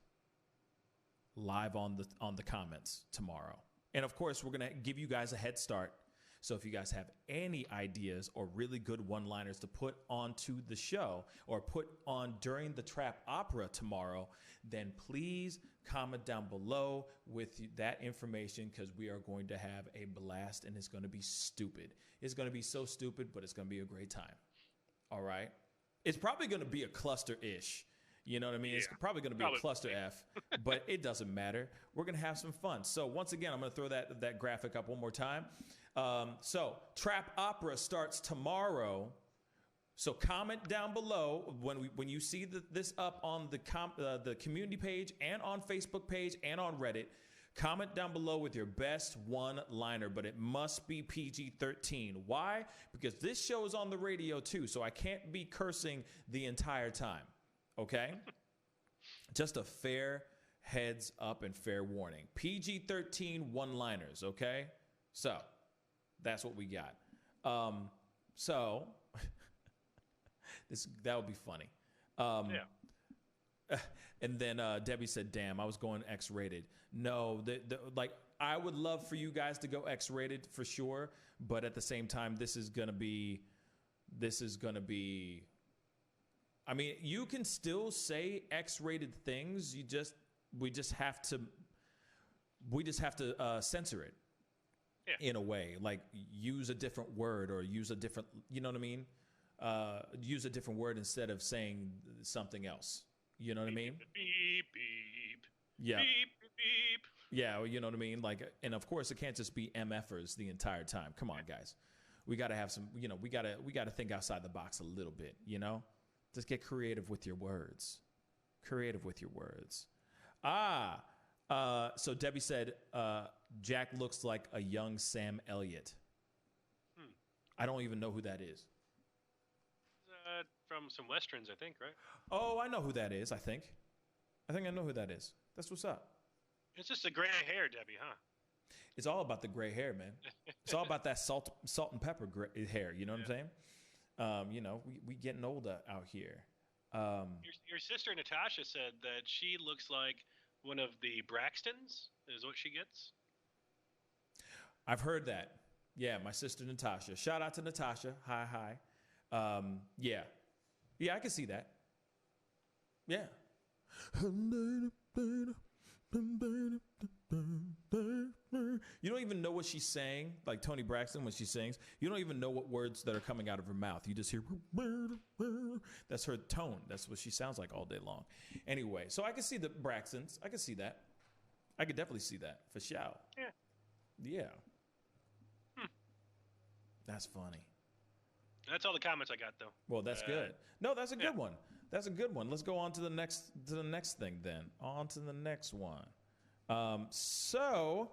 live on the comments tomorrow. And of course, we're going to give you guys a head start. So if you guys have any ideas or really good one-liners to put onto the show or put on during the Trap Opera tomorrow, then please comment down below with that information, because we are going to have a blast and it's going to be stupid. It's going to be so stupid, but it's going to be a great time. All right? It's probably going to be a cluster-ish. You know what I mean? Yeah, it's probably going to be a cluster F, but it doesn't matter. We're going to have some fun. So once again, I'm going to throw that graphic up one more time. So Trap Opera starts tomorrow. So comment down below when you see this up on the community page and on Facebook page and on Reddit. Comment down below with your best one-liner, but it must be PG-13. Why? Because this show is on the radio too, so I can't be cursing the entire time. Okay? Just a fair heads up and fair warning. PG-13 one-liners, okay? So, that's what we got. So, that would be funny. Yeah. And then Debbie said, damn, I was going X-rated. No, like, I would love for you guys to go X-rated for sure, but at the same time, this is going to be, I mean, you can still say X-rated things. We just have to censor it in a way, like use a different word or use a different, you know what I mean? Use a different word instead of saying something else. You know what I mean? Beep, beep. Yeah. Beep, beep. Yeah, well, you know what I mean? Like, and of course, it can't just be MFers the entire time. Come on, guys. We got to have some, you know, we got to think outside the box a little bit, you know? Just get creative with your words. Creative with your words. So Debbie said, Jack looks like a young Sam Elliott. I don't even know who that is. From some Westerns, I think, right? Oh, I know who that is, I think I know who that is. That's what's up. It's just the gray hair, Debbie, huh? It's all about the gray hair, man. It's all about that salt and pepper hair, you know what I'm saying? You know, we getting older out here. Your sister Natasha said that she looks like one of the Braxtons, is what she gets. I've heard that. Yeah, my sister Natasha. Shout out to Natasha. Hi. Yeah. Yeah, I can see that. Yeah. You don't even know what she's saying, like Toni Braxton when she sings. You don't even know what words that are coming out of her mouth. You just hear, that's her tone. That's what she sounds like all day long. Anyway, so I can see the Braxtons. I can see that. I could definitely see that for sure. Yeah. That's funny. That's all the comments I got, though. Well, that's good. No, that's a good one. That's a good one. Let's go on to the next thing then. On to the next one. So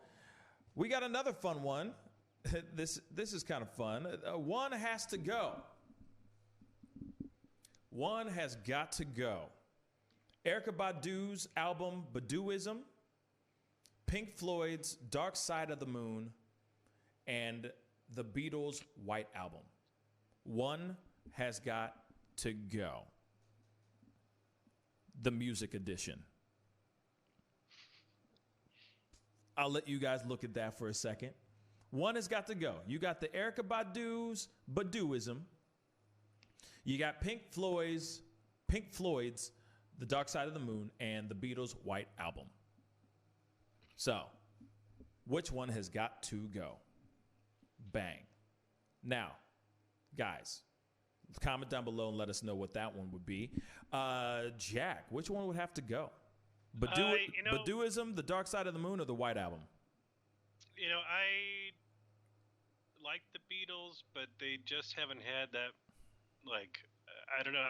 we got another fun one. This is kind of fun. One has to go. One has got to go. Erykah Badu's album Baduism, Pink Floyd's Dark Side of the Moon, and the Beatles' White Album. One has got to go. The music edition. I'll let you guys look at that for a second. One has got to go. You got the Erykah Badu's Baduism. You got Pink Floyd's The Dark Side of the Moon, and the Beatles' White Album. So, which one has got to go? Bang. Now, guys, comment down below and let us know what that one would be. Jack, which one would have to go? Baduism, The Dark Side of the Moon, or the White Album? I like the Beatles, but they just haven't had that. Like, I don't know.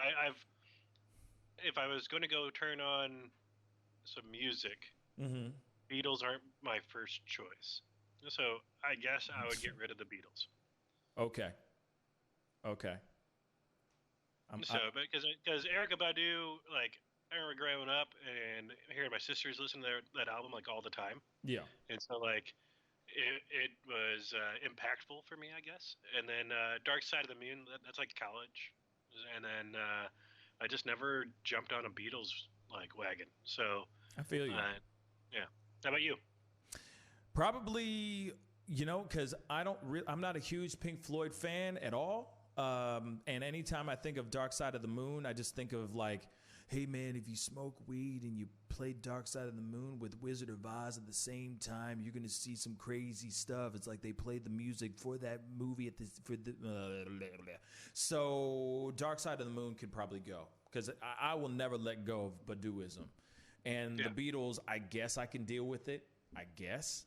If I was going to go turn on some music, Mm-hmm. Beatles aren't my first choice. So I guess I would get rid of the Beatles. Okay. Because Erykah Badu, like, I remember growing up and hearing my sisters listen to that album like all the time. Yeah. And so like it was impactful for me, I guess. And then Dark Side of the Moon, that's like college. And then I just never jumped on a Beatles like wagon. So I feel you. Yeah. How about you? Probably, because I'm not a huge Pink Floyd fan at all. And anytime I think of Dark Side of the Moon, I just think of like, hey man, if you smoke weed and you play Dark Side of the Moon with Wizard of Oz at the same time, you're gonna see some crazy stuff. It's like they played the music for that movie so Dark Side of the Moon could probably go, because I will never let go of Baduism. And the Beatles, I guess I can deal with it. I guess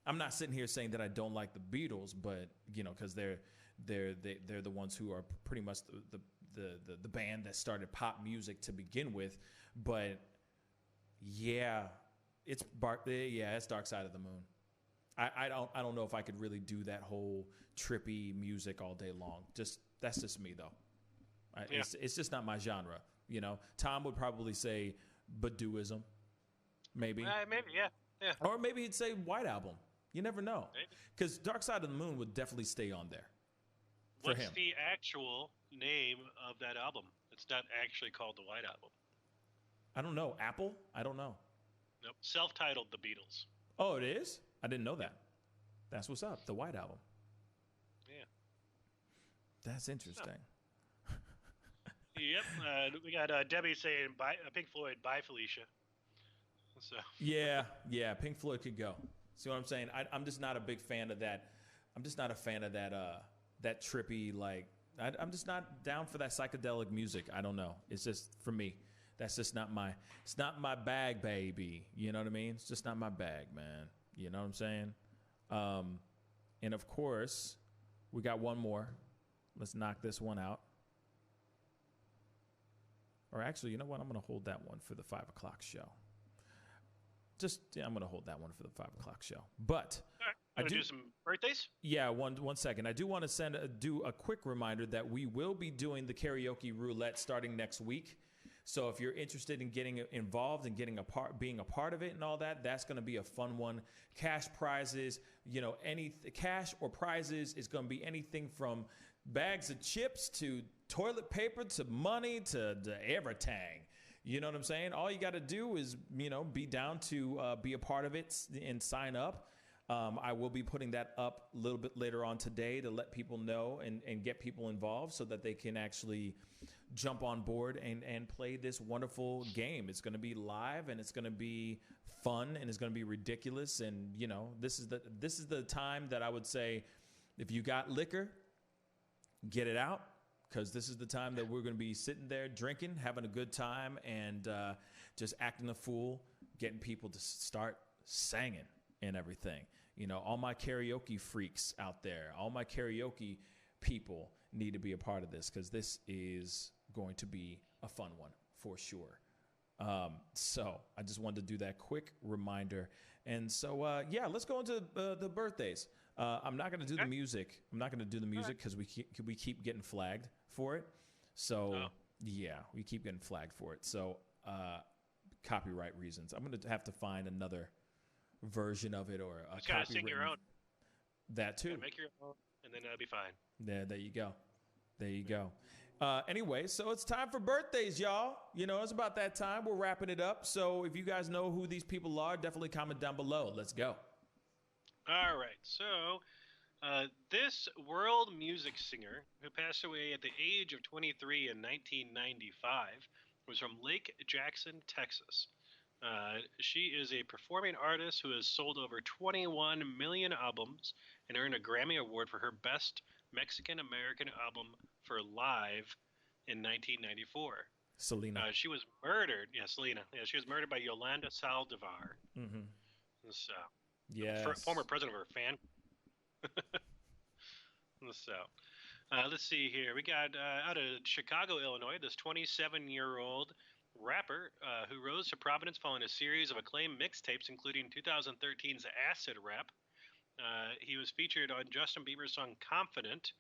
I'm not sitting here saying that I don't like the Beatles, but because they're the ones who are pretty much the band that started pop music to begin with. But it's Dark Side of the Moon. I don't know if I could really do that whole trippy music all day long. That's just me though. It's just not my genre. Tom would probably say Baduism, maybe. Maybe, yeah. Or maybe he'd say White Album. You never know, because Dark Side of the Moon would definitely stay on there. What's the actual name of that album? It's not actually called the White Album. I don't know. Apple? I don't know. Nope. Self-titled The Beatles. Oh, it is? I didn't know that. That's what's up. The White Album. Yeah. That's interesting. Yep. We got Debbie saying, Pink Floyd, bye, Felicia. So. Yeah. Pink Floyd could go. See what I'm saying? I'm just not a big fan of that. I'm just not a fan of that trippy, like, I'm just not down for that psychedelic music. I don't know. It's just, for me, that's just not it's not my bag, baby. You know what I mean? It's just not my bag, man. You know what I'm saying? And of course, we got one more. Let's knock this one out. Or actually, you know what? I'm going to hold that one for the 5 o'clock show. I'm going to hold that one for the 5 o'clock show. But I do some birthdays. Yeah, one second. I do want to do a quick reminder that we will be doing the karaoke roulette starting next week. So if you're interested in getting involved and being a part of it and all that, that's going to be a fun one. Cash prizes, any cash or prizes is going to be anything from bags of chips to toilet paper to money to everything. You know what I'm saying? All you got to do is, be down to be a part of it and sign up. I will be putting that up a little bit later on today to let people know and get people involved so that they can actually jump on board and play this wonderful game. It's going to be live and it's going to be fun and it's going to be ridiculous. And, this is the time that I would say, if you got liquor, get it out. Because this is the time that we're going to be sitting there drinking, having a good time, and just acting a fool, getting people to start singing and everything. All my karaoke freaks out there, all my karaoke people need to be a part of this, because this is going to be a fun one for sure. So I just wanted to do that quick reminder. And so, let's go into the birthdays. I'm not going to do the music. I'm not going to do the music because we keep getting flagged for it. So, we keep getting flagged for it. So, copyright reasons. I'm going to have to find another version of it or a copyright. Sing your own. That too. Yeah, make your own, and then that'll be fine. There you go. There you go. Anyway, so it's time for birthdays, y'all. It's about that time. We're wrapping it up. So if you guys know who these people are, definitely comment down below. Let's go. All right. So this world music singer who passed away at the age of 23 in 1995 was from Lake Jackson, Texas. She is a performing artist who has sold over 21 million albums and earned a Grammy Award for her Best Mexican American Album for Live in 1994. Selena. She was murdered. Yeah, Selena. Yeah, she was murdered by Yolanda Saldivar. Mm-hmm. So, Yes. former president of her fan. So, let's see here. We got out of Chicago, Illinois, this 27-year-old rapper who rose to prominence following a series of acclaimed mixtapes, including 2013's Acid Rap. He was featured on Justin Bieber's song Confident,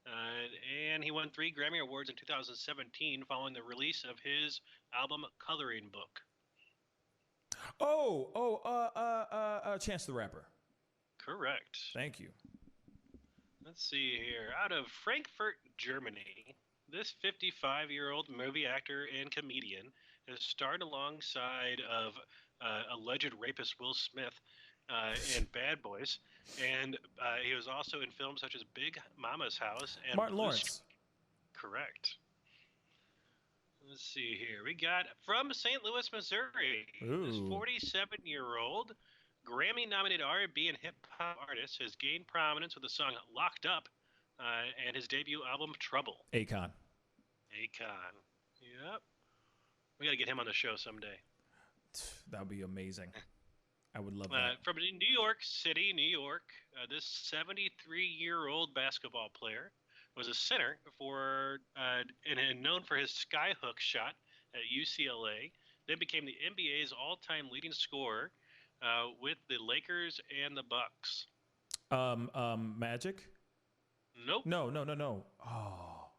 and he won 3 Grammy Awards in 2017 following the release of his album Coloring Book. Chance the Rapper. Correct. Thank you. Let's see here. Out of Frankfurt, Germany, this 55-year-old movie actor and comedian has starred alongside of alleged rapist Will Smith in Bad Boys, and he was also in films such as Big Mama's House and Martin Blue Lawrence. Streak. Correct. Let's see here. We got from St. Louis, Missouri, this 47-year-old Grammy-nominated R&B and hip-hop artist has gained prominence with the song Locked Up and his debut album Trouble. Akon. Yep. We got to get him on the show someday. That would be amazing. I would love that. From New York City, New York, this 73-year-old basketball player was a center for and known for his skyhook shot at UCLA. Then became the NBA's all-time leading scorer with the Lakers and the Bucks. Magic? Nope. No. Oh.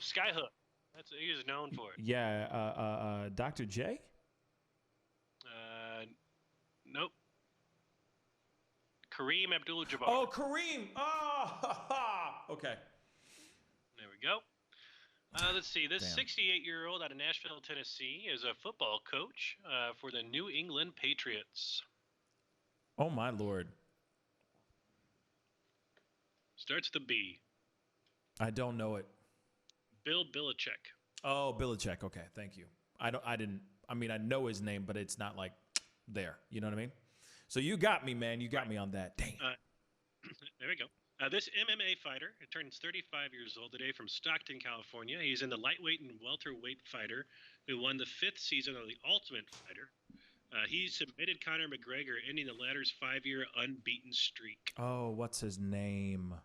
Skyhook. That's what he was known for. Yeah. Dr. J? Nope. Kareem Abdul-Jabbar. Oh, Kareem. Oh, okay. There we go. Let's see. This 68-year-old out of Nashville, Tennessee, is a football coach for the New England Patriots. Oh, my Lord. Starts with a B. I don't know it. Bill Belichick. Oh, Belichick. Okay, thank you. I know his name, but it's not like there. You know what I mean? So you got me, man. You got me on that. Dang. There we go. This MMA fighter turns 35 years old today from Stockton, California. He's in the lightweight and welterweight fighter who won the 5th season of The Ultimate Fighter. He submitted Conor McGregor, ending the latter's 5-year unbeaten streak. Oh, what's his name?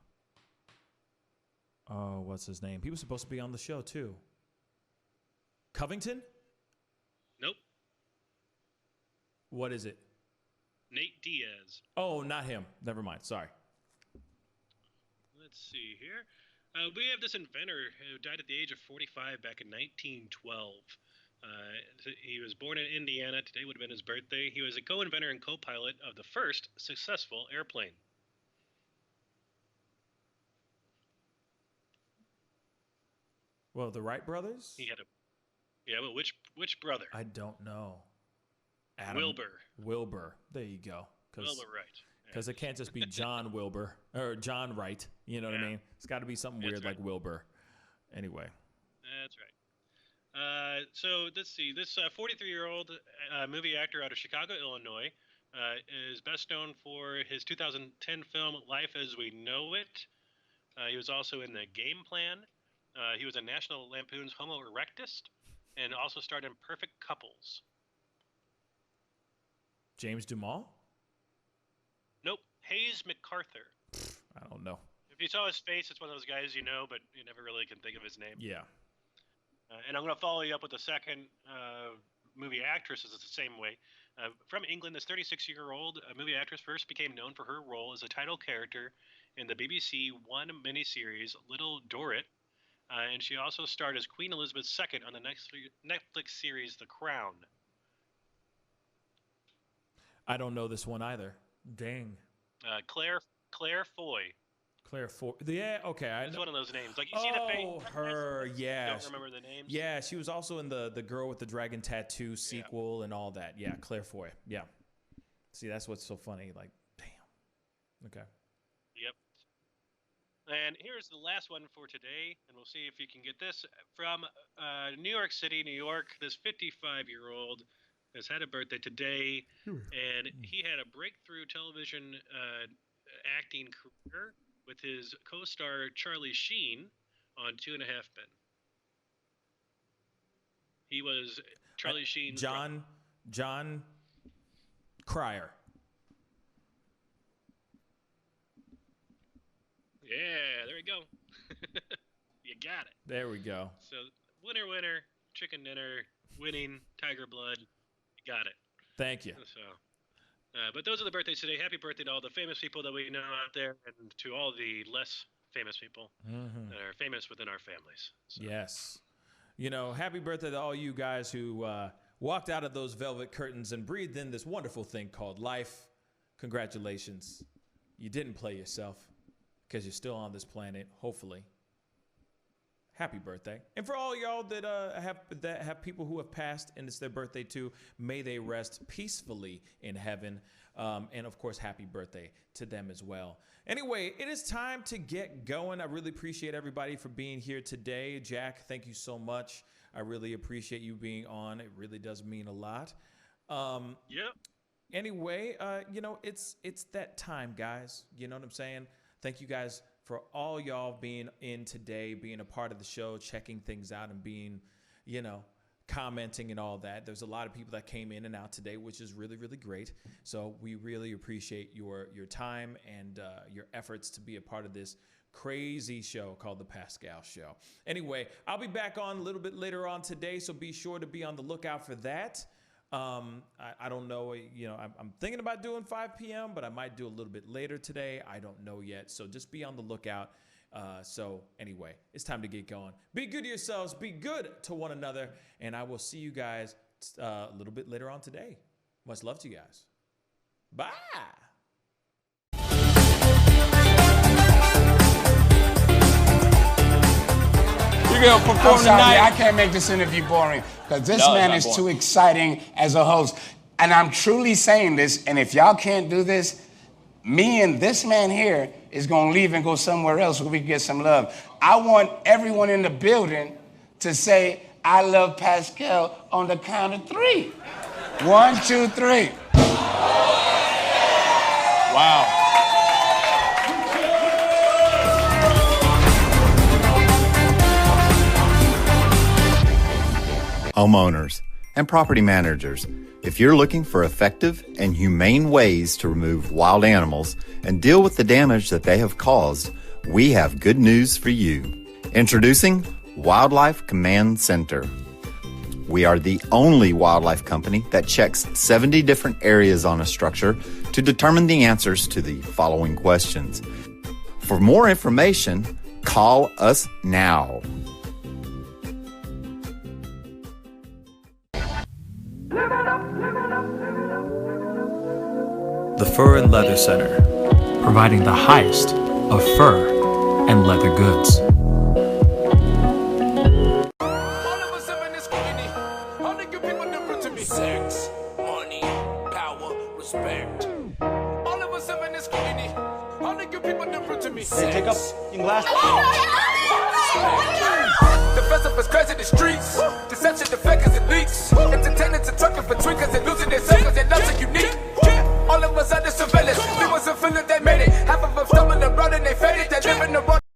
He was supposed to be on the show, too. Covington? Nope. What is it? Nate Diaz. Oh, not him. Never mind. Sorry. Let's see here. We have this inventor who died at the age of 45 back in 1912. He was born in Indiana. Today would have been his birthday. He was a co-inventor and co-pilot of the first successful airplane. Well, the Wright brothers? He had a... Yeah, but which brother? I don't know. Wilbur. There you go. Wilbur Wright. Because it can't just be John Wilbur or John Wright. You know what I mean? It's got to be something weird like Wilbur. Anyway. That's right. So let's see. This 43-year-old movie actor out of Chicago, Illinois, is best known for his 2010 film Life as We Know It. He was also in The Game Plan. He was in National Lampoon's Homo Erectus and also starred in Perfect Couples. James Dumas? Nope. Hayes MacArthur. I don't know. If you saw his face, it's one of those guys you know, but you never really can think of his name. Yeah. And I'm going to follow you up with the second movie actress. It's the same way. From England, this 36-year-old movie actress first became known for her role as a title character in the BBC One miniseries Little Dorrit. And she also starred as Queen Elizabeth II on the Netflix series The Crown. I don't know this one either. Dang. Claire Foy. Claire Foy. Yeah, okay. It's one of those names. Like you see the face. Oh, her. Yeah. Don't remember the names. Yeah, she was also in the Girl with the Dragon Tattoo sequel and all that. Yeah, Claire Foy. Yeah. See, that's what's so funny. Like, damn. Okay. Yep. And here's the last one for today, and we'll see if you can get this. From New York City, New York, this 55-year-old has had a birthday today, and he had a breakthrough television acting career with his co-star Charlie Sheen on 2.5 Men. He was Charlie Sheen. John Cryer. Yeah, there we go. You got it. There we go. So, winner, chicken dinner, winning, tiger blood. You got it. Thank you. So, but those are the birthdays today. Happy birthday to all the famous people that we know out there, and to all the less famous people that are famous within our families. So. Yes. You know, happy birthday to all you guys who walked out of those velvet curtains and breathed in this wonderful thing called life. Congratulations. You didn't play yourself because you're still on this planet, hopefully. Happy birthday. And for all y'all that have people who have passed and it's their birthday too, may they rest peacefully in heaven. And of course, happy birthday to them as well. Anyway, it is time to get going. I really appreciate everybody for being here today. Jack, thank you so much. I really appreciate you being on. It really does mean a lot. Yep. Anyway, you know, it's that time, guys. You know what I'm saying? Thank you guys for all y'all being in today, being a part of the show, checking things out and being, you know, commenting and all that. There's a lot of people that came in and out today, which is really, really great. So we really appreciate your time and your efforts to be a part of this crazy show called The Pascal Show. Anyway, I'll be back on a little bit later on today, so be sure to be on the lookout for that. I don't know, you know, I'm thinking about doing 5 p.m., but I might do a little bit later today. I don't know yet. So just be on the lookout. So anyway, it's time to get going. Be good to yourselves. Be good to one another. And I will see you guys a little bit later on today. Much love to you guys. Bye. You're going to perform tonight. I can't make this interview boring because this man is too exciting as a host. And I'm truly saying this, and if y'all can't do this, me and this man here is going to leave and go somewhere else where we can get some love. I want everyone in the building to say, I love Pascal on the count of 3. 1, 2, 3. Wow. Homeowners and property managers, if you're looking for effective and humane ways to remove wild animals and deal with the damage that they have caused, we have good news for you. Introducing Wildlife Command Center. We are the only wildlife company that checks 70 different areas on a structure to determine the answers to the following questions. For more information, call us now. The Fur and Leather Center, providing the highest of fur and leather goods. Sex, money, power, respect. All of us in this community, all the good people different to me. Take up in glass. The festival's crazy in the streets.